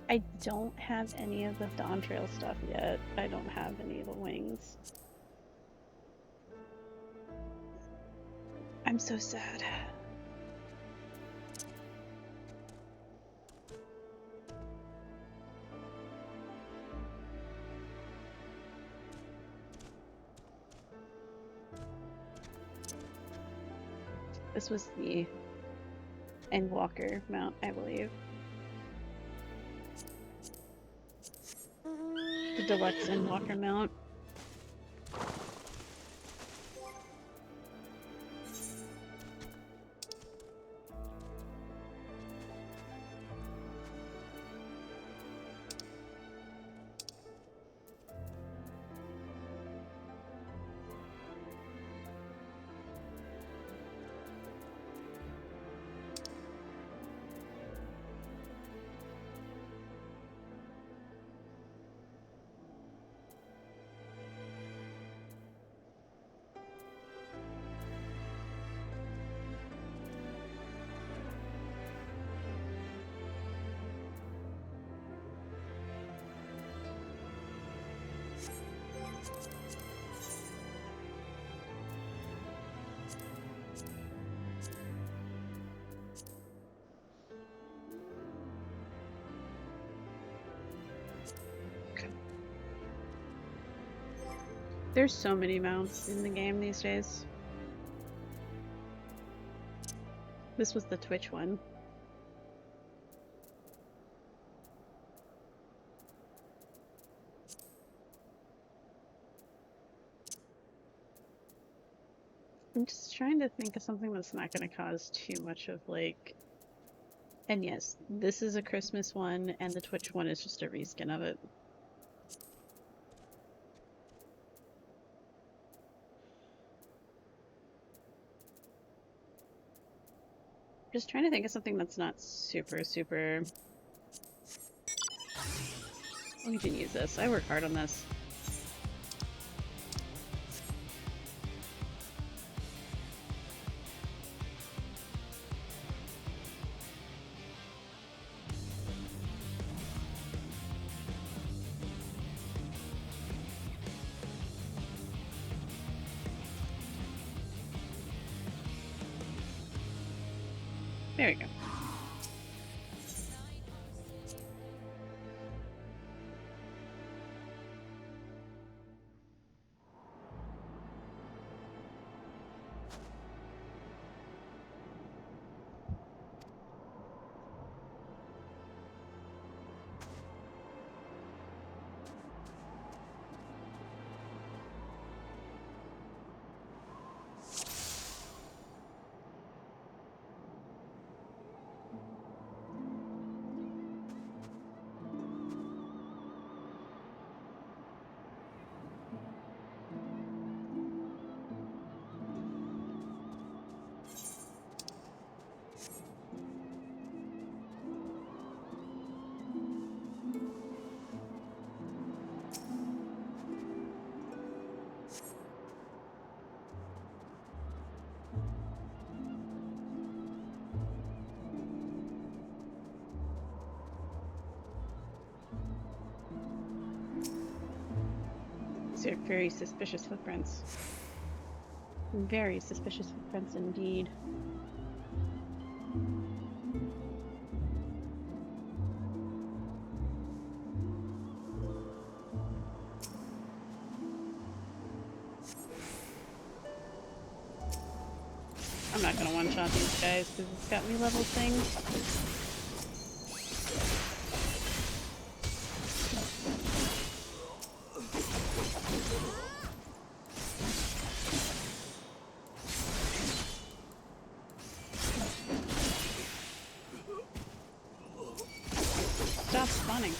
I don't have any of the Dawn Trail stuff yet. I don't have any of the wings. I'm so sad. This was the Endwalker mount, I believe. The deluxe Endwalker mount. There's so many mounts in the game these days. This was the Twitch one. I'm just trying to think of something that's not going to cause too much of like... And yes, this is a Christmas one, and the Twitch one is just a reskin of it. Just trying to think of something that's not super... We can use this. I work hard on this. There we go. Very suspicious footprints. Very suspicious footprints indeed. I'm not gonna one-shot these guys because it's got me level things. Stop spawning.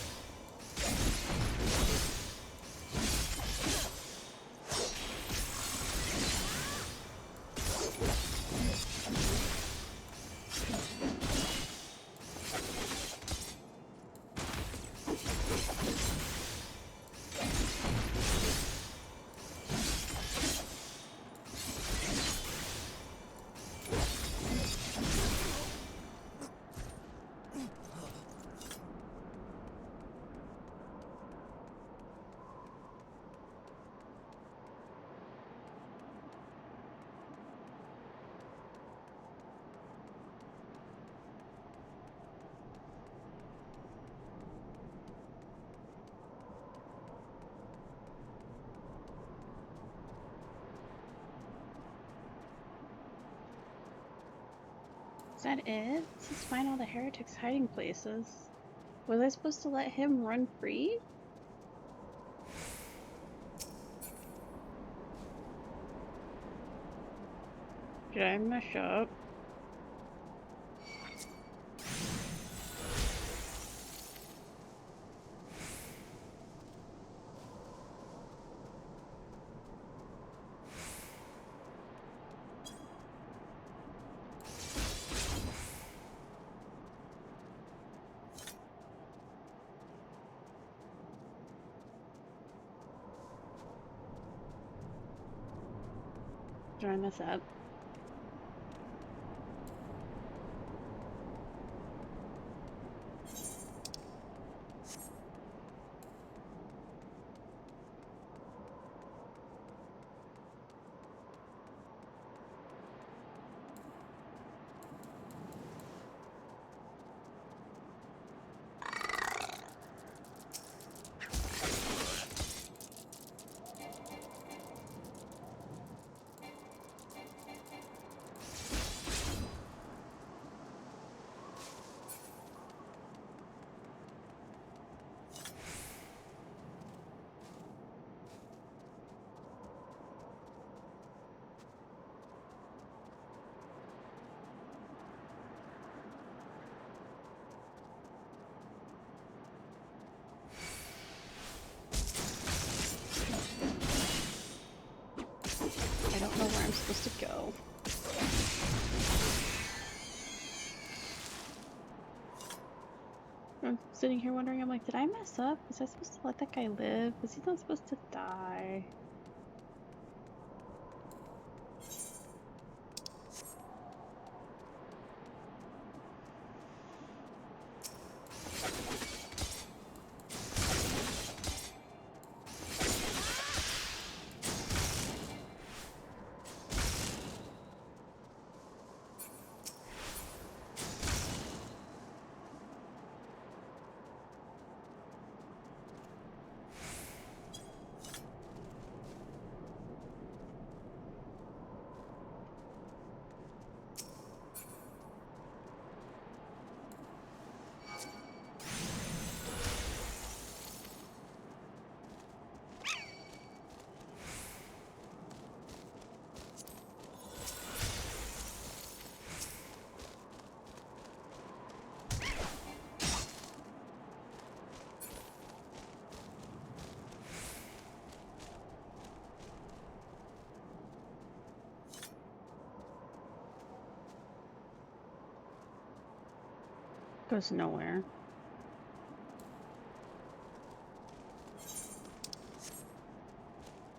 Is that it? Let's find all the heretics' hiding places. Was I supposed to let him run free? Did I mess up? Did I mess up? I don't know where I'm supposed to go. I'm sitting here wondering, I'm like, did I mess up? Was I supposed to let that guy live? Was he not supposed to die? Goes nowhere.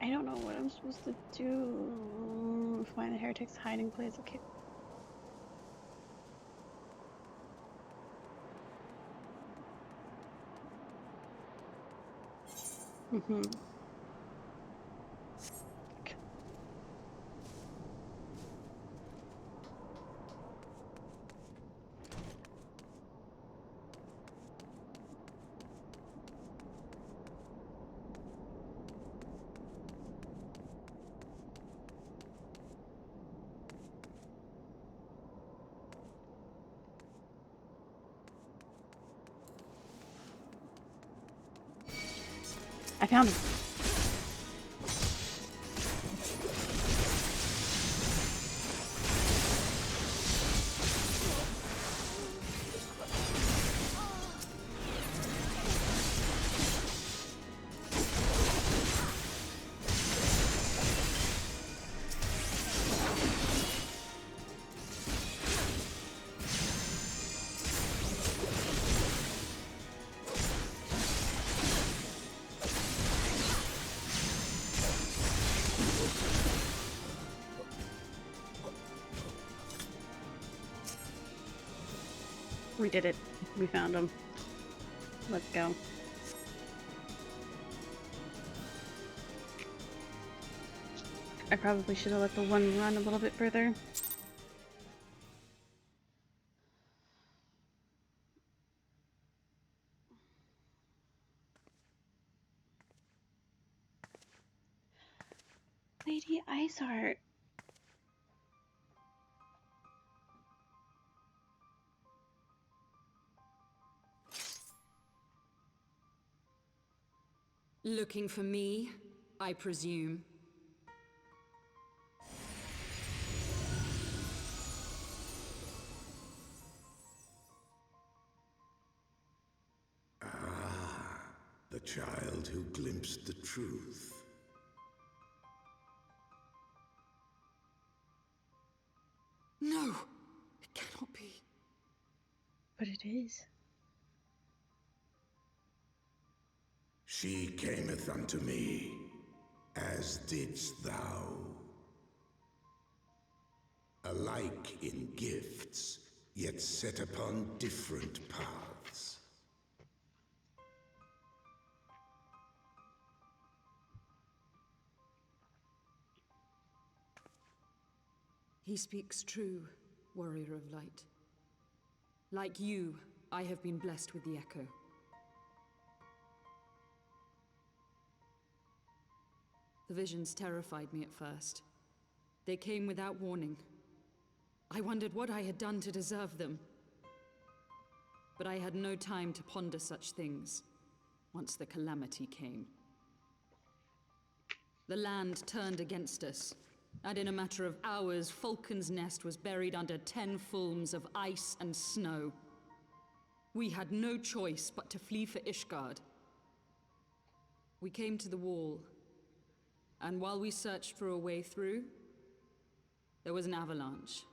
I don't know what I'm supposed to do. Find the heretic's hiding place. Okay. I found him. We did it. We found him. Let's go. I probably should have let the one run a little bit further. Lady Iceheart. Looking for me, I presume. The child who glimpsed the truth. No, it cannot be. But it is. She cameth unto me, as didst thou. Alike in gifts, yet set upon different paths. He speaks true, warrior of light. Like you, I have been blessed with the echo. The visions terrified me at first. They came without warning. I wondered what I had done to deserve them. But I had no time to ponder such things once the calamity came. The land turned against us, and in a matter of hours, Falcon's Nest was buried under 10 fulms of ice and snow. We had no choice but to flee for Ishgard. We came to the wall, and while we searched for a way through, there was an avalanche.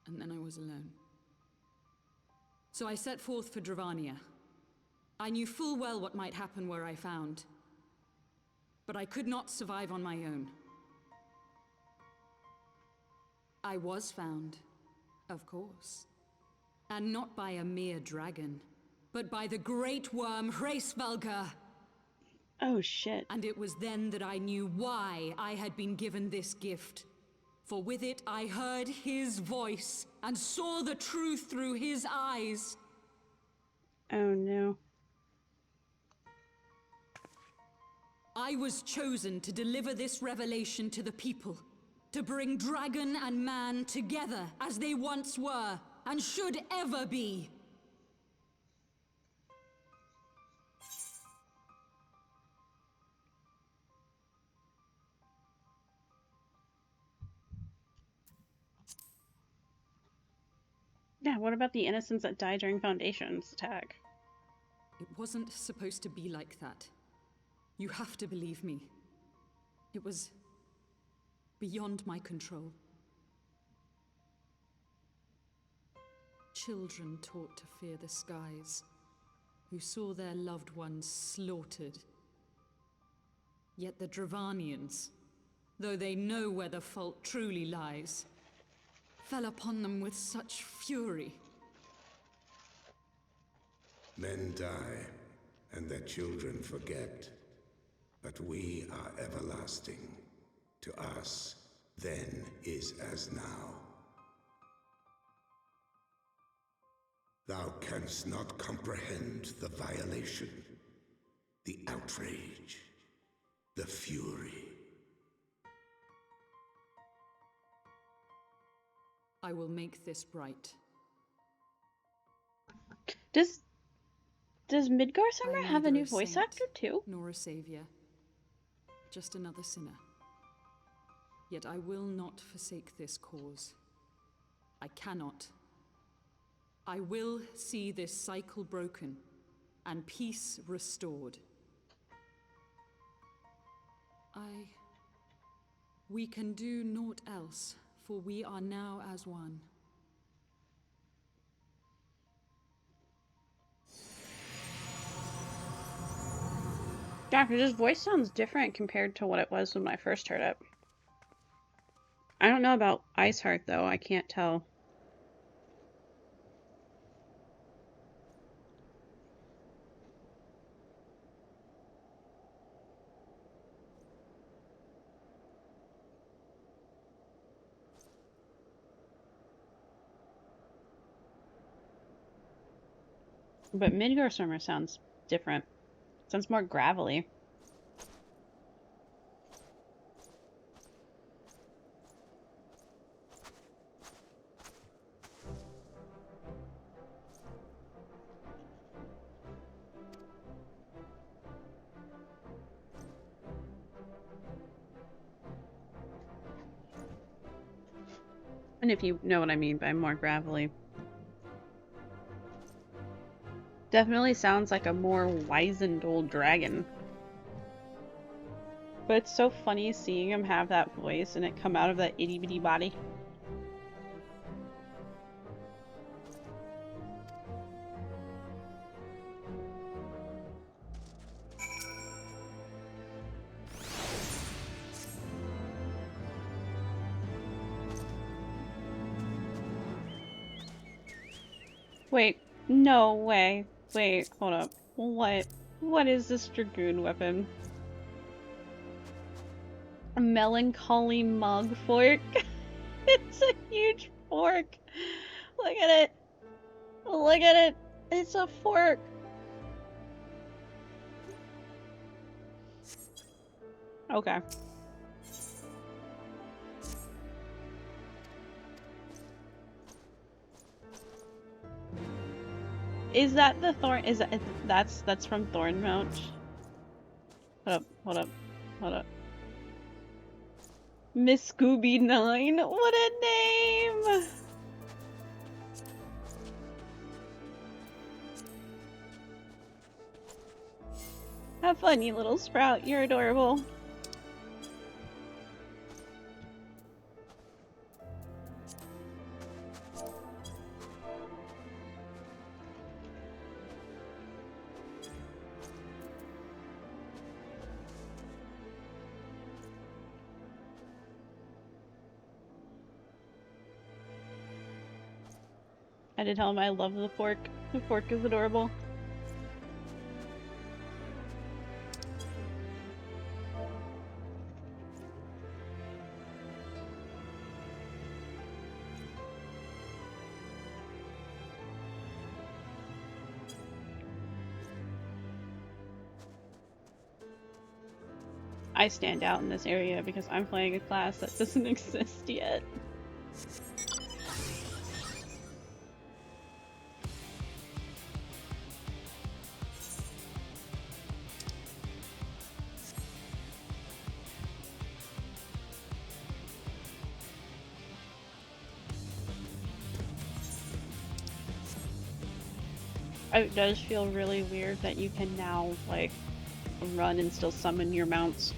And then I was alone. So I set forth for Dravania. I knew full well what might happen where I found. But I could not survive on my own. I was found, of course. And not by a mere dragon, but by the great worm Hraesvelgr. Oh shit. And it was then that I knew why I had been given this gift. For with it I heard his voice and saw the truth through his eyes. Oh no. I was chosen to deliver this revelation to the people, to bring dragon and man together as they once were, and should ever be. Yeah, what about the innocents that died during Foundation's attack? It wasn't supposed to be like that. You have to believe me. It was beyond my control. Children taught to fear the skies, who saw their loved ones slaughtered. Yet the Dravanians, though they know where the fault truly lies, fell upon them with such fury. Men die, and their children forget. But we are everlasting. To us, then is as now. Thou canst not comprehend the violation, the outrage, the fury. I will make this right. Does Does Midgar Summer have a new voice actor too? Nor a savior. Just another sinner. Yet I will not forsake this cause. I cannot. I will see this cycle broken and peace restored. We can do naught else, for we are now as one. Yeah, because his voice sounds different compared to what it was when I first heard it. I don't know about Iceheart, though. I can't tell. But Midgar Summer sounds different. Sounds more gravelly. And if you know what I mean by more gravelly. Definitely sounds like a more wizened old dragon. But it's so funny seeing him have that voice and it come out of that itty bitty body. Wait, no way. Wait, hold up. What is this dragoon weapon? A melancholy mug fork? It's a huge fork. Look at it. Look at it. It's a fork. Okay. Is that the Thorn? Is that that's from Thornmount? Hold up. Miss Scooby 9. What a name! Have fun, you little sprout. You're adorable. I had to tell him I love the fork. The fork is adorable. I stand out in this area because I'm playing a class that doesn't exist yet. It does feel really weird that you can now, like, run and still summon your mounts.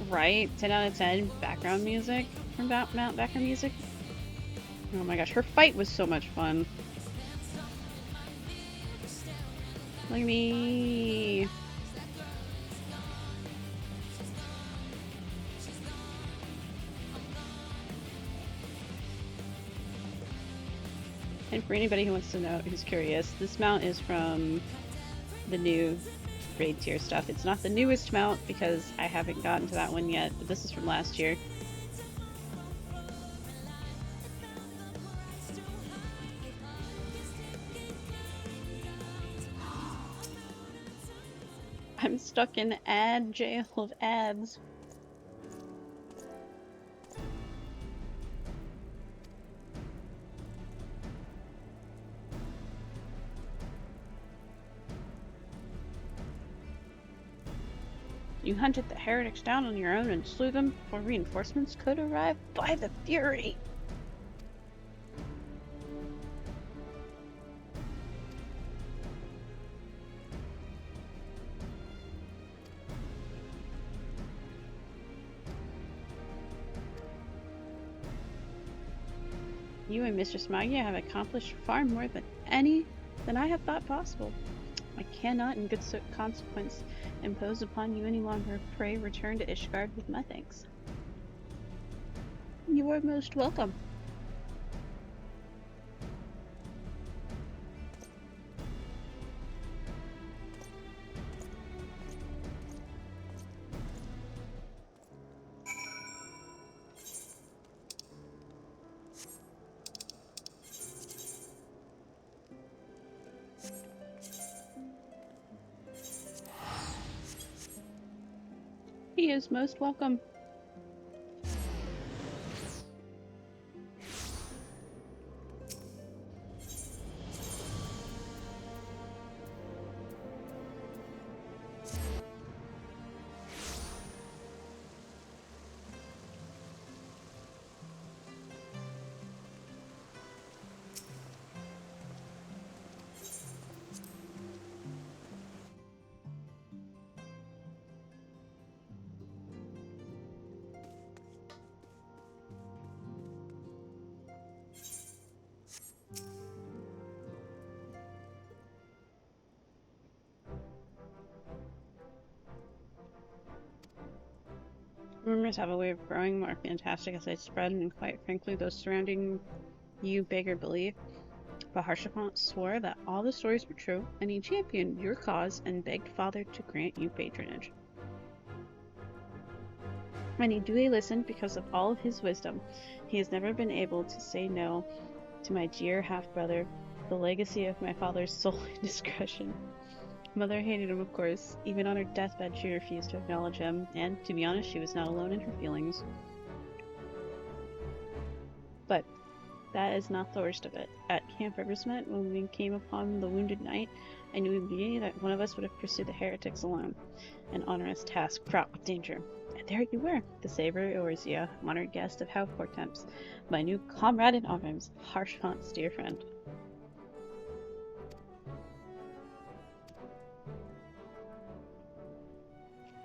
Right? 10 out of 10 background music from background music. Oh my gosh, her fight was so much fun. Look at me. And for anybody who wants to know, who's curious, this mount is from the new raid tier stuff. It's not the newest mount because I haven't gotten to that one yet, but this is from last year. I'm stuck in ad jail of ads. You hunted the heretics down on your own and slew them before reinforcements could arrive? By the Fury! You and Mistress Magia have accomplished far more than I have thought possible. I cannot, in good consequence, impose upon you any longer. Pray return to Ishgard with my thanks. You are most welcome. He is most welcome. Rumors have a way of growing more fantastic as they spread, and quite frankly, those surrounding you beg or believe. But Harshafant swore that all the stories were true, and he championed your cause and begged Father to grant you patronage. And he duly listened because of all of his wisdom. He has never been able to say no to my dear half-brother, the legacy of my father's sole indiscretion. Mother hated him, of course. Even on her deathbed, she refused to acknowledge him, and, to be honest, she was not alone in her feelings. But that is not the worst of it. At Camp Riversmith, when we came upon the wounded knight, I knew immediately that one of us would have pursued the heretics alone, an onerous task fraught with danger. And there you were, the saver Eorzea, honored guest of House Portemps, my new comrade in arms, Harshfant's dear friend.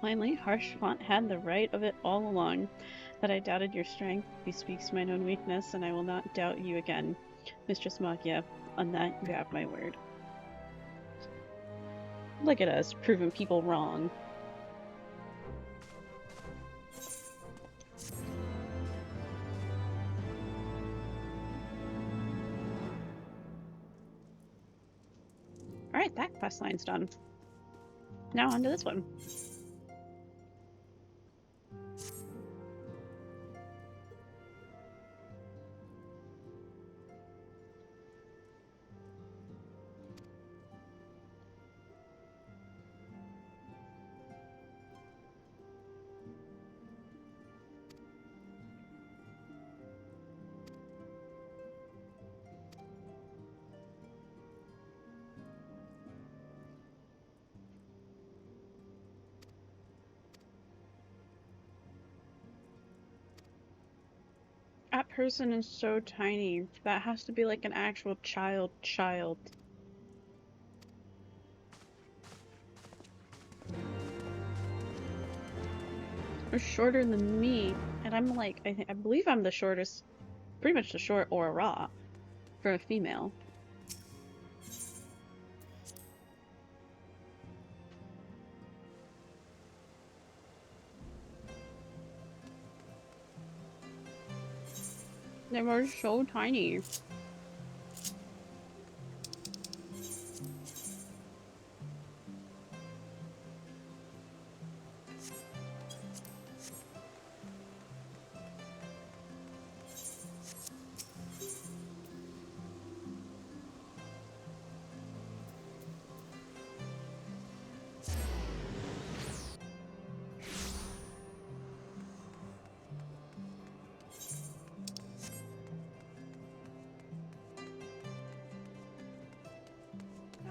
Plainly, Harshfant had the right of it all along. That I doubted your strength bespeaks mine own weakness, and I will not doubt you again, Mistress Magia. On that, you have my word. Look at us, proving people wrong. Alright, that quest line's done. Now on to this one. That person is so tiny. That has to be like an actual child. They're shorter than me, and I'm like, I believe I'm the shortest, pretty much the short or a raw for a female. They were so tiny.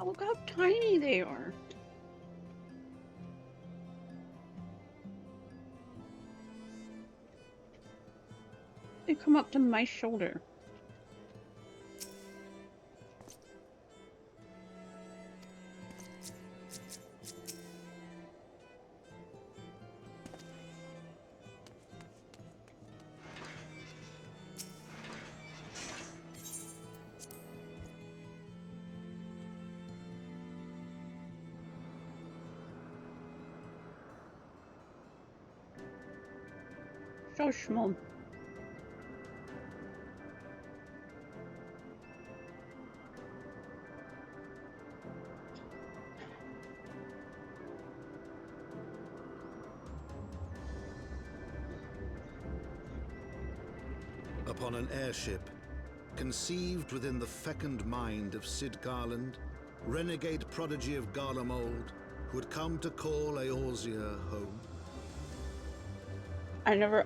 Wow, look how tiny they are. They come up to my shoulder. So small. Upon an airship, conceived within the fecund mind of Sid Garland, renegade prodigy of Garlemald, who had come to call Eorzea home.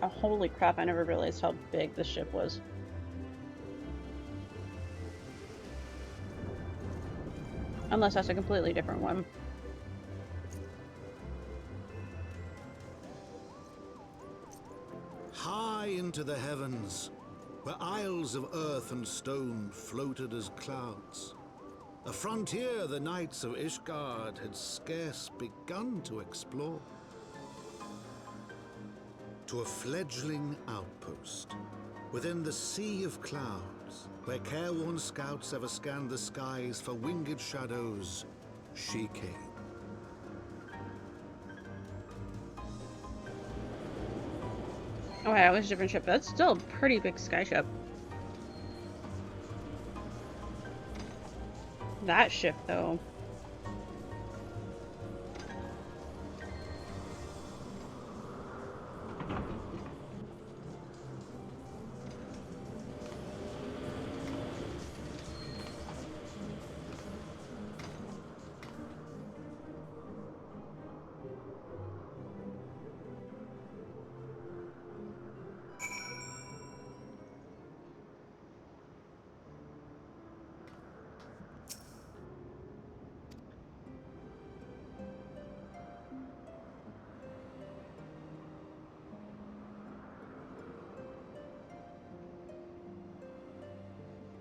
Holy crap, I never realized how big the ship was. Unless that's a completely different one. High into the heavens, where isles of earth and stone floated as clouds. A frontier the knights of Ishgard had scarce begun to explore. To a fledgling outpost, within the sea of clouds, where careworn scouts ever scanned the skies for winged shadows, she came. Oh, yeah, it was a different ship. That's still a pretty big skyship. That ship, though.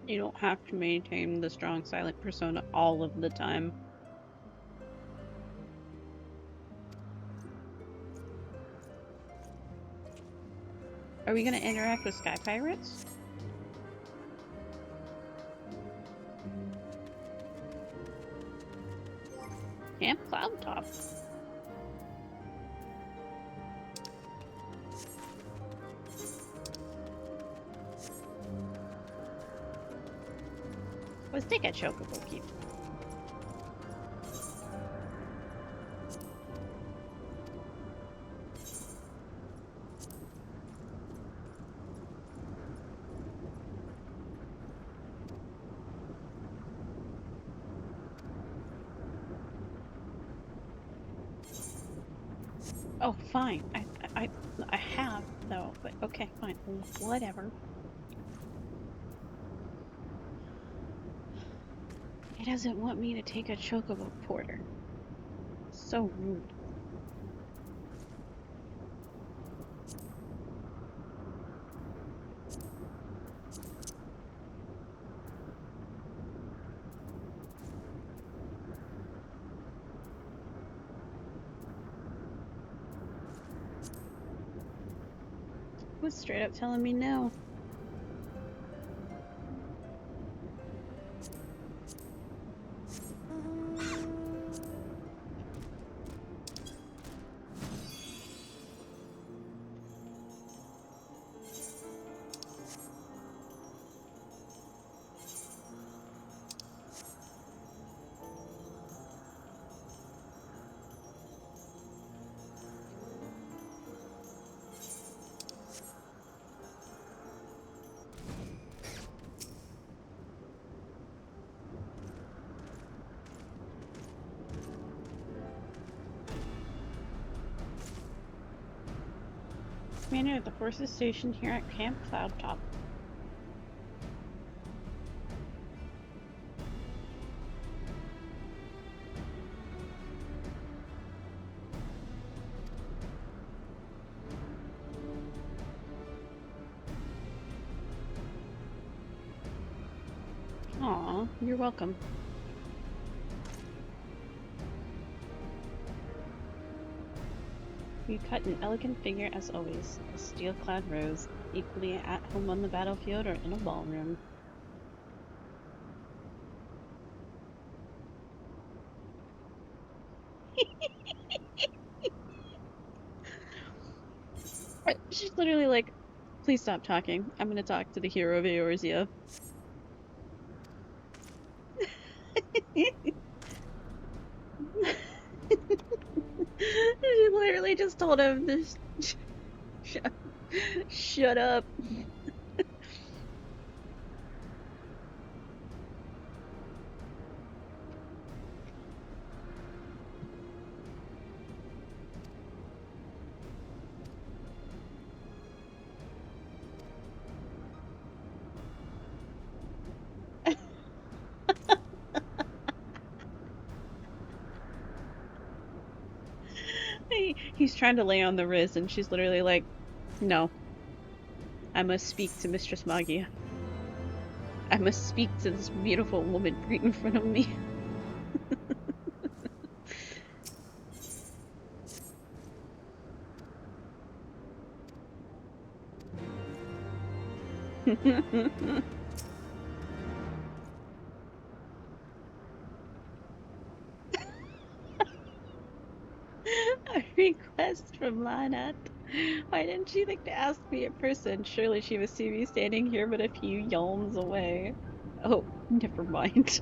You don't have to maintain the strong silent persona all of the time. Are we gonna interact with sky pirates? Camp Cloudtop. Let's take a chocobo keep. Oh, fine. I have though, but okay, fine. Whatever. It doesn't want me to take a chocobo porter. So rude. Was straight up telling me no. Commander of the forces stationed here at Camp Cloudtop. Aw, you're welcome. You cut an elegant figure as always, a steel-clad rose, equally at home on the battlefield or in a ballroom. She's literally like, please stop talking. I'm gonna talk to the hero of Eorzea. She literally just told him to shut up. He's trying to lay on the wrist, and she's literally like, no. I must speak to Mistress Magia. I must speak to this beautiful woman right in front of me. A request from Lanat. Why didn't she think to ask me in person? Surely she would see me standing here but a few yalms away. Oh, never mind.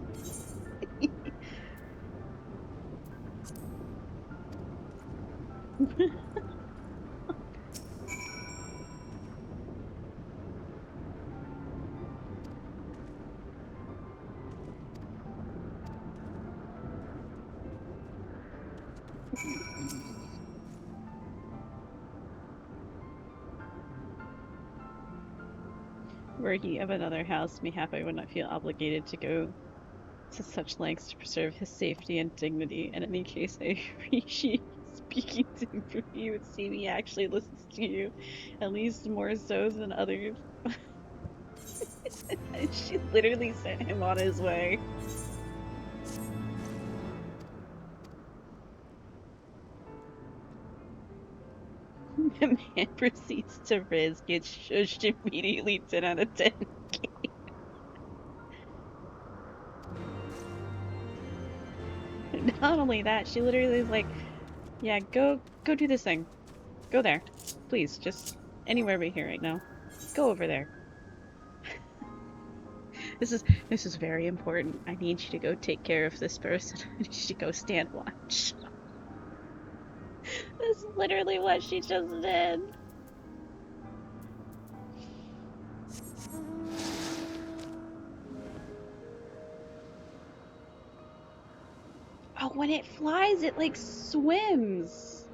Were he of another house, mayhap I would not feel obligated to go to such lengths to preserve his safety and dignity. In any case, I appreciate speaking to him for you. It seems he actually listens to you, at least more so than others. She literally sent him on his way. The man proceeds to Riz, gets shushed immediately, 10 out of 10. Not only that, she literally is like, yeah, go do this thing. Go there. Please, just anywhere but here right now. Go over there. This is very important. I need you to go take care of this person. I need you to go stand watch. This is literally what she just did. Oh, when it flies, it like swims.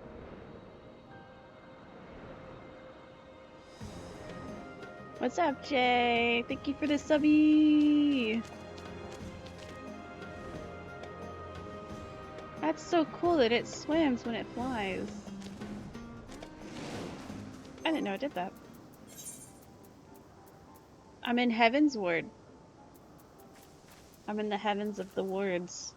What's up, Jay? Thank you for the subby. That's so cool that it swims when it flies. I didn't know it did that. I'm in heavensward. I'm in the heavens of the wards.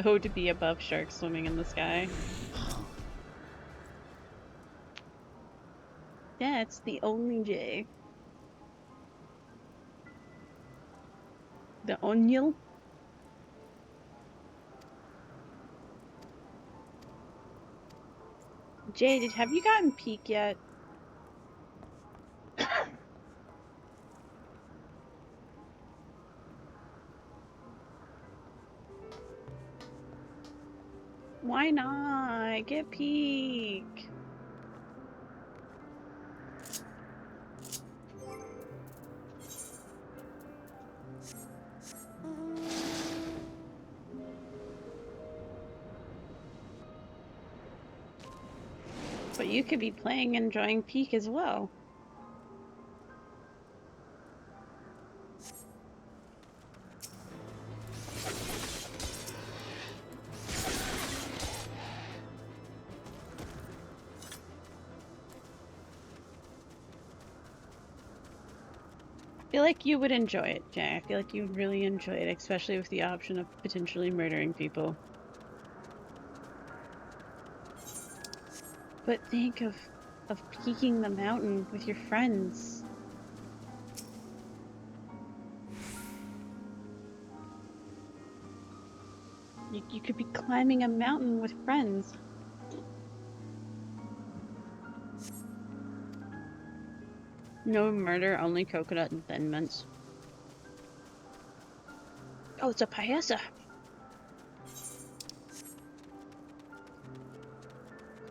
Oh, to be above sharks swimming in the sky. Yeah, it's the only J. The Oniel. Jay, have you gotten peak yet? Why not? Get peak. But you could be playing and enjoying peak as well. feel like you would enjoy it, Jay. I feel like you would really enjoy it, especially with the option of potentially murdering people. But think of peaking the mountain with your friends. You could be climbing a mountain with friends. No murder, only coconut and thin mints. Oh, it's a paella.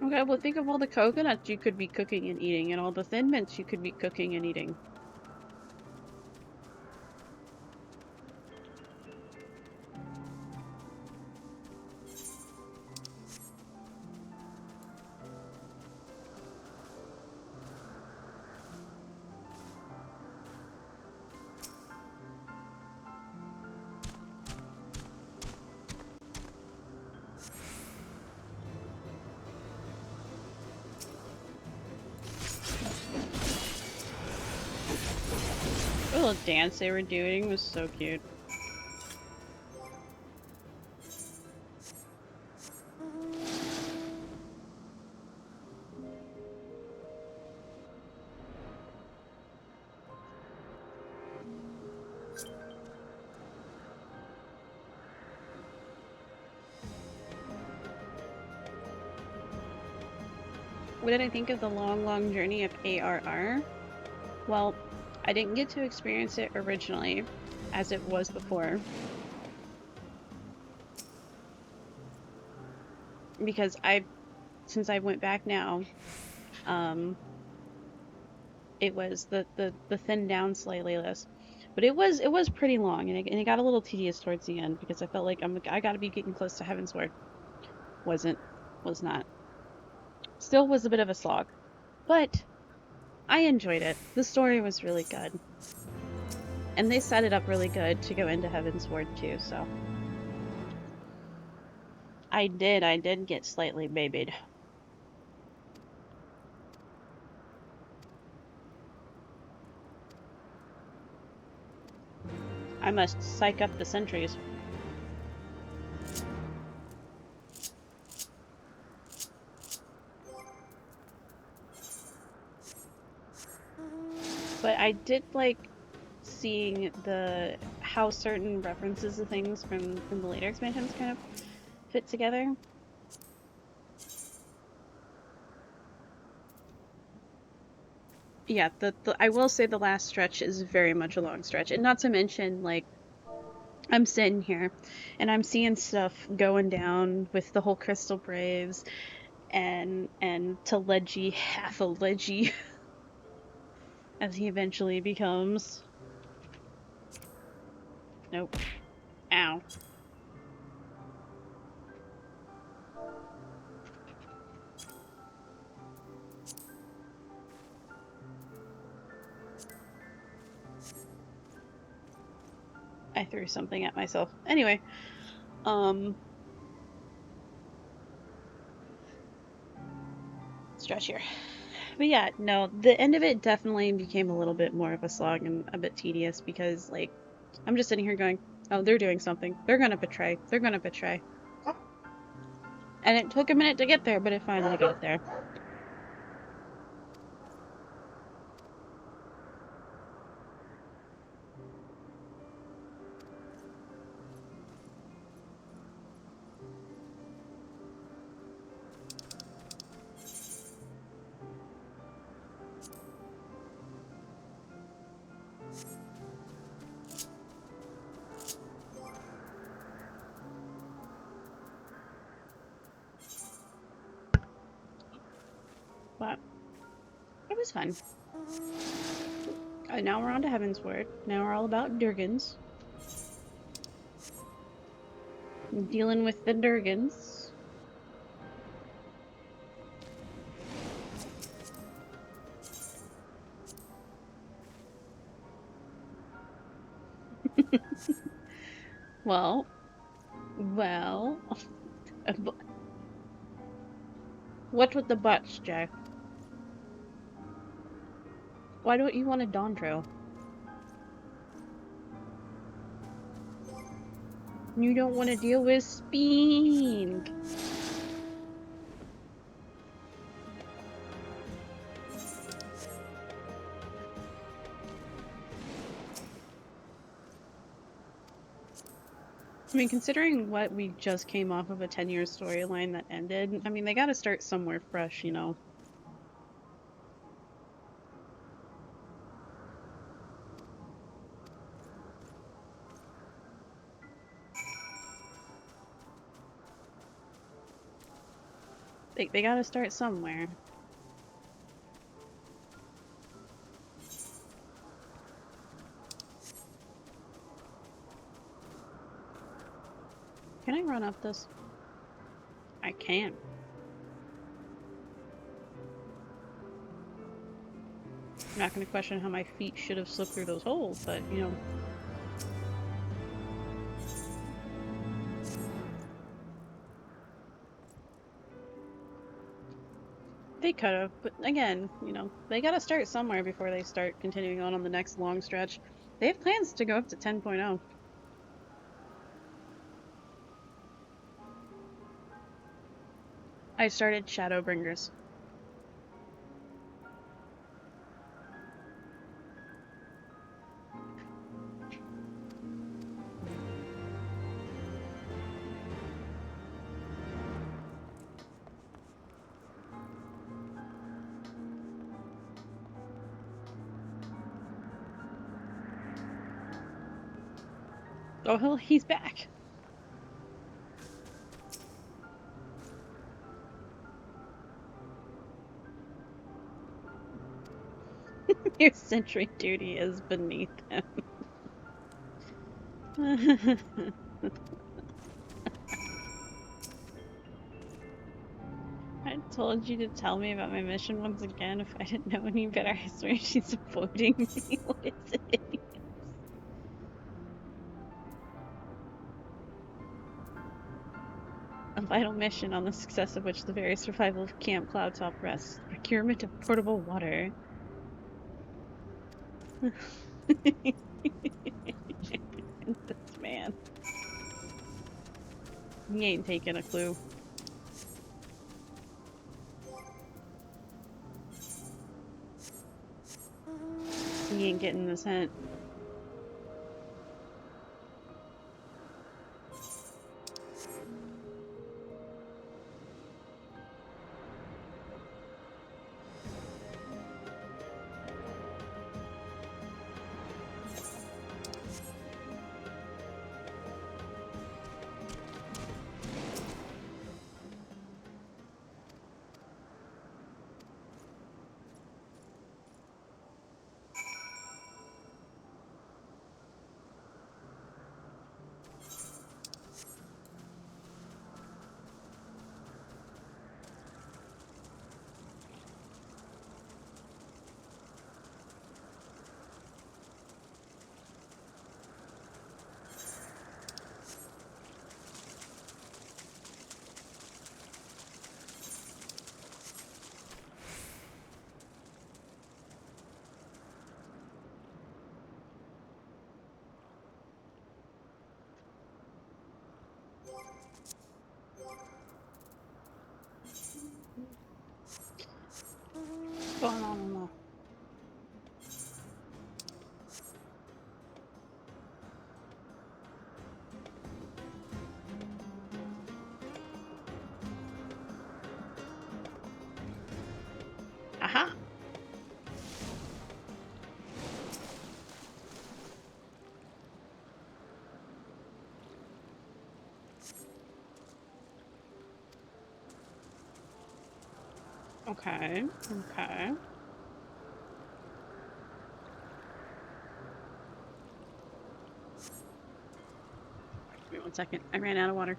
Okay, well think of all the coconuts you could be cooking and eating, and all the thin mints you could be cooking and eating. The little dance they were doing was so cute. What did I think of the long, long journey of ARR? Well, I didn't get to experience it originally, as it was before. Because since I went back now, it was the thinned down slightly less. But it was pretty long, and it got a little tedious towards the end, because I felt like I gotta be getting close to heavensward. Was not. Still was a bit of a slog. But I enjoyed it. The story was really good. And they set it up really good to go into heavensward too, so. I did get slightly babied. I must psych up the sentries. But I did like seeing how certain references to things from the later expansions kind of fit together. Yeah, I will say the last stretch is very much a long stretch, and not to mention, like, I'm sitting here and I'm seeing stuff going down with the whole Crystal Braves and to Leggy, half a Leggy, as he eventually becomes. Nope. Ow. I threw something at myself. Anyway, stretch here. But yeah, no, the end of it definitely became a little bit more of a slog and a bit tedious, because, like, I'm just sitting here going, oh, they're doing something. They're gonna betray. They're gonna betray. And it took a minute to get there, but it finally got there. But it was fun. Now we're on to heavensward. Now we're all about Durgans. Dealing with the Durgans. Well. What with the butts, Jack? Why don't you want a Dawn Trail? You don't want to deal with Spink. I mean, considering what we just came off of a 10-year storyline that ended, I mean, they gotta start somewhere fresh, you know? They gotta start somewhere. Can I run up this? I can. I'm not gonna question how my feet should have slipped through those holes, but, you know. They could have, but again, you know, they gotta start somewhere before they start continuing on the next long stretch. They have plans to go up to 10.0. I started Shadowbringers. Oh, he's back. Your sentry duty is beneath him. I told you to tell me about my mission once again. If I didn't know any better, I swear she's avoiding me. What is it? A vital mission on the success of which the very survival of Camp Cloudtop rests. Procurement of portable water. This man. He ain't taking a clue. He ain't getting this hint. What's going on in there? Aha! Okay, okay. Give me 1 second. I ran out of water.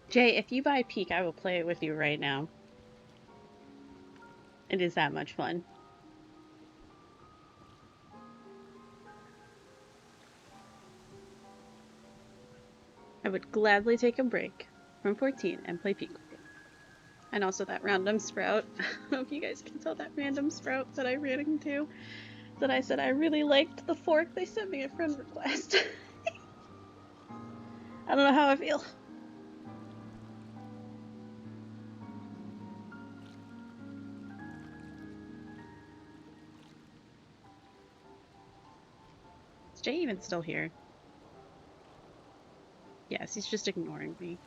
Jay, if you buy Peak, I will play it with you right now. It is that much fun. I would gladly take a break from 14 and play Peak with you. And also that random sprout. I don't know if you guys can tell that random sprout that I ran into. That I said I really liked the fork. They sent me a friend request. I don't know how I feel. Is Jay even still here? Yes, he's just ignoring me.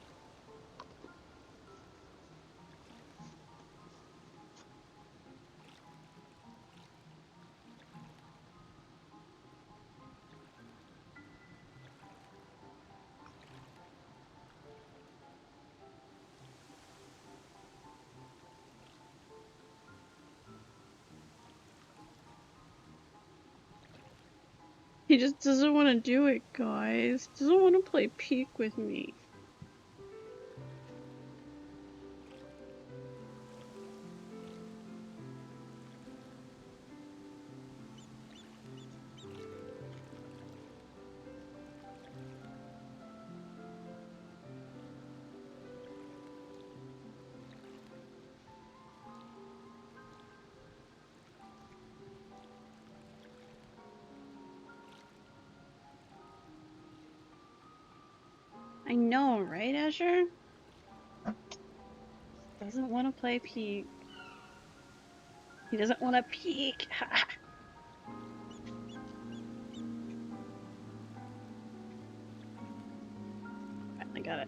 He just doesn't want to do it, guys. He doesn't want to play Peak with me. I know, right, Azure? Doesn't want to play Peak. He doesn't want to peek. Finally got it.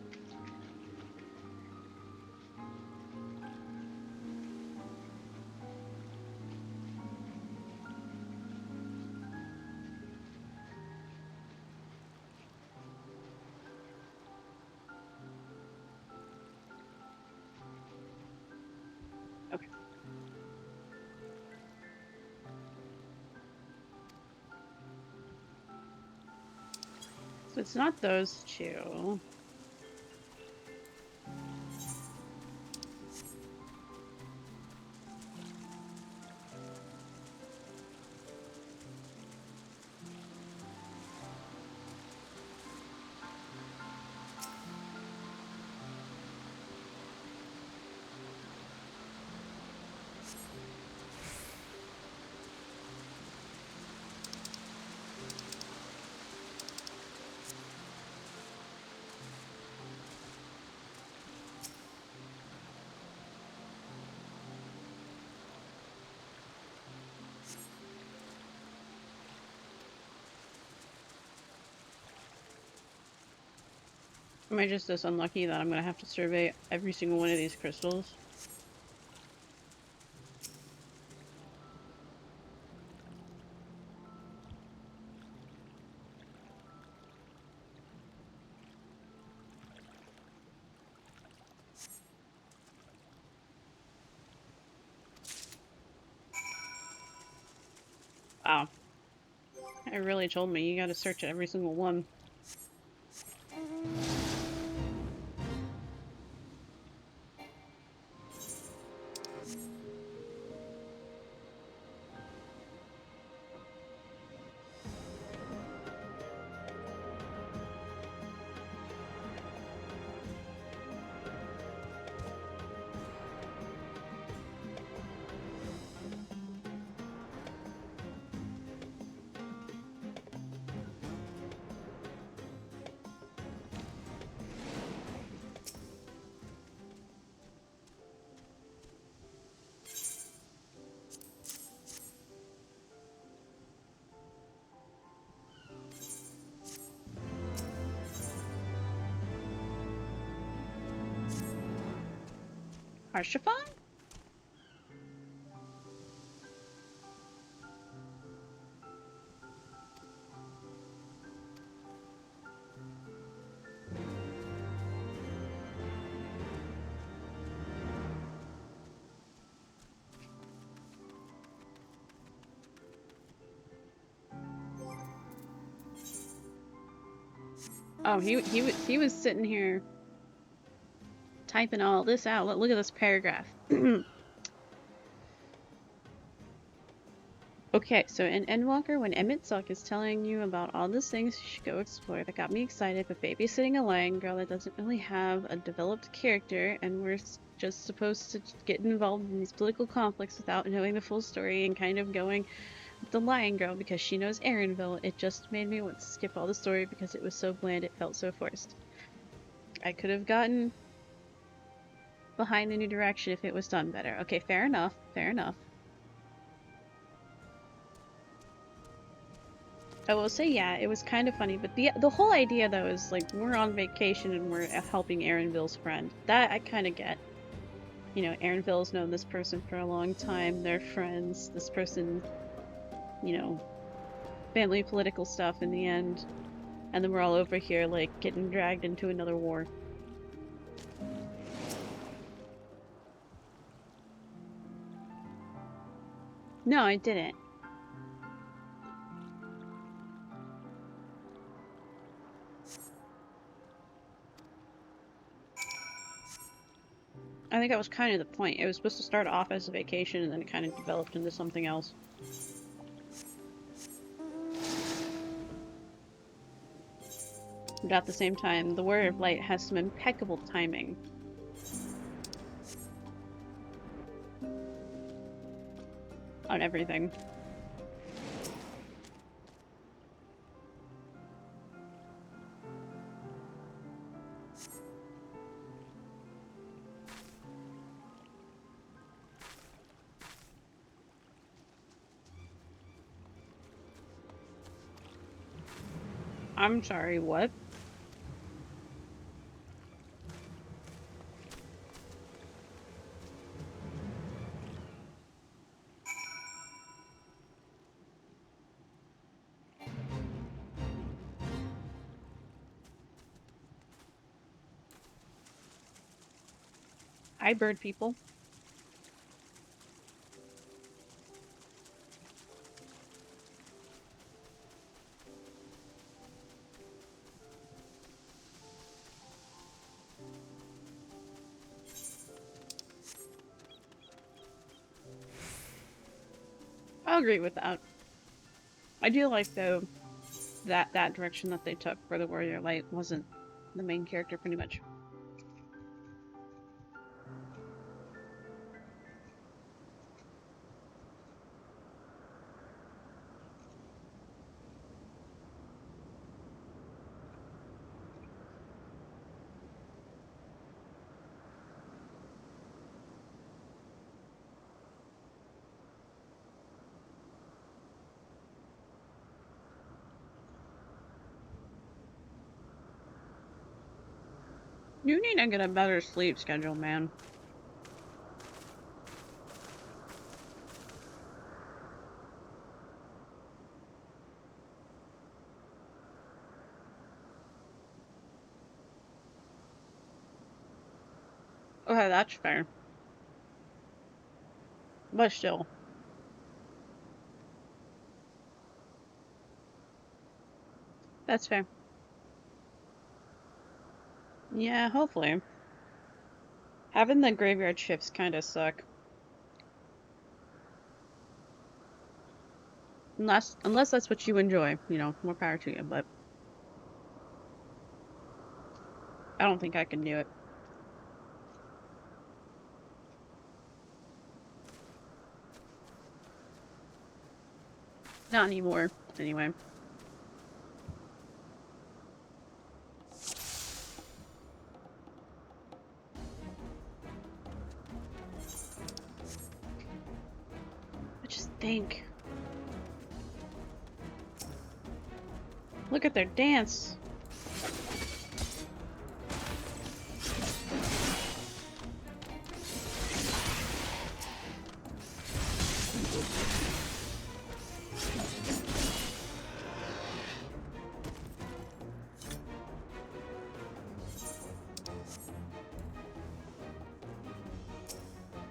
Okay. So it's not those two. Am I just this unlucky that I'm gonna have to survey every single one of these crystals? Wow. It really told me you gotta search every single one. Arshifon? Oh, he was sitting here typing all this out. Look at this paragraph. Okay, so in Endwalker, when Emmett Zuck is telling you about all these things you should go explore, that got me excited, but babysitting a lion girl that doesn't really have a developed character, and we're just supposed to get involved in these political conflicts without knowing the full story and kind of going with the lion girl because she knows Aaronville, it just made me want to skip all the story because it was so bland, it felt so forced. I could have gotten behind the new direction if it was done better. Okay, fair enough, fair enough. I will say, yeah, it was kind of funny, but the whole idea, though, is, like, we're on vacation and we're helping Aaronville's friend. That I kind of get. You know, Aaronville's known this person for a long time, they're friends, this person, you know, family political stuff in the end, and then we're all over here, like, getting dragged into another war. No, I didn't. I think that was kind of the point. It was supposed to start off as a vacation and then it kind of developed into something else. But at the same time, the Warrior of Light has some impeccable timing. On everything. I'm sorry, what? Hi, bird people. I'll agree with that. I do like, though, that direction that they took where the Warrior Light wasn't the main character, pretty much. You need to get a better sleep schedule, man. Okay, that's fair. But still. That's fair. Yeah, hopefully. Having the graveyard shifts kind of suck. Unless that's what you enjoy, you know, more power to you, but I don't think I can do it. Not anymore, anyway. I just think. Look at their dance.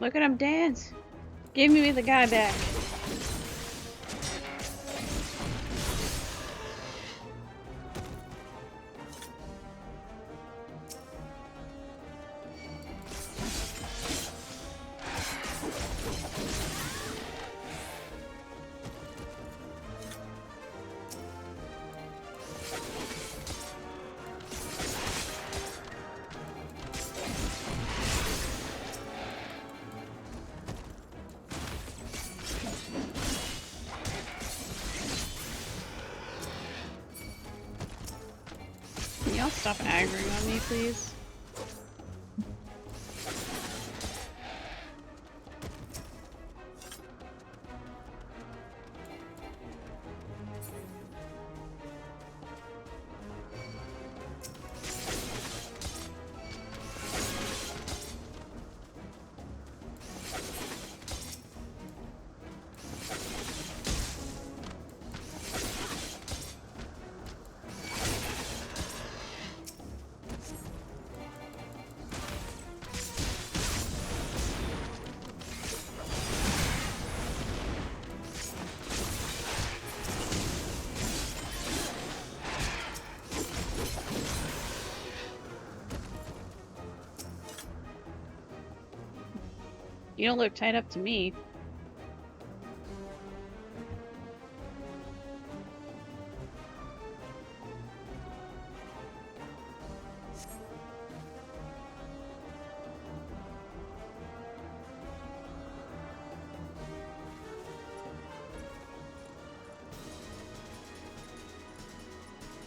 Look at him dance. Give me the guy back. stop aggroing on me, please? You don't look tied up to me.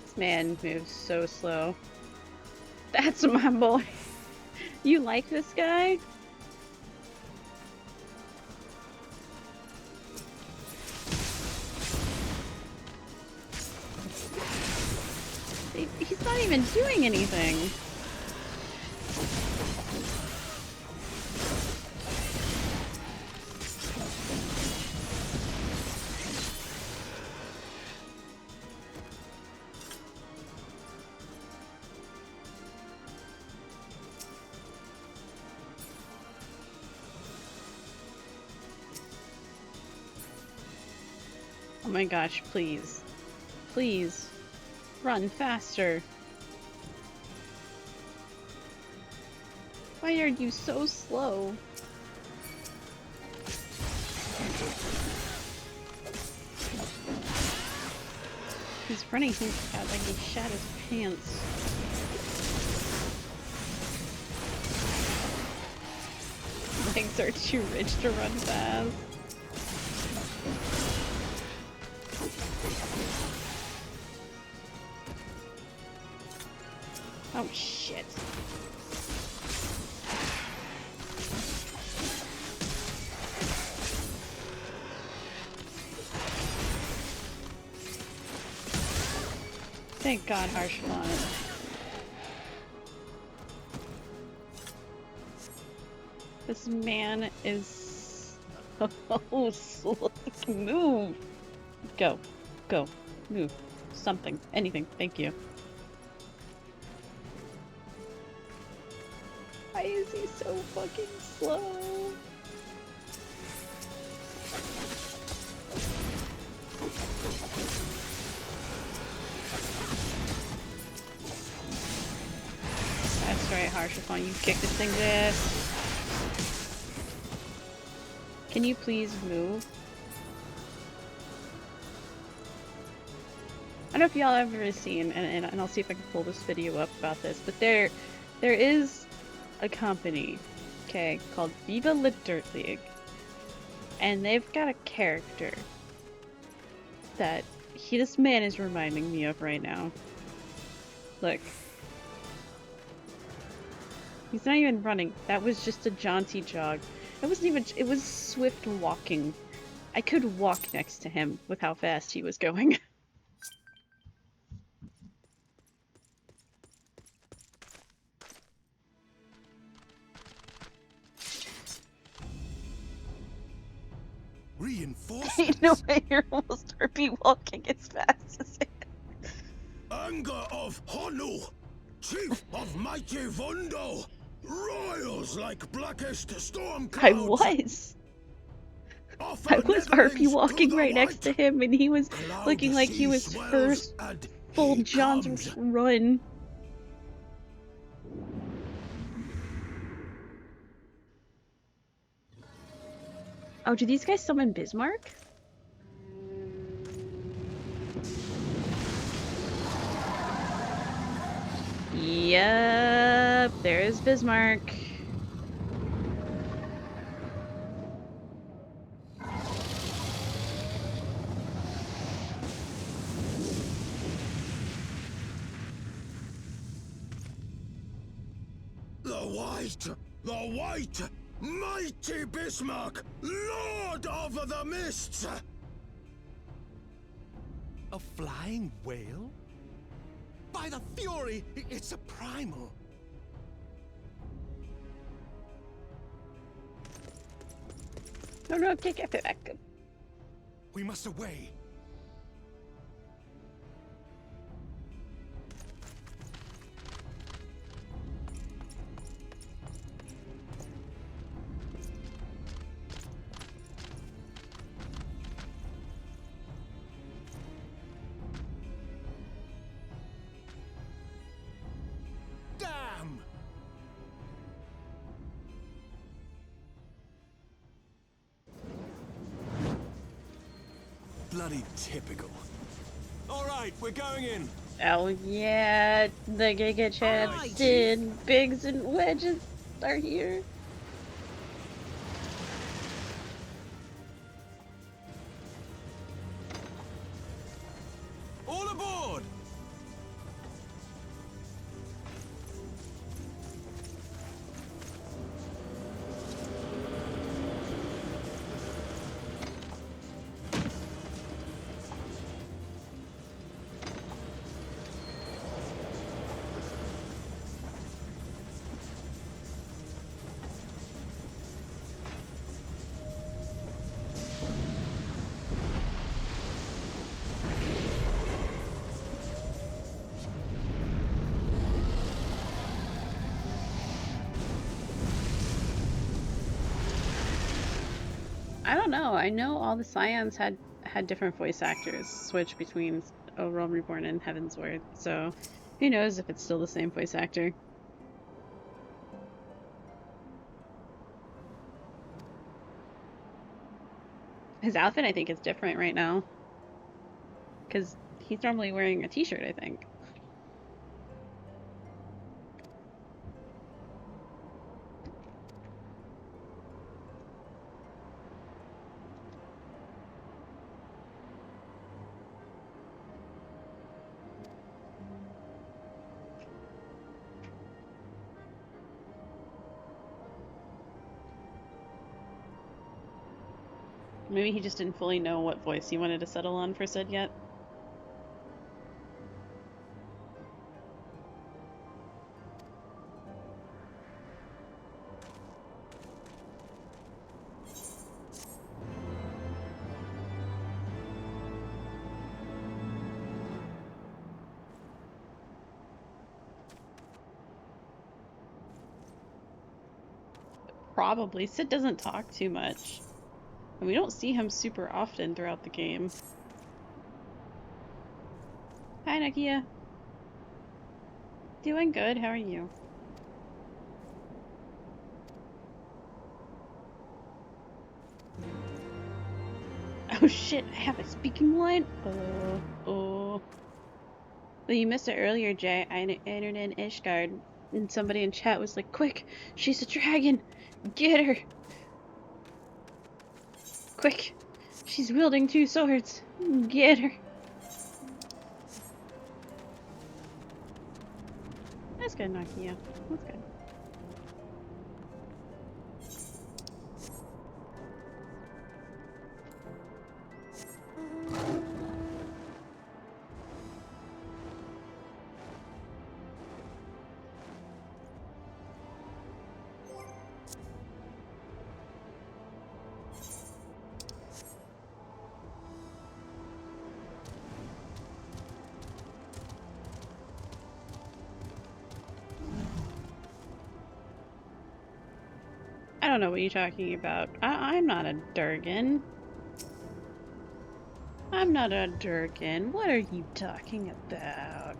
This man moves so slow. That's my boy. You like this guy? He's not even doing anything. Oh my gosh, please. Please. Run faster. Why are you so slow? He's running, he's got like he shat his pants. Legs are too rich to run fast. Oh shit. Thank God, Harshman. This man is so slow. Move. Go. Go. Move. Something. Anything. Thank you. Why is he so fucking slow? That's right, Harshafon, you kick this thing's ass. Can you please move? I don't know if y'all have ever seen, and I'll see if I can pull this video up about this, but there is a company, okay, called Viva La Dirt League, and they've got a character that this man is reminding me of right now. Look. He's not even running. That was just a jaunty jog. It wasn't even, it was swift walking. I could walk next to him with how fast he was going. Reinforcements? Ain't no way you're almost RP walking as fast as him. Anger of Honu, chief of mighty Vondo, royals like blackest storm clouds. I was RP walking right next to him, and he was looking like he was first full John's run. Oh, do these guys summon Bismarck? Yep, there is Bismarck. The White! Mighty Bismarck! Lord of the Mists! A flying whale? By the Fury, it's a primal. No, take it back. We must away. Damn! Bloody typical. All right, we're going in. Oh yeah, the Giga Chads did. Bigs and Wedges are here. All aboard! I don't know. I know all the Scions had different voice actors switch between A Realm Reborn and Heavensward, so who knows if it's still the same voice actor. His outfit, I think, is different right now, because he's normally wearing a t-shirt, I think. Maybe he just didn't fully know what voice he wanted to settle on for Sid yet. Probably. Sid doesn't talk too much. And we don't see him super often throughout the game. Hi, Nakia. Doing good. How are you? Oh shit, I have a speaking line? Oh. Well, you missed it earlier, Jay. I entered in Ishgard, and somebody in chat was like, quick, she's a dragon! Get her! Quick! She's wielding 2 swords! Get her! That's good, Nakia. That's good. I don't know what you're talking about. I'm not a Durgan. I'm not a Durgan. What are you talking about?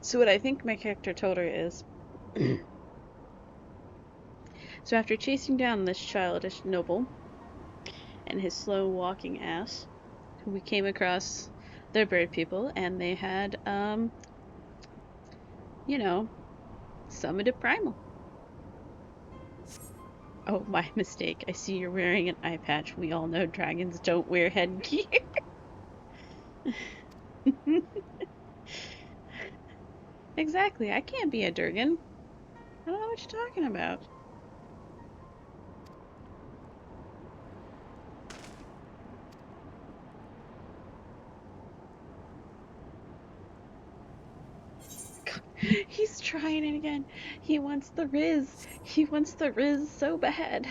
So what I think my character told her is, so after chasing down this childish noble and his slow walking ass, who we came across They're bird people, and they had, you know, summoned primal. Oh, my mistake. I see you're wearing an eye patch. We all know dragons don't wear headgear. Exactly. I can't be a Durgan. I don't know what you're talking about. He's trying it again. He wants the Riz. He wants the Riz so bad.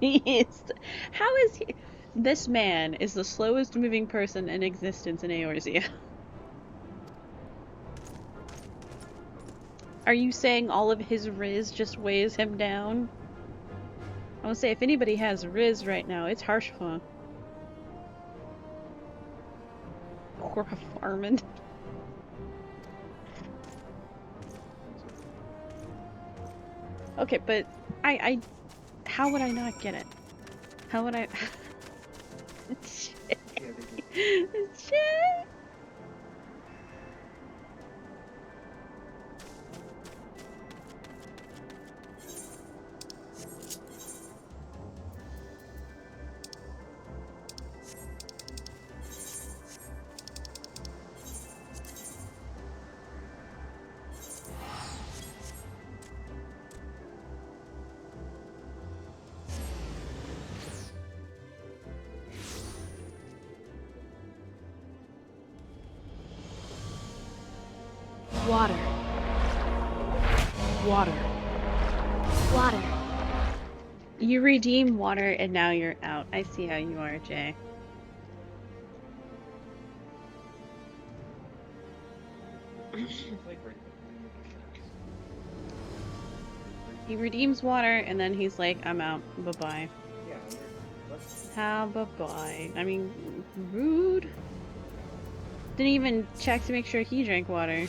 He is. How is he? This man is the slowest moving person in existence in Eorzea. Are you saying all of his Riz just weighs him down? I would say if anybody has Riz right now, it's Harshfa. Or a Farmand. Okay, but how would I not get it? How would I? Shit. Shit. Water. Water. Water. You redeem water and now you're out. I see how you are, Jay. He redeems water and then he's like, I'm out. Bye-bye. How bye-bye? I mean, rude. Didn't even check to make sure he drank water.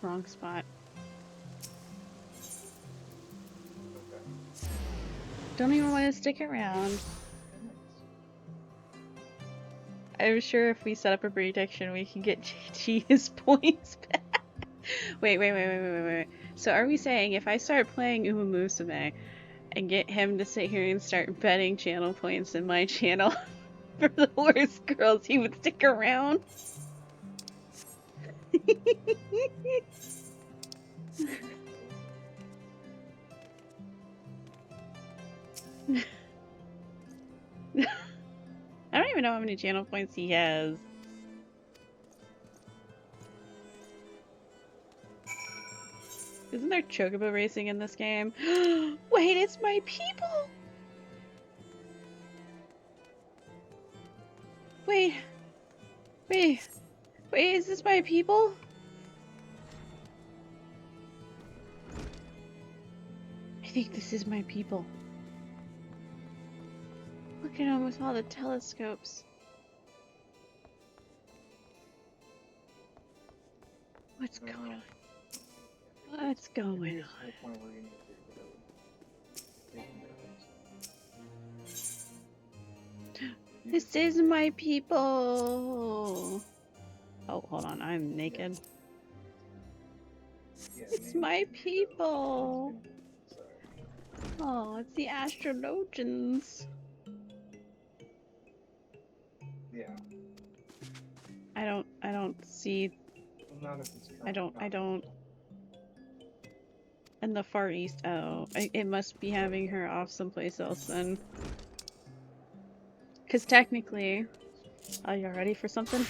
Wrong spot. Don't even want to stick around. I'm sure if we set up a protection, we can get JT his points back. Wait. So are we saying if I start playing Uma Musume and get him to sit here and start betting channel points in my channel for the worst girls, he would stick around? I don't even know how many channel points he has. Isn't there chocobo racing in this game? Wait, it's my people! Wait, is this my people? I think this is my people. Look at him with all the telescopes. What's going on? What's going on? This is my people! Oh, hold on, I'm naked. It's my people! Oh, it's the Astrologians. Yeah. I don't see. I don't. In the Far East. Oh, it must be having her off someplace else then. Because technically, are you ready for something?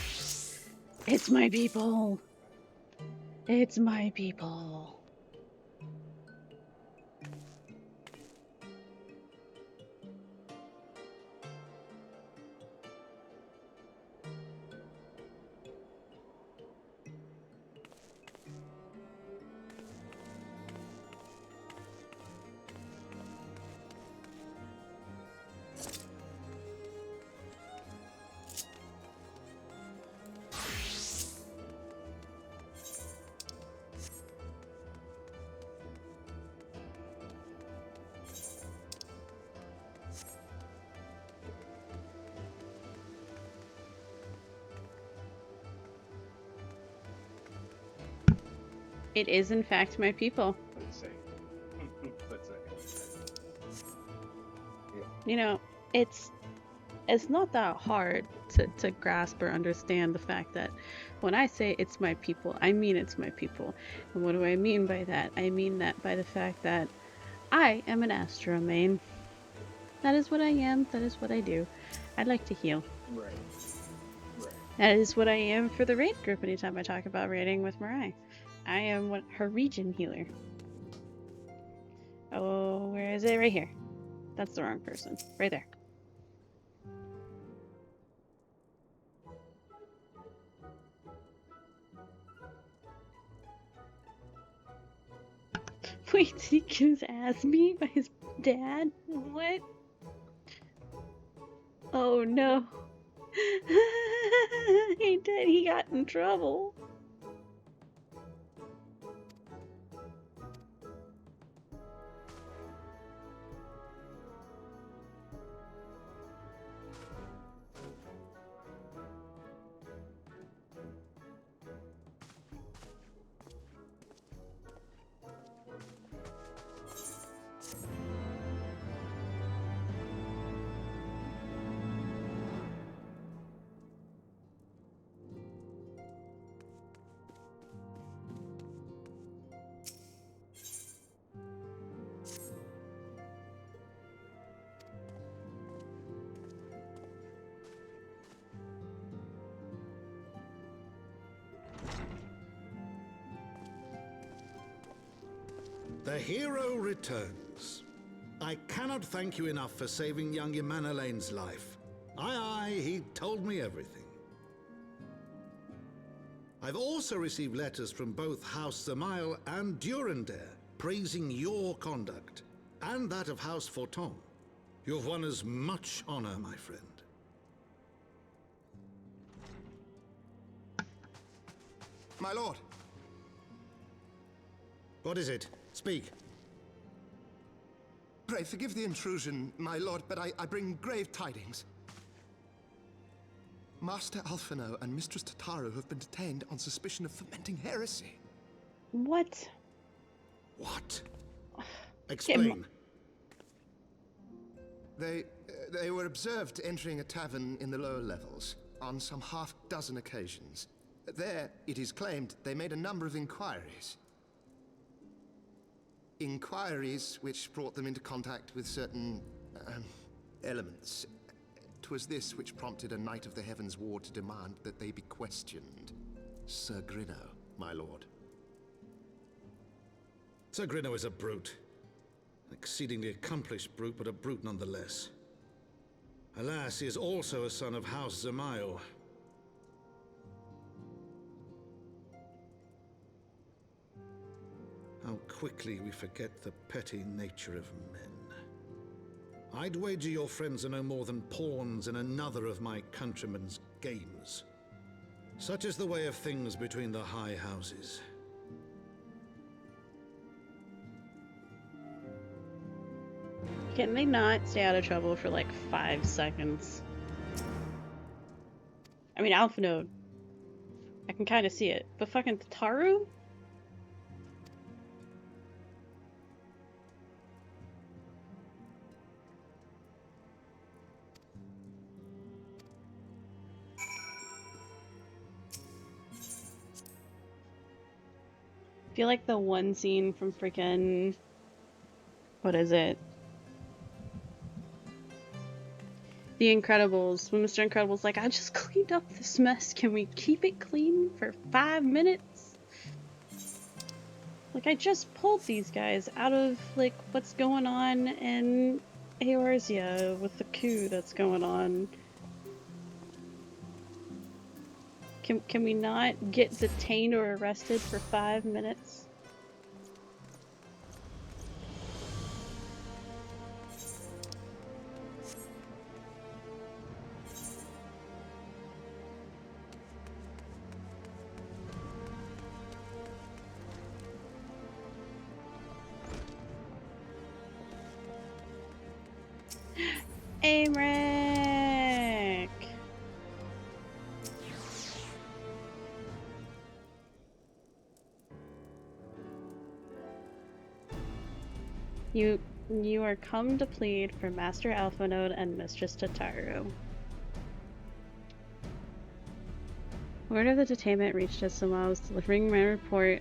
It's my people. It's my people. It is, in fact, my people. Let's say. Let's say. Yeah. You know, it's not that hard to grasp or understand the fact that when I say it's my people, I mean it's my people. And what do I mean by that? I mean that by the fact that I am an astromane. That is what I am. That is what I do. I like to heal. Right. That is what I am for the raid group anytime I talk about raiding with Mirai. I am her region healer. Oh, where is it? Right here. That's the wrong person. Right there. Wait, did he get his ass beat by his dad? What? Oh no. He did. He got in trouble. The hero returns. I cannot thank you enough for saving young Imanolane's life. Aye, he told me everything. I've also received letters from both House Zamail and Durandare praising your conduct, and that of House Forton. You've won us much honor, my friend. My lord! What is it? Speak. Pray forgive the intrusion, my lord, but I bring grave tidings. Master Alphino and Mistress Tataru have been detained on suspicion of fomenting heresy. What? What? Explain. They were observed entering a tavern in the lower levels on some half-dozen occasions. There, it is claimed, they made a number of inquiries. Inquiries which brought them into contact with certain elements. 'Twas this which prompted a Knight of the Heavensward to demand that they be questioned. Sir Grinno, my lord. Sir Grinno is a brute. An exceedingly accomplished brute, but a brute nonetheless. Alas, he is also a son of House Zamail. How quickly we forget the petty nature of men. I'd wager your friends are no more than pawns in another of my countrymen's games. Such is the way of things between the high houses. Can they not stay out of trouble for like 5 seconds? I mean, Alphino, I can kind of see it, but fucking Tataru? I feel like the one scene from freaking, what is it? The Incredibles, when Mr. Incredible's like, I just cleaned up this mess. Can we keep it clean for 5 minutes? Like, I just pulled these guys out of, like, what's going on in Eorzea with the coup that's going on. Can we not get detained or arrested for 5 minutes? Amric! You are come to plead for Master Alphanode and Mistress Tataru. Word of the detainment reached us while I was delivering my report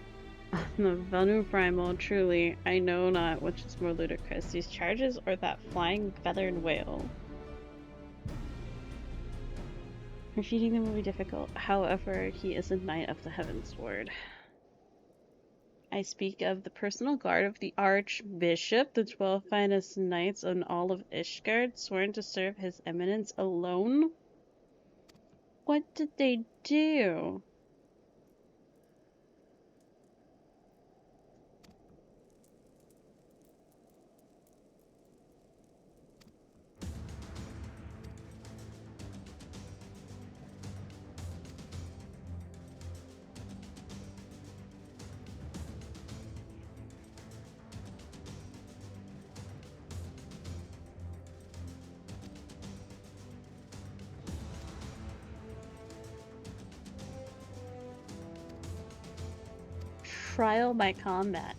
on the Vanu Primal. Truly, I know not which is more ludicrous, these charges or that flying feathered whale. Refuting them will be difficult. However, he is a knight of the heavensward. I speak of the personal guard of the Archbishop, the 12 finest knights in all of Ishgard, sworn to serve his eminence alone. What did they do? Trial by combat.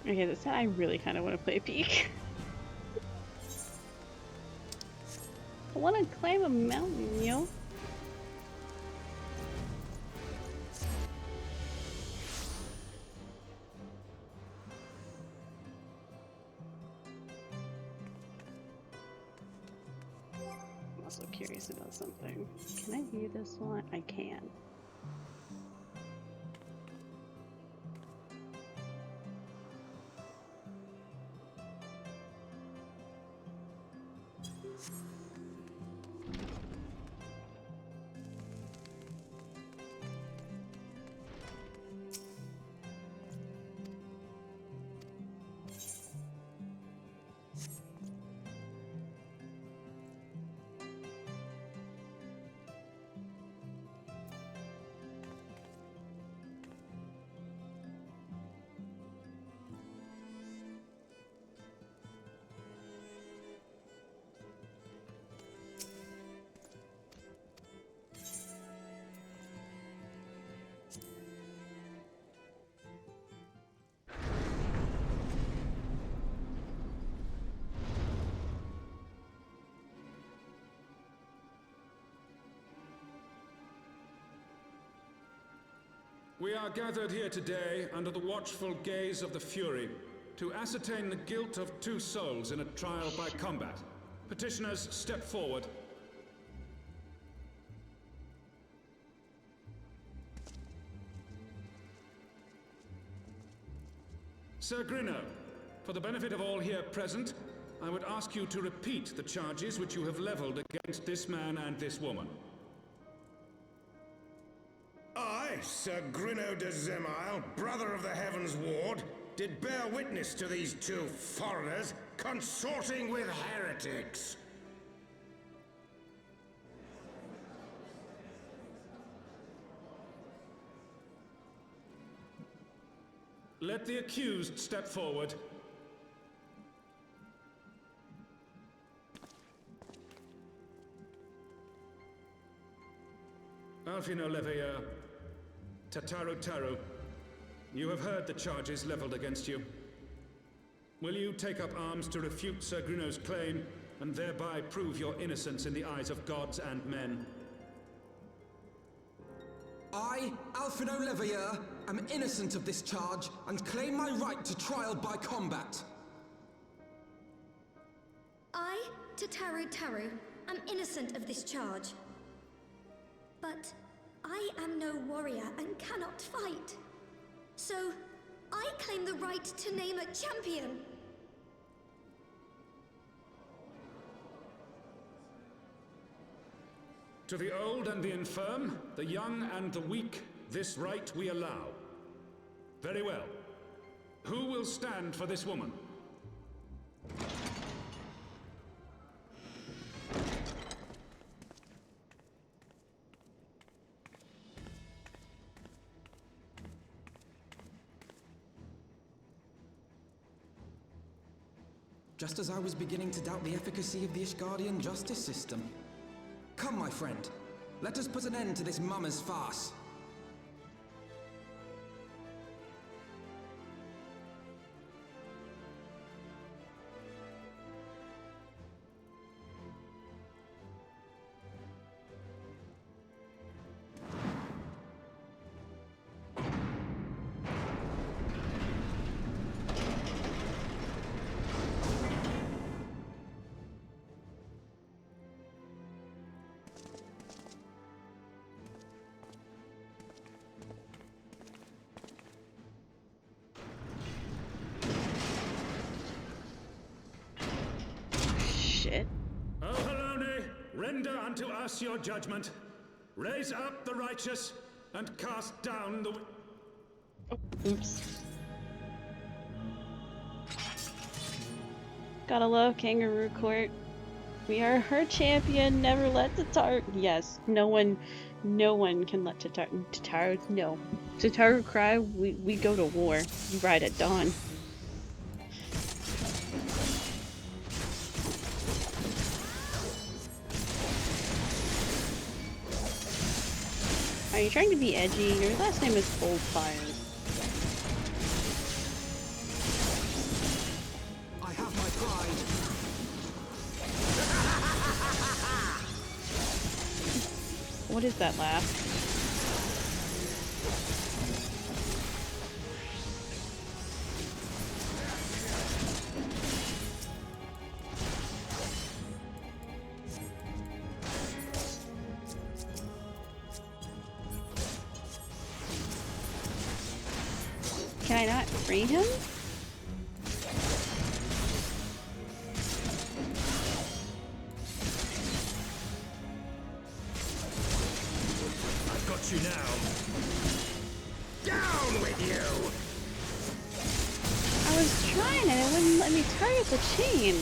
Okay, this time I really kind of want to play Peak. I want to climb a mountain, yo. I'm also curious about something. Can I view this one? I can. We are gathered here today under the watchful gaze of the Fury to ascertain the guilt of 2 souls in a trial by combat. Petitioners, step forward. Sir Grinno, for the benefit of all here present, I would ask you to repeat the charges which you have leveled against this man and this woman. I, Sir Grinno de Zemile, brother of the heavensward, did bear witness to these 2 foreigners consorting with heretics. Let the accused step forward. Alfino Leveilleur, Tataru, you have heard the charges leveled against you. Will you take up arms to refute Sir Grinno's claim, and thereby prove your innocence in the eyes of gods and men? I, Alfino Leveilleur, am innocent of this charge, and claim my right to trial by combat. Tataru, am innocent of this charge. But I am no warrior and cannot fight. So, I claim the right to name a champion. To the old and the infirm, the young and the weak, this right we allow. Very well. Who will stand for this woman? Just as I was beginning to doubt the efficacy of the Ishgardian justice system. Come, my friend. Let us put an end to this mummer's farce. Render unto us your judgment. Raise up the righteous and cast down the... Oops. Gotta love Kangaroo Court. We are her champion. Never let Tataru. Yes, no one can let Tataru. No, Tataru cry. We go to war. We ride at dawn. Are you trying to be edgy? Your last name is Goldfire. I have my pride. What is that laugh? Can I not free him? I've got you now. Down with you! I was trying and it wouldn't let me target the chain.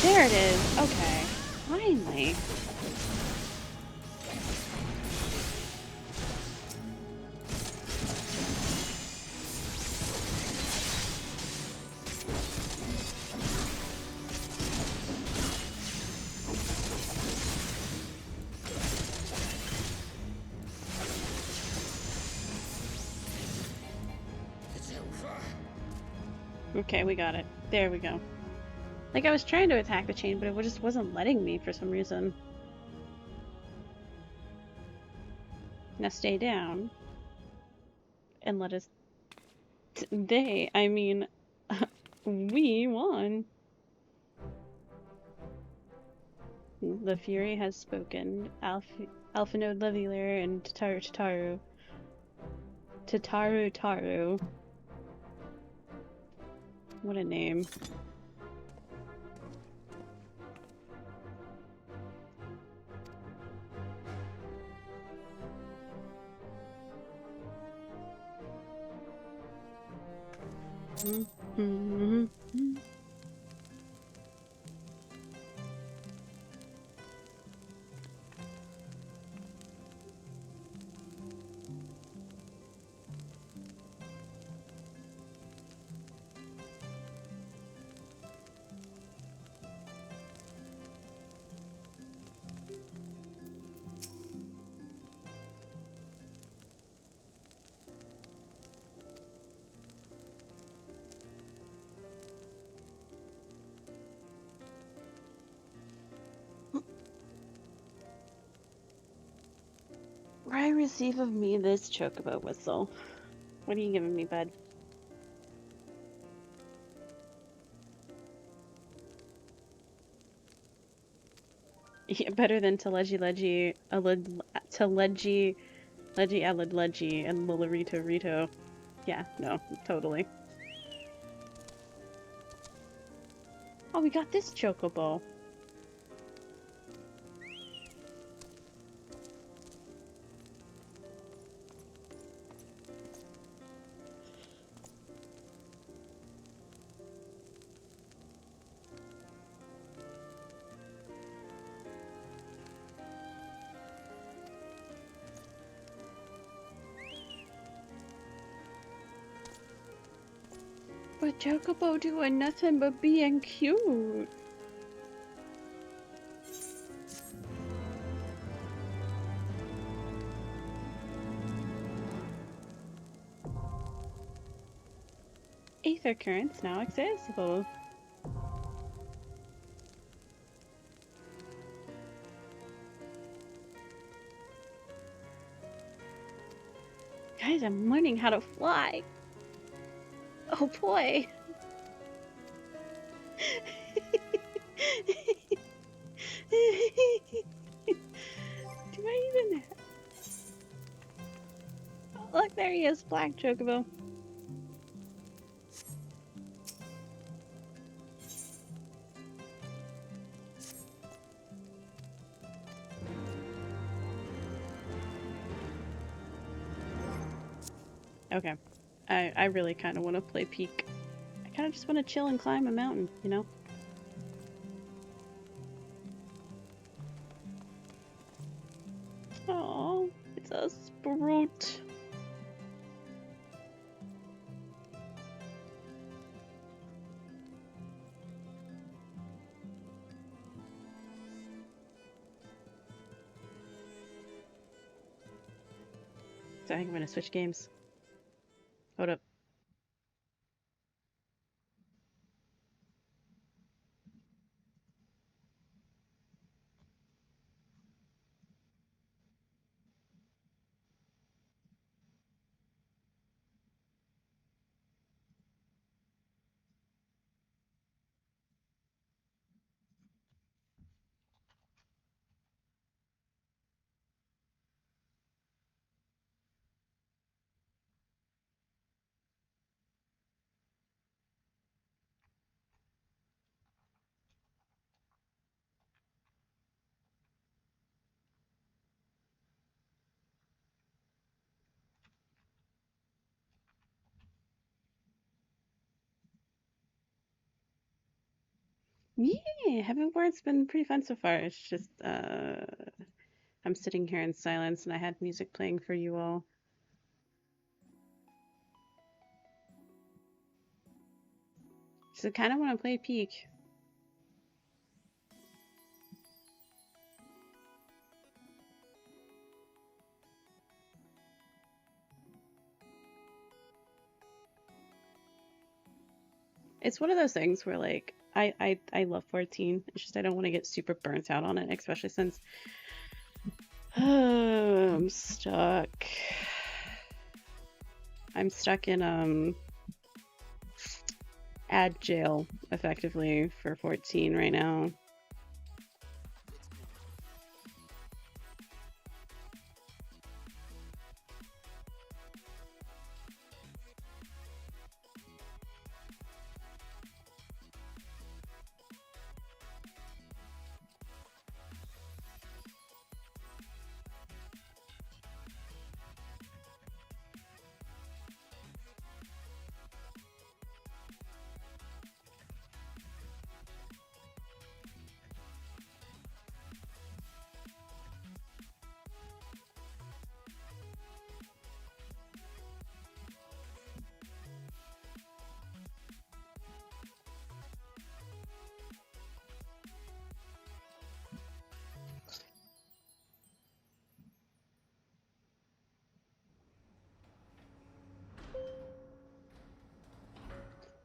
There it is. Okay. Finally. Okay, we got it. There we go. Like, I was trying to attack the chain, but it just wasn't letting me for some reason. Now stay down. And let us... I mean... we won! The Fury has spoken. Alphanode Leveler and Tataru. Tataru. What a name. I receive of me this chocobo whistle. What are you giving me, bud? Yeah, better than Teleji Leji, Teleji Leji Alid Leji, and Lolorito Rito. Yeah, no, totally. Oh, we got this chocobo. But chocobo doing nothing but being cute. Ether currents now accessible. Guys, I'm learning how to fly. Oh boy. Do I even... Oh, look, there he is, Black Chocobo. Okay. I really kind of want to play Peak. I kind of just want to chill and climb a mountain, you know? Oh, it's a Sprout. So I think I'm gonna switch games. Hold up. Yeah, heavensward's been pretty fun so far. It's just, I'm sitting here in silence and I had music playing for you all. So I kind of want to play Peak. It's one of those things where, like, I love 14. It's just I don't want to get super burnt out on it, especially since I'm stuck. I'm stuck in ad jail effectively for 14 right now.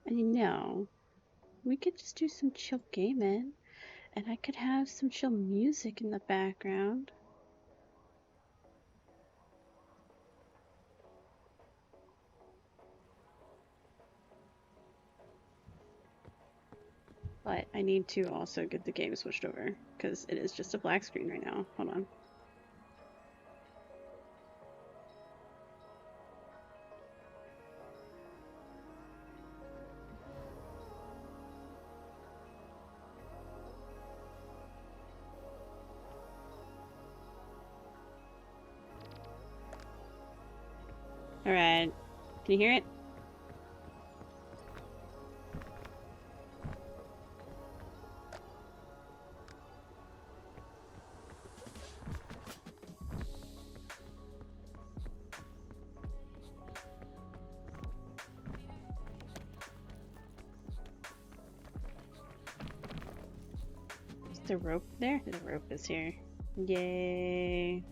And you know, we could just do some chill gaming, and I could have some chill music in the background. But I need to also get the game switched over, because it is just a black screen right now. Hold on. Alright. Can you hear it? Is the rope there? The rope is here. Yay.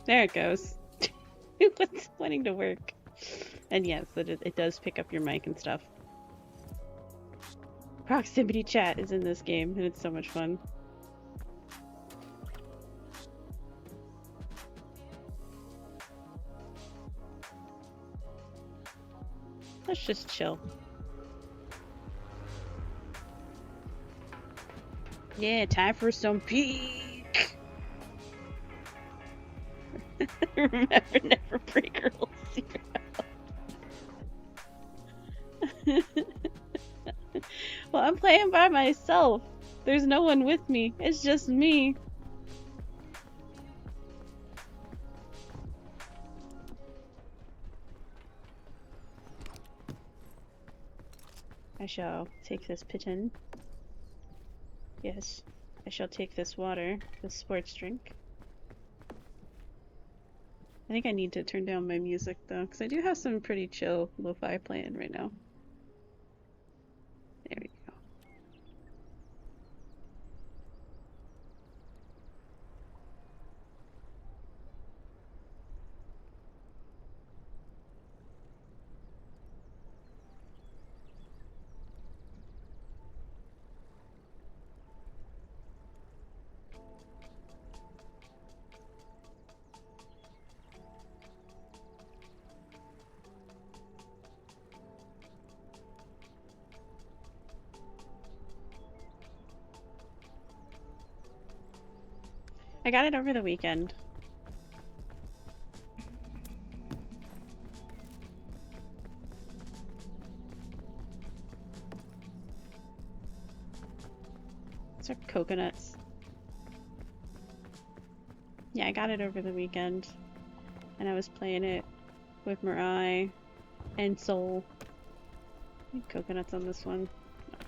There it goes. It was wanting to work. And yes, it does pick up your mic and stuff. Proximity chat is in this game, and it's so much fun. Let's just chill. Yeah, time for some peak. Remember, never break Rule 0. Well, I'm playing by myself. There's no one with me. It's just me. I shall take this pigeon. Yes, I shall take this water, this sports drink. I think I need to turn down my music though, because I do have some pretty chill lo-fi playing right now. There we go. I got it over the weekend. These are coconuts. Yeah, I got it over the weekend. And I was playing it with Mirai and Soul. Coconuts on this one. No.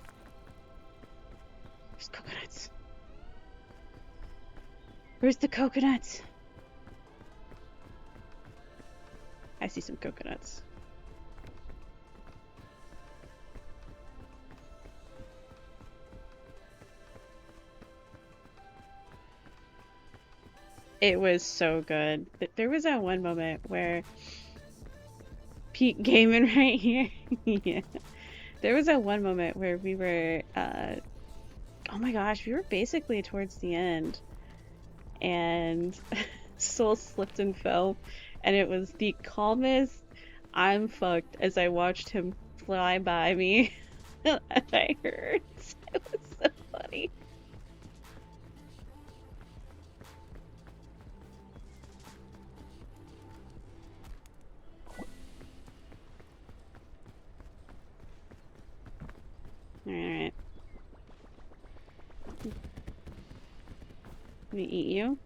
There's coconuts. Where's the coconuts? I see some coconuts. It was so good. There was that one moment where peak gaming right here. Yeah. There was that one moment where we were oh my gosh, we were basically towards the end. And Soul slipped and fell, and it was the calmest I'm fucked as I watched him fly by me. And I heard. It was so funny. Alright. Let me eat you.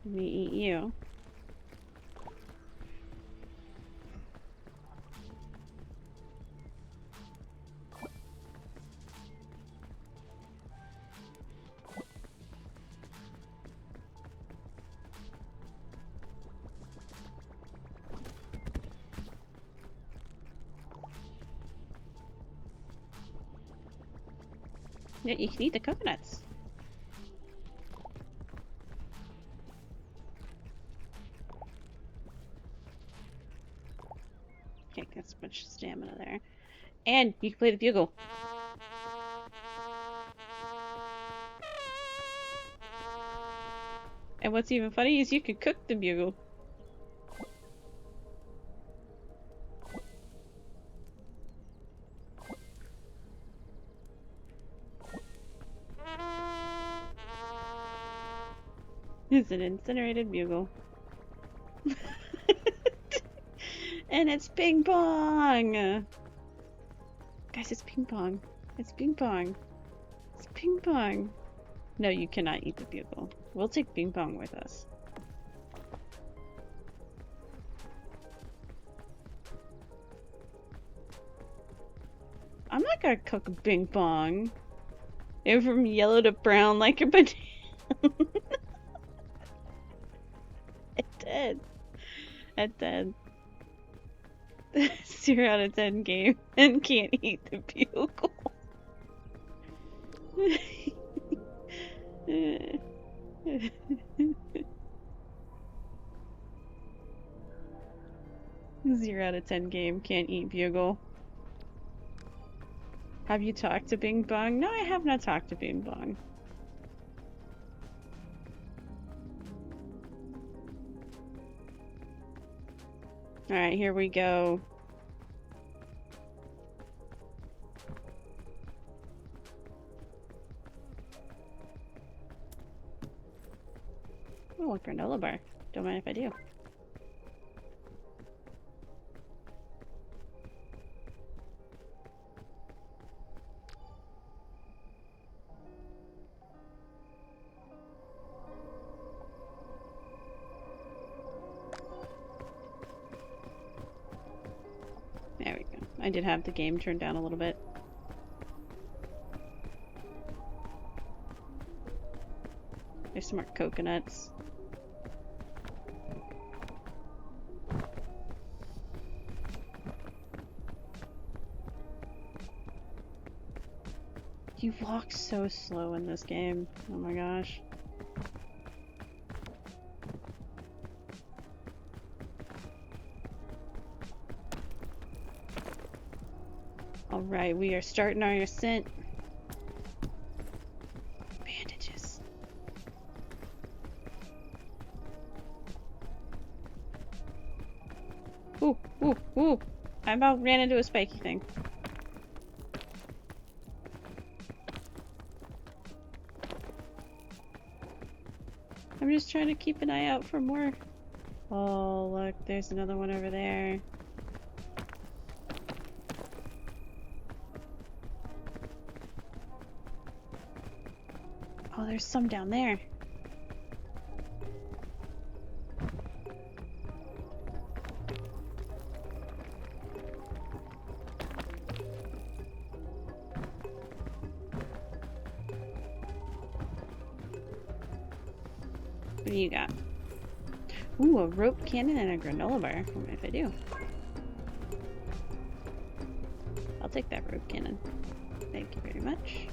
Let me eat you. Yeah, you can eat the coconuts. Can't get so much stamina there. And you can play the bugle. And what's even funny is you could cook the bugle. It's an incinerated bugle. And it's ping pong! Guys, it's ping pong. It's ping pong. It's ping pong. No, you cannot eat the bugle. We'll take ping pong with us. I'm not gonna cook ping pong. It went from yellow to brown like a banana. It did. It did. 0 out of 10 game and can't eat the bugle. 0 out of 10 game, can't eat bugle. Have you talked to Bing Bong? No, I have not talked to Bing Bong. Alright, here we go. Oh, a granola bar. Don't mind if I do. There we go. I did have the game turned down a little bit. There's some more coconuts. You walk so slow in this game. Oh my gosh. Alright, we are starting our ascent. Bandages. Ooh, ooh, ooh. I about ran into a spiky thing. I'm just trying to keep an eye out for more. Oh, look, there's another one over there. Oh, there's some down there. What do you got? Ooh, a rope cannon and a granola bar. What if I do? I'll take that rope cannon. Thank you very much.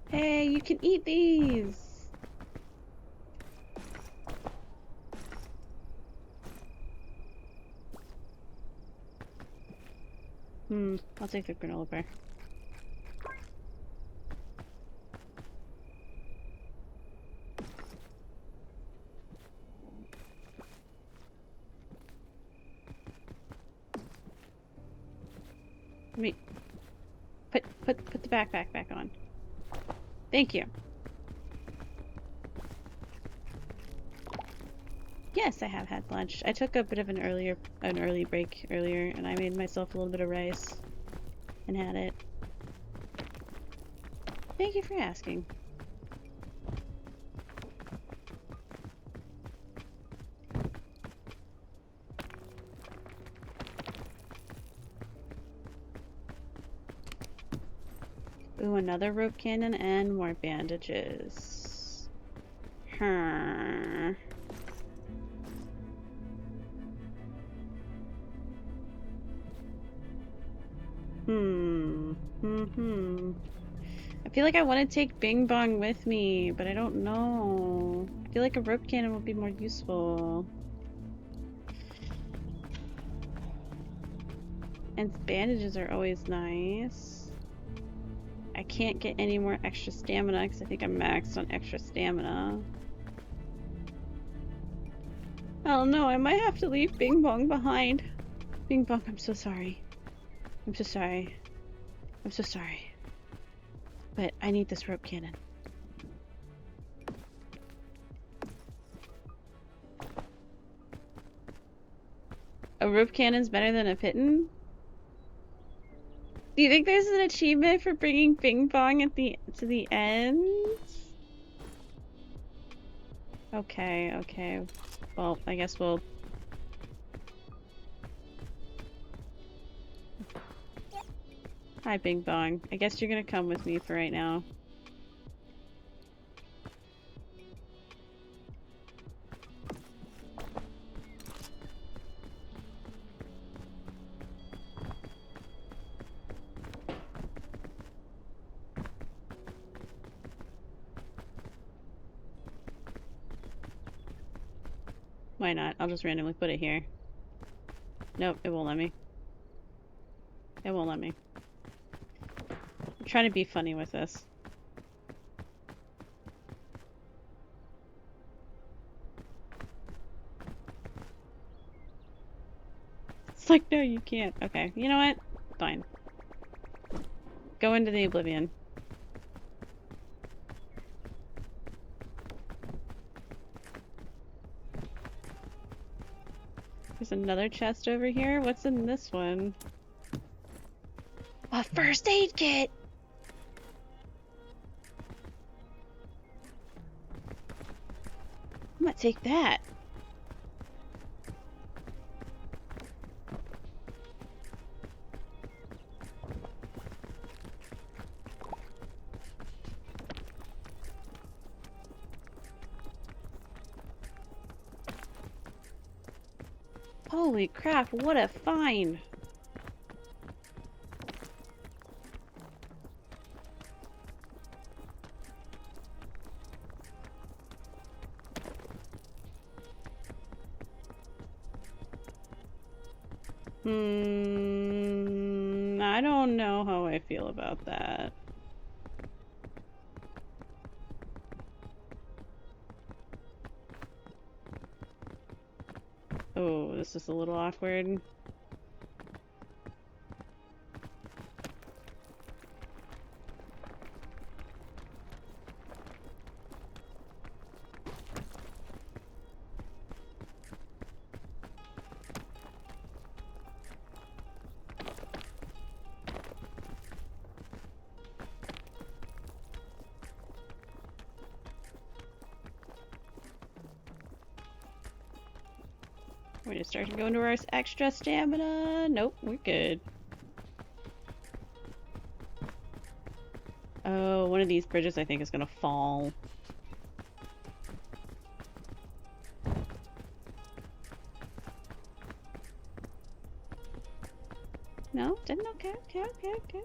Hey, you can eat these! I'll take the granola bar. Let me put the backpack back on. Thank you. Yes, I have had lunch. I took a bit of an early break earlier, and I made myself a little bit of rice and had it. Thank you for asking. Ooh, another rope cannon and more bandages. Hmm. I feel like I want to take Bing Bong with me, but I don't know. I feel like a rope cannon would be more useful. And bandages are always nice. I can't get any more extra stamina because I think I'm maxed on extra stamina. Oh no, I might have to leave Bing Bong behind. Bing Bong, I'm so sorry. I'm so sorry. I'm so sorry. But I need this rope cannon. A rope cannon's better than a piton? Do you think there's an achievement for bringing Bing Bong at to the end? Okay, okay. Well, I guess we'll... Hi, Bing Bong. I guess you're gonna come with me for right now. Why not? I'll just randomly put it here. Nope, it won't let me. It won't let me. I'm trying to be funny with this. It's like, no, you can't. Okay, you know what? Fine. Go into the oblivion. There's another chest over here. What's in this one? A first aid kit! I'm gonna take that. Holy crap, what a find! I don't know how I feel about that. Oh, this is a little awkward. We're gonna start to go into our extra stamina. Nope, we're good. Oh, one of these bridges I think is gonna fall. No? Didn't? Okay, okay, okay, okay.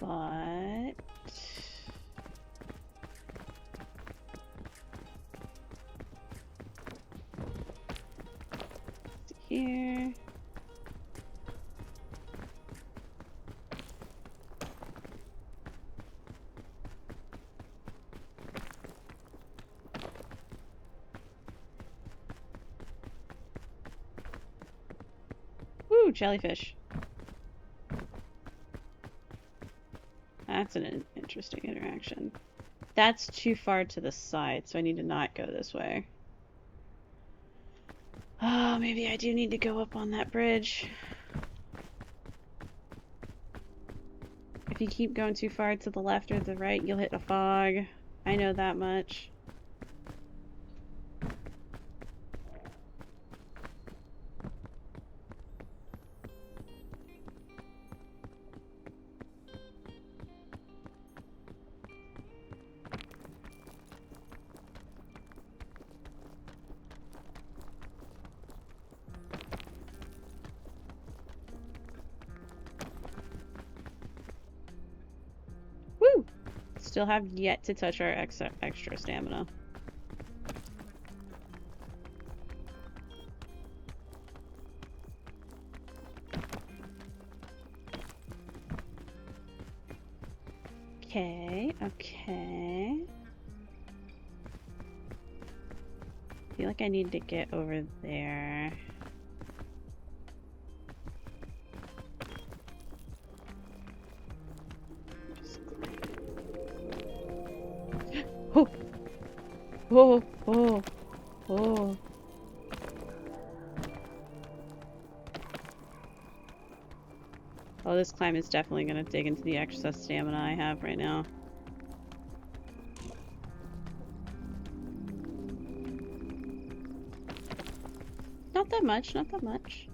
But... here. Woo, jellyfish. That's an interesting interaction. That's too far to the side, so I need to not go this way. Oh, maybe I do need to go up on that bridge. If you keep going too far to the left or the right, you'll hit a fog. I know that much. Woo! Still have yet to touch our extra stamina. Okay, okay. I feel like I need to get over there. Oh! Oh! Oh! Oh! Oh, this climb is definitely gonna dig into the excess stamina I have right now. Not that much, not that much.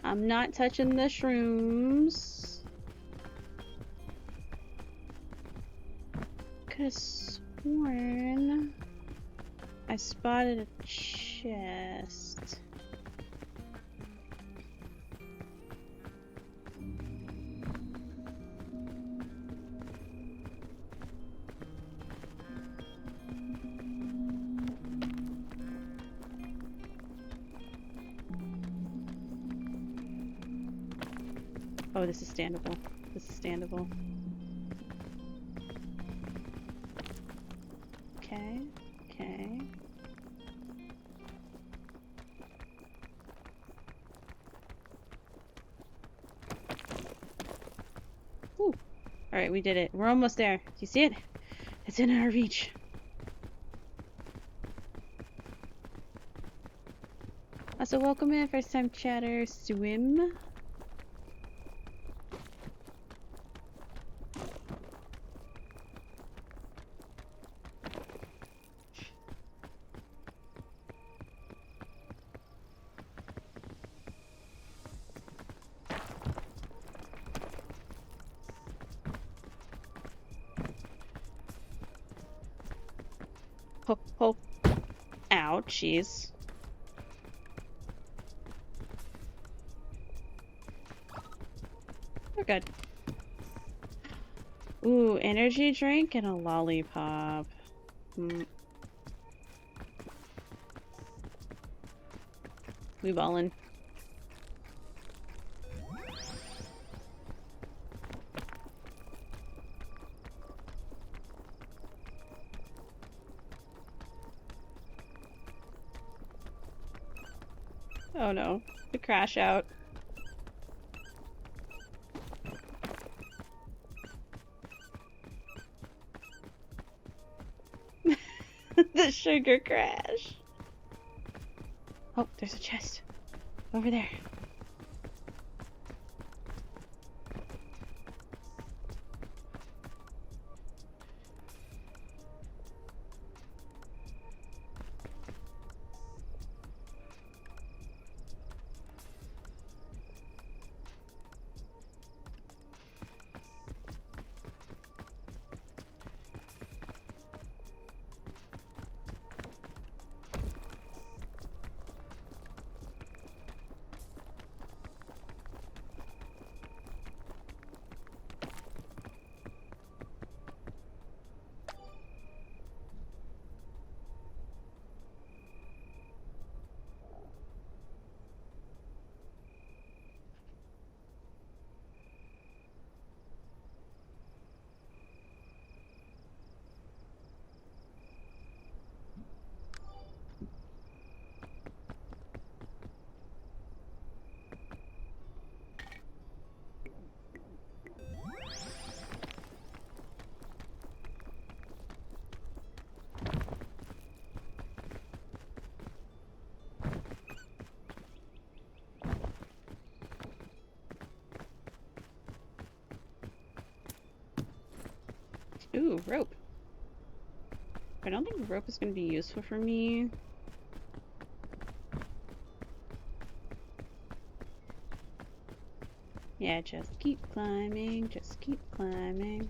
I'm not touching the shrooms. Could have sworn I spotted a chest. Oh, this is standable. This is standable. Okay, okay. Whew. Alright, we did it. We're almost there. Do you see it? It's in our reach. Also, welcome in, first time chatter, Swim. Ho, ho. Ow, jeez. We're good. Ooh, energy drink and a lollipop. We ballin'. Oh no, the crash out. The sugar crash. Oh, there's a chest over there. Ooh, rope. I don't think rope is going to be useful for me. Yeah, just keep climbing, just keep climbing.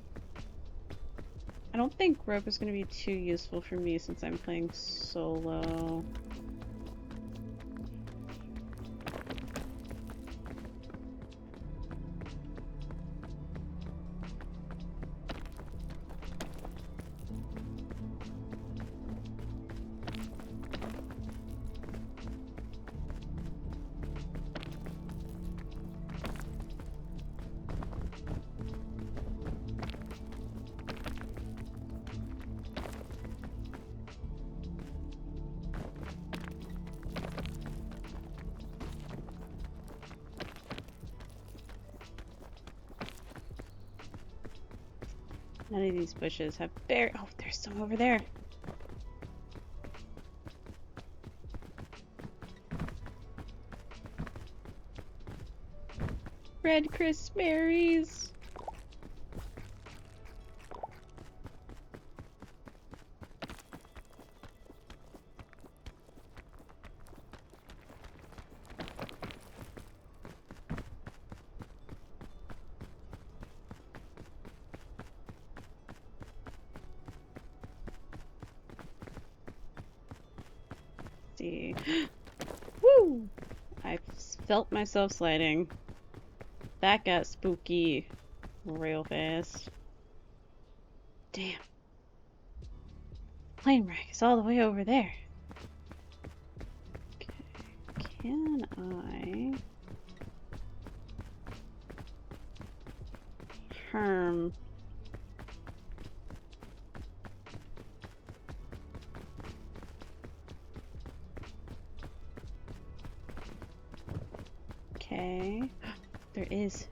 I don't think rope is going to be too useful for me since I'm playing solo. None of these bushes have berry. Oh, there's some over there. Red crisp berries. See. Woo! I felt myself sliding. That got spooky real fast. Damn. Plane wreck is all the way over there. Okay. Can I harm? Okay. There is.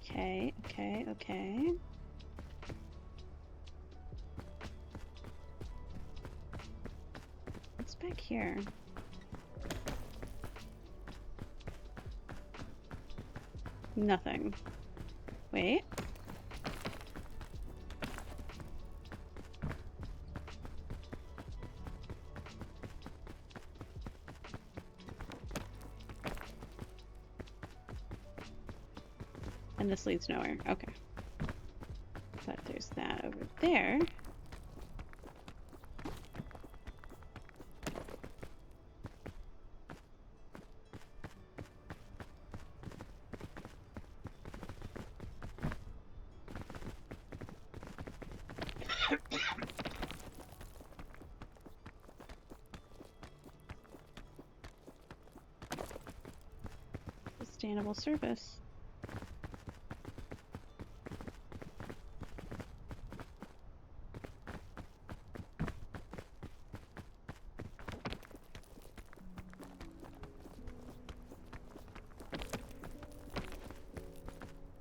Okay, okay, okay. What's back here? Nothing. Wait. And this leads nowhere. Okay. But there's that over there. Sustainable service.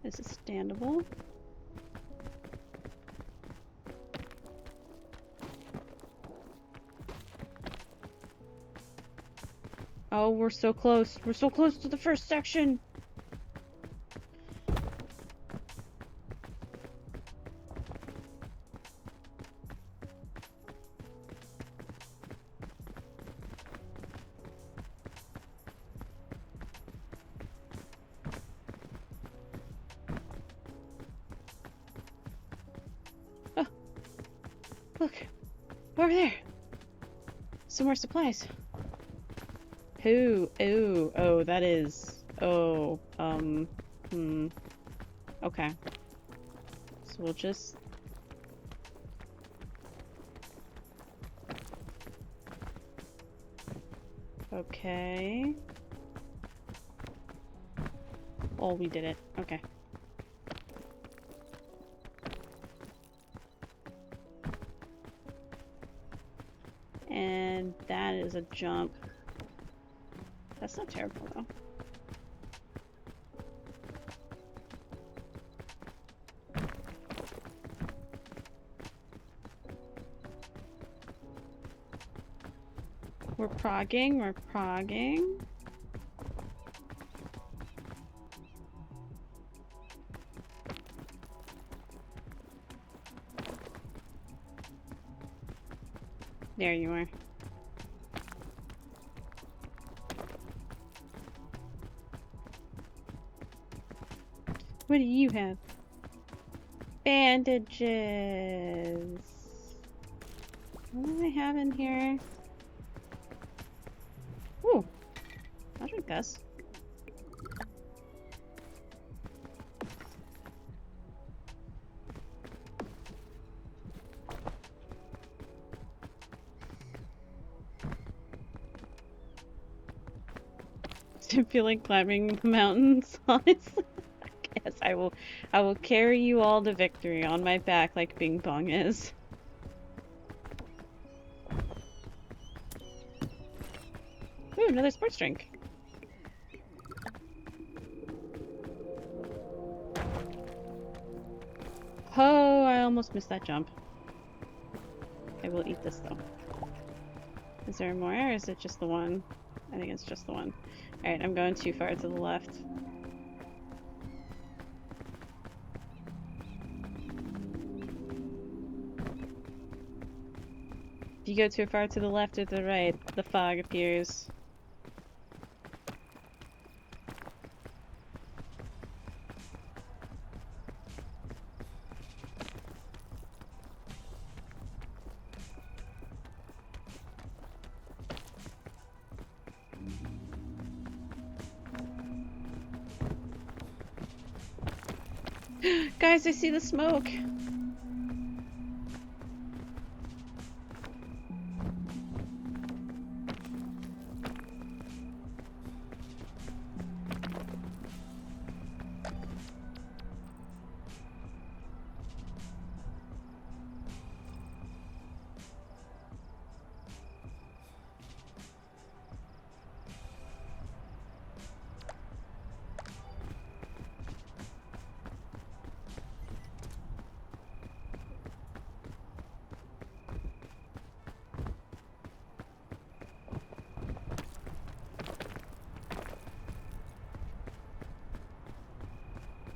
This is standable. Oh, we're so close. We're so close to the first section. Oh, look, over there. Some more supplies. Ooh, ooh, oh, that is, oh, okay. So we'll just... Okay. Oh, we did it. Okay. And that is a jump. That's not terrible, though. We're progging, we're progging. There you are. What do you have? Bandages. What do I have in here? Ooh. I'll drink this. I feel like climbing the mountains, honestly. Yes, I will carry you all to victory on my back like Bing Bong is. Ooh, another sports drink. Oh, I almost missed that jump. I will eat this though. Is there more, or is it just the one? I think it's just the one. Alright, I'm going too far to the left. If you go too far to the left or the right, the fog appears. Guys, I see the smoke!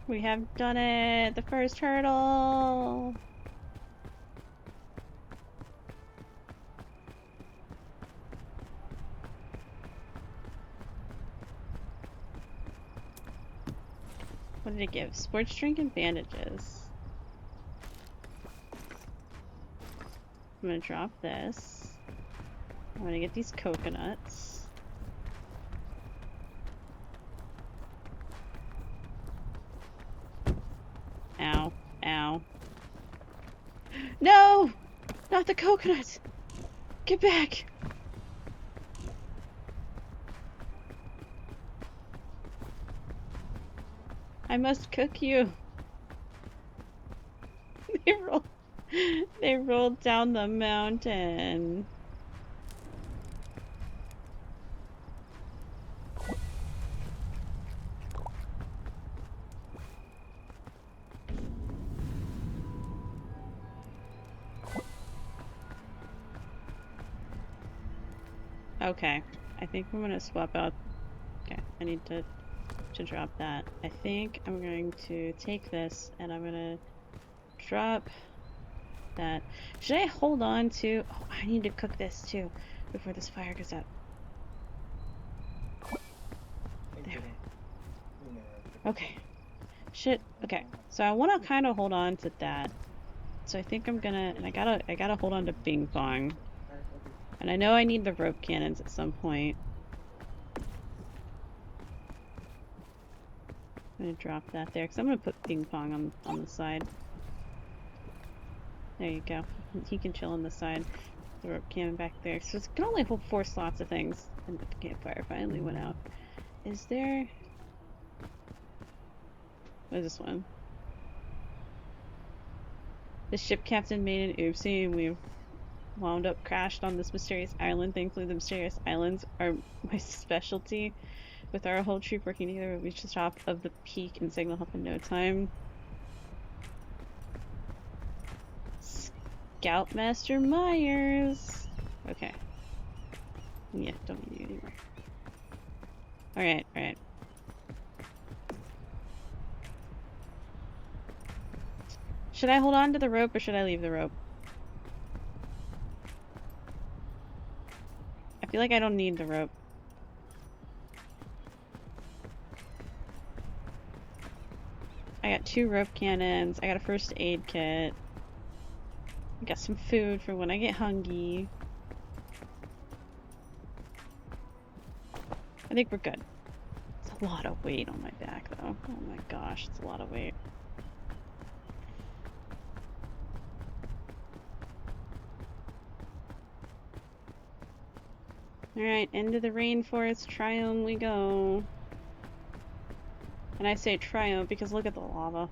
We have done it! The first hurdle! What did it give? Sports drink and bandages. I'm gonna drop this. I'm gonna get these coconuts. Ow. Ow. No! Not the coconuts! Get back! I must cook you. They rolled down the mountain. Okay, I think I'm gonna swap out. Okay, I need to drop that. I think I'm going to take this and I'm gonna drop that. Should I hold on to? Oh, I need to cook this too before this fire goes out. There. Okay. Shit. Okay. So I want to kind of hold on to that. So I think I'm gonna, and I gotta hold on to Bing Bong. And I know I need the rope cannons at some point. I'm gonna drop that there because I'm gonna put Ping Pong on the side. There you go. He can chill on the side. The rope cannon back there. So it can only hold 4 slots of things. And the campfire finally went out. Is there... What is this one? The ship captain made an oopsie and we wound up crashed on this mysterious island. Thankfully the mysterious islands are my specialty. With our whole troop working together, we reached the top of the peak and signal up in no time. Scoutmaster Myers! Okay. Yeah, don't need you anymore. Alright, alright. Should I hold on to the rope or should I leave the rope? feel like I don't need the rope. I got 2 rope cannons. I got a first aid kit. I got some food for when I get hungry. I think we're good. It's a lot of weight on my back, though. Oh my gosh, it's a lot of weight. Alright, into the rainforest triome we go. And I say triome because look at the lava.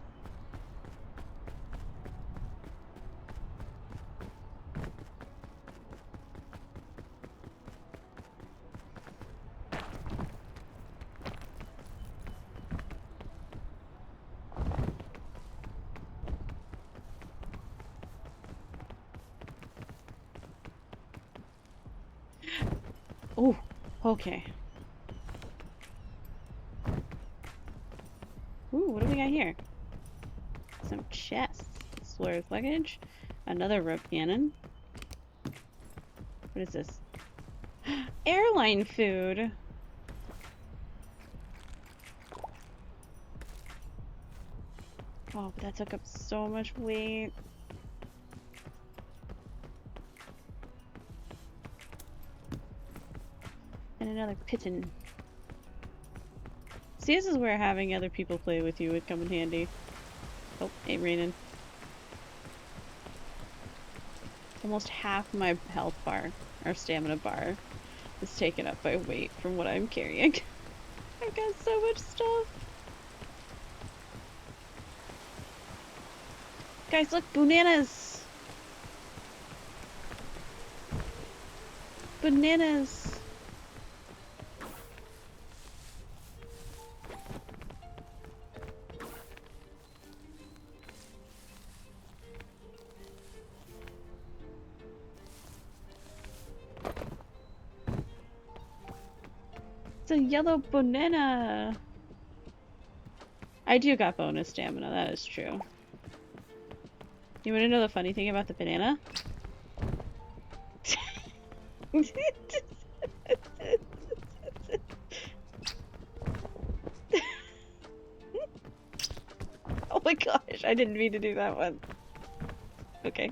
Oh, okay. Ooh, what do we got here? Some chests. Explorer's luggage. Another rope cannon. What is this? Airline food! Oh, but that took up so much weight. And another pigeon. See, this is where having other people play with you would come in handy. Oh, ain't raining. Almost half my health bar, or stamina bar, is taken up by weight from what I'm carrying. I've got so much stuff. Guys, look, bananas! Bananas! It's a yellow banana! I do got bonus stamina, that is true. You wanna know the funny thing about the banana? Oh my gosh, I didn't mean to do that one. Okay.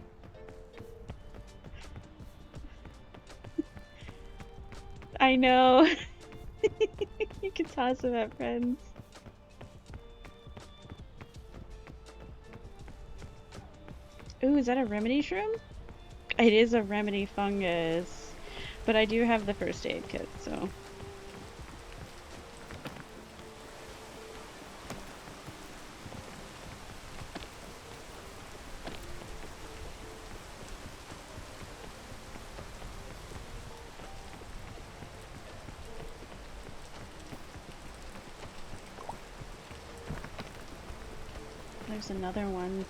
I know. You can toss them at friends. Ooh, is that a remedy shroom? It is a remedy fungus. But I do have the first aid kit, so. There's another one.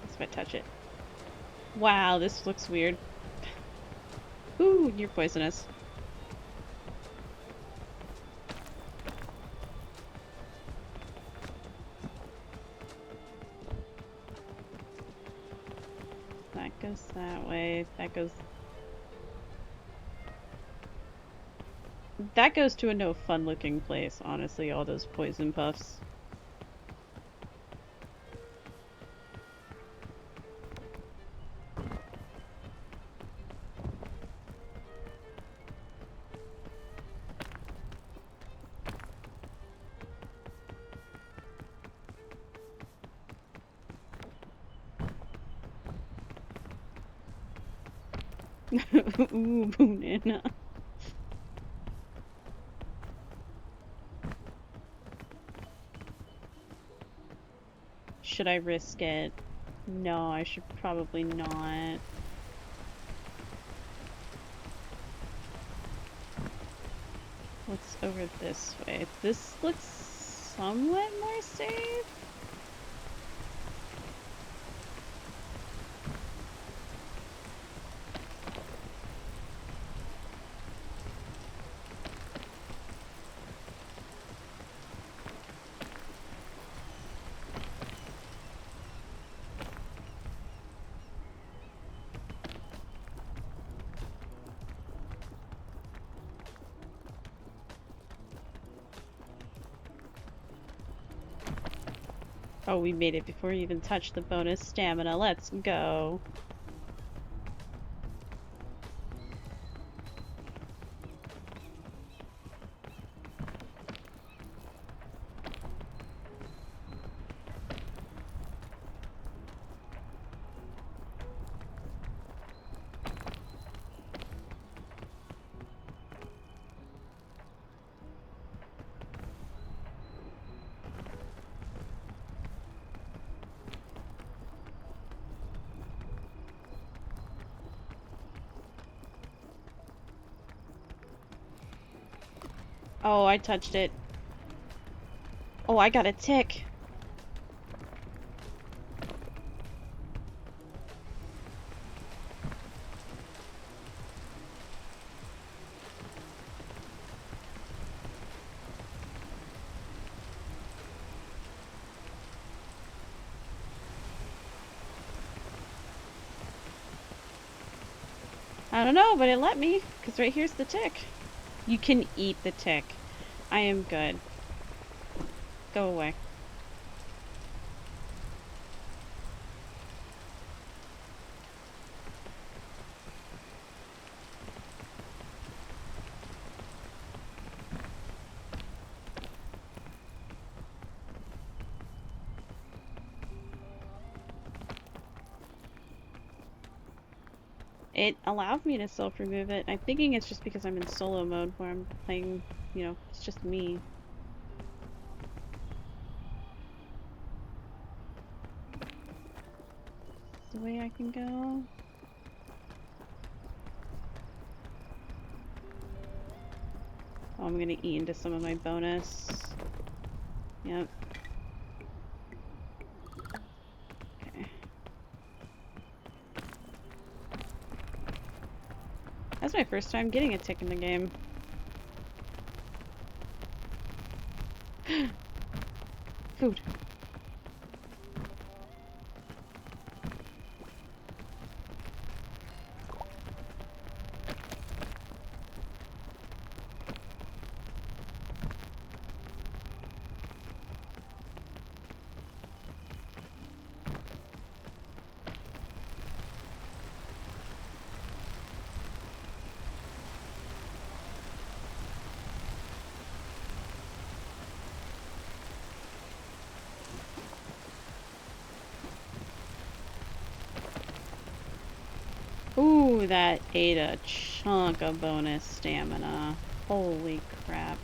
If I touch it. Wow, this looks weird. Ooh, you're poisonous. That goes that way. That goes... That goes to a no fun looking place, honestly, all those poison puffs. Ooh, banana. Should I risk it? No, I should probably not. What's over this way? This looks somewhat more safe. Oh, we made it before we even touched the bonus stamina. Let's go. Oh, I touched it. Oh, I got a tick. I don't know, but it let me, because right here's the tick. You can eat the tick. I am good. Go away. It allowed me to self-remove it. I'm thinking it's just because I'm in solo mode where I'm playing, you know, it's just me. The way I can go. Oh, I'm gonna eat into some of my bonus. Yep. Okay. That's my first time getting a tick in the game. Food. Ooh, that ate a chunk of bonus stamina. Holy crap.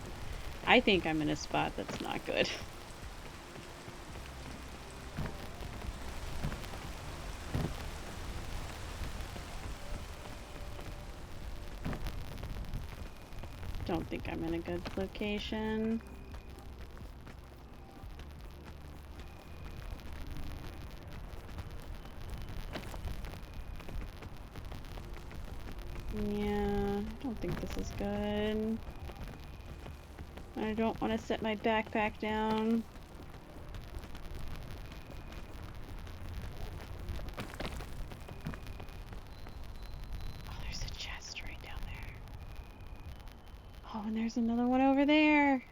I think I'm in a spot that's not good. Don't think I'm in a good location. Yeah, I don't think this is good. I don't want to set my backpack down. Oh, there's a chest right down there. Oh, and there's another one over there.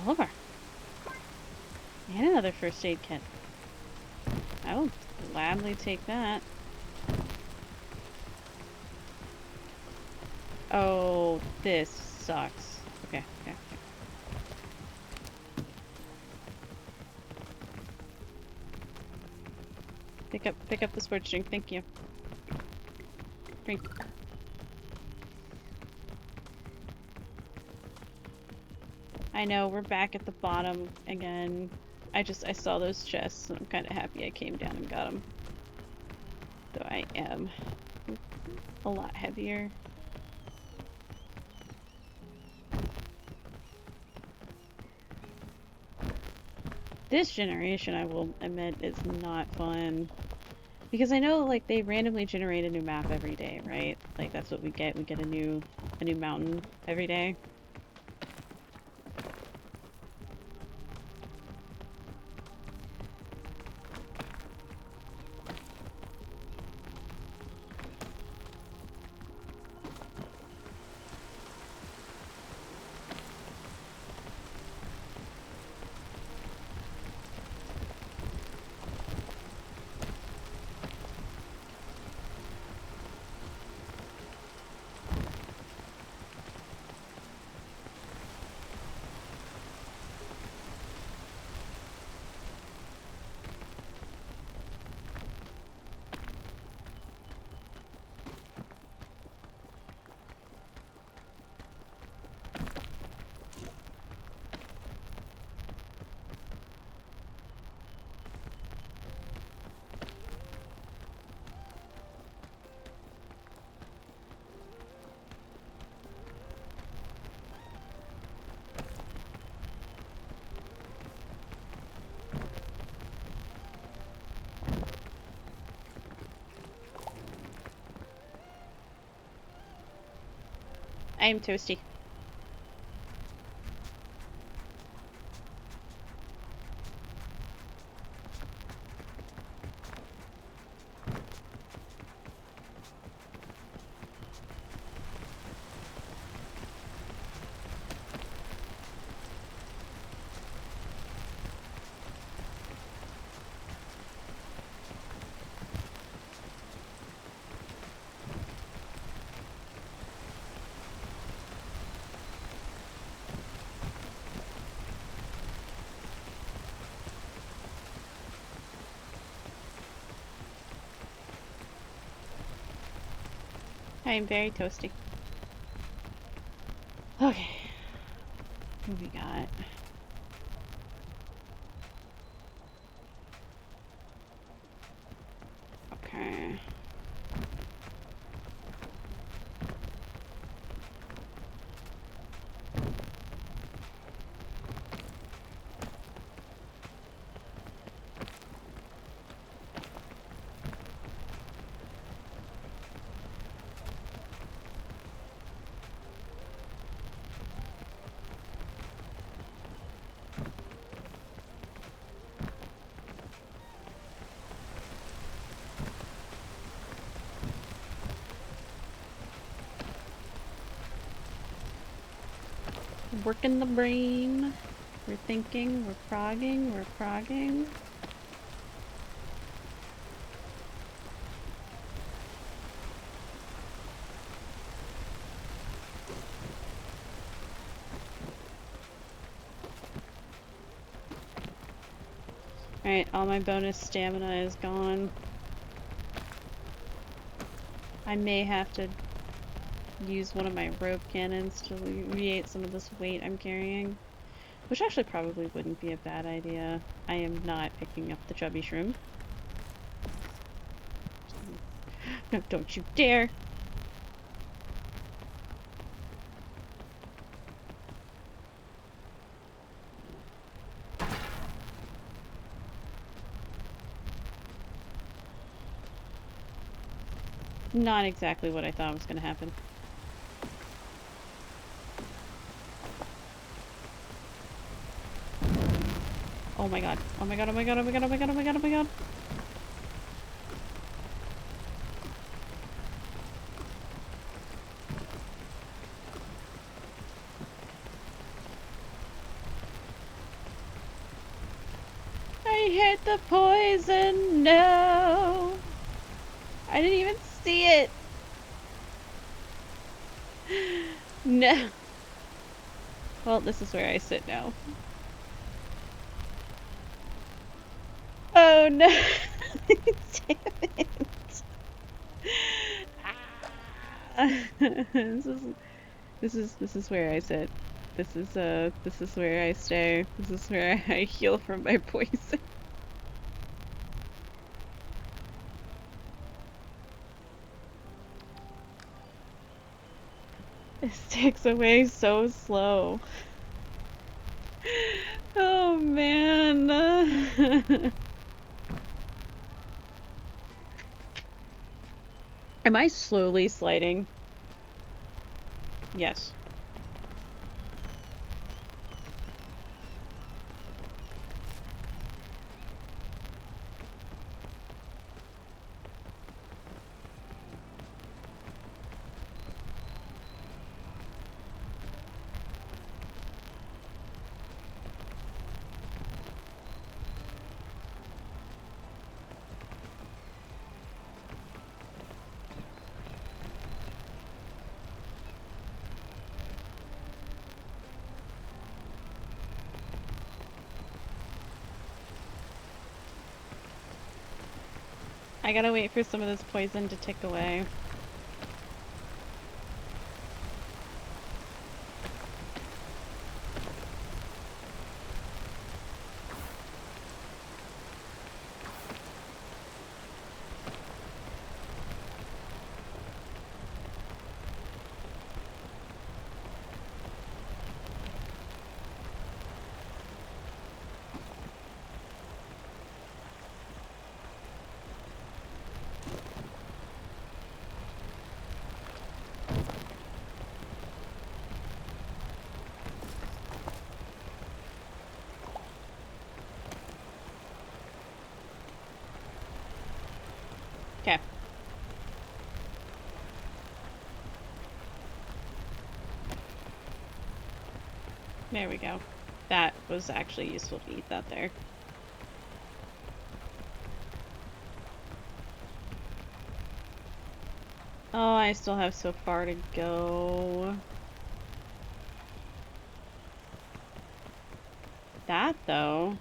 Lord. And another first aid kit. I will gladly take that. Oh, this sucks. Okay, okay, okay. Pick up the sports drink, thank you. Drink. I know, we're back at the bottom again. I saw those chests and I'm kind of happy I came down and got them. Though I am a lot heavier. This generation, I will admit, is not fun. Because I know, like, they randomly generate a new map every day, right? Like, that's what we get. We get a new mountain every day. I am toasty. I am very toasty. Okay. What we got? Okay. Working the brain. We're thinking, we're progging, we're progging. Alright, all my bonus stamina is gone. I may have to use one of my rope cannons to alleviate some of this weight I'm carrying. Which actually probably wouldn't be a bad idea. I am not picking up the chubby shroom. No, don't you dare! Not exactly what I thought was going to happen. Oh my god. Oh my god, oh my god, oh my god, oh my god, oh my god, oh my god. I hit the poison! No! I didn't even see it! No! Well, this is where I sit now. Oh no! Damn it! This is where I sit. This is where I stay. This is where I heal from my poison. This takes away so slow. Oh man. Am I slowly sliding? Yes. I gotta wait for some of this poison to tick away. Okay. There we go. That was actually useful to eat that there. Oh, I still have so far to go. That though.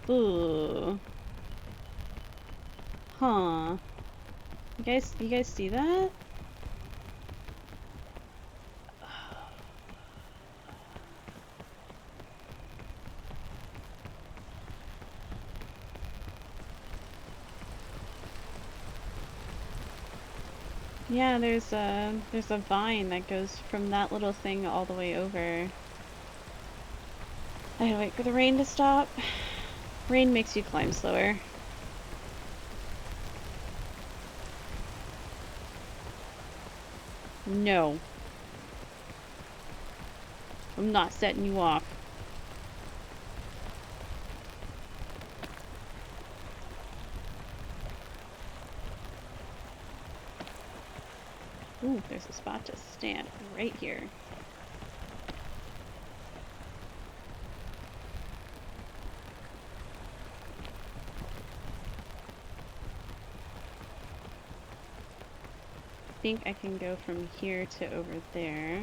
Ooh. Huh. You guys see that? Yeah, there's a vine that goes from that little thing all the way over. I gotta wait for the rain to stop. Rain makes you climb slower. No. I'm not setting you off. Ooh, there's a spot to stand right here. I think I can go from here to over there.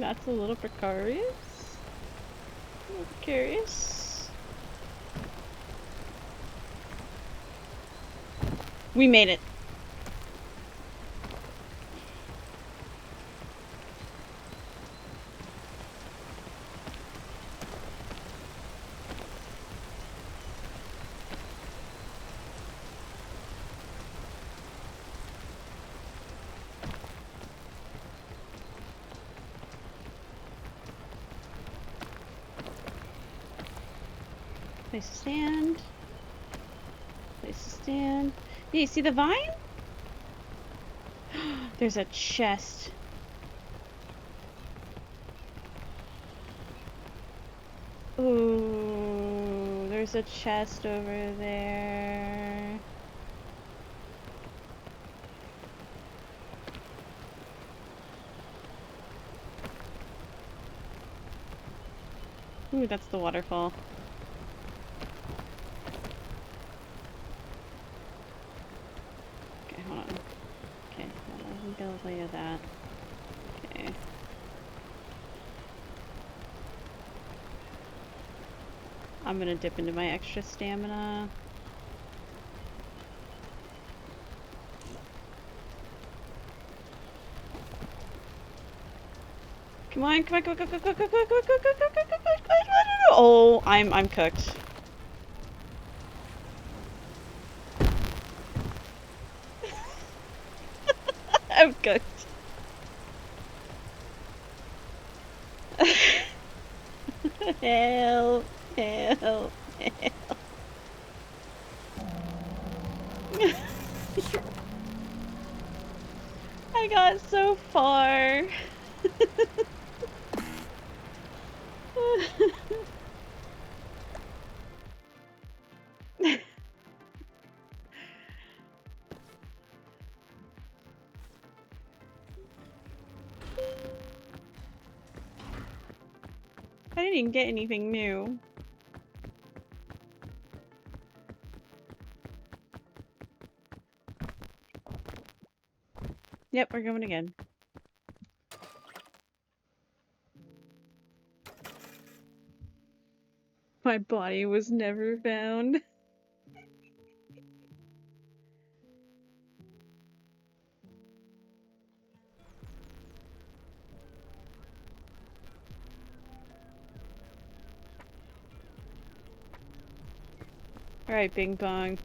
That's a little precarious. A little precarious. We made it. Place to stand. Place to stand. Yeah, you see the vine? There's a chest. Ooh, there's a chest over there. Ooh, that's the waterfall. I'll tell you that. Okay. I'm gonna dip into my extra stamina. Come on, come on, come on, come on, come on, come on, come on, come on, come on, come on, come on. Oh, I'm cooked. I'm cooked. Help, help, help. I got so far. I didn't even get anything new. Yep, we're going again. My body was never found. Alright, Bing Bong.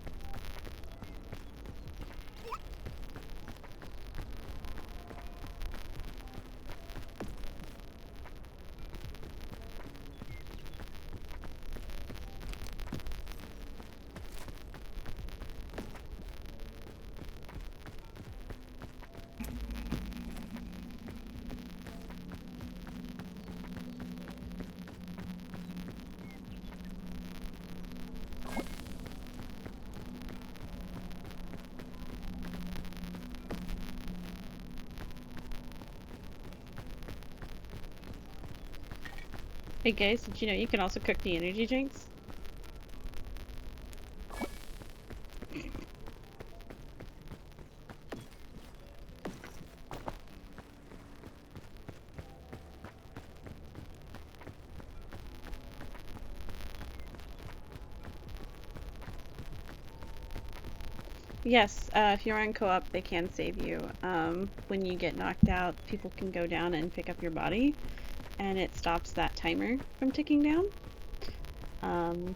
Hey guys, did you know you can also cook the energy drinks? Yes, if you're on co-op, they can save you. When you get knocked out, people can go down and pick up your body, and it stops that timer from ticking down. And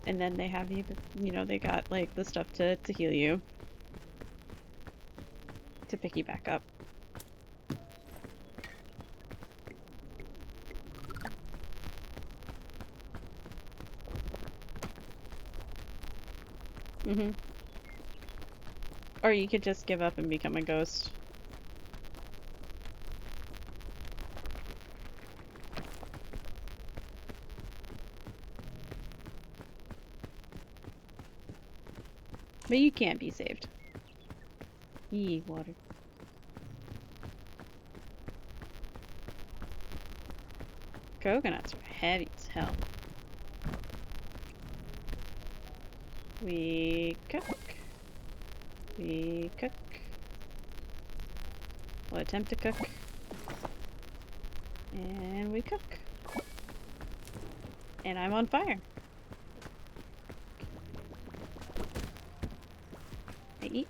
then they have you, you know, they got like the stuff to heal you, to pick you back up. Mm-hmm. Or you could just give up and become a ghost. But you can't be saved. Yee, water. Coconuts are heavy as hell. We cook. We cook. We'll attempt to cook. And we cook. And I'm on fire. I eat.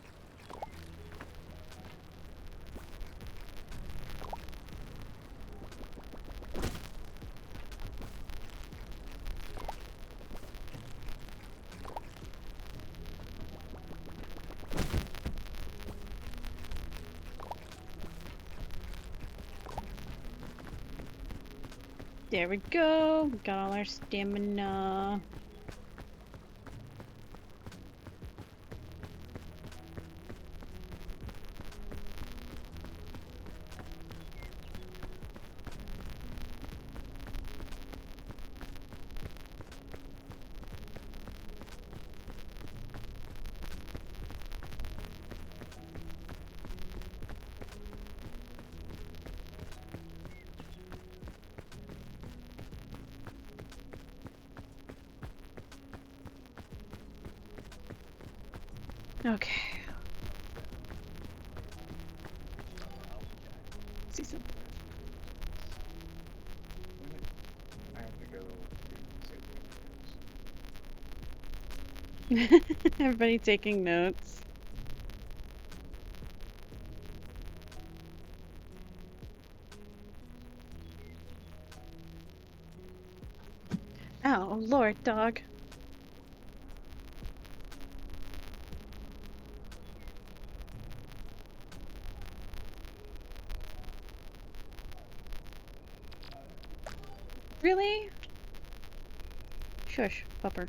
There we go. We got all our stamina. Okay. See something. I have to go Everybody taking notes. Oh, Lord, dog. Really? Shush, pupper.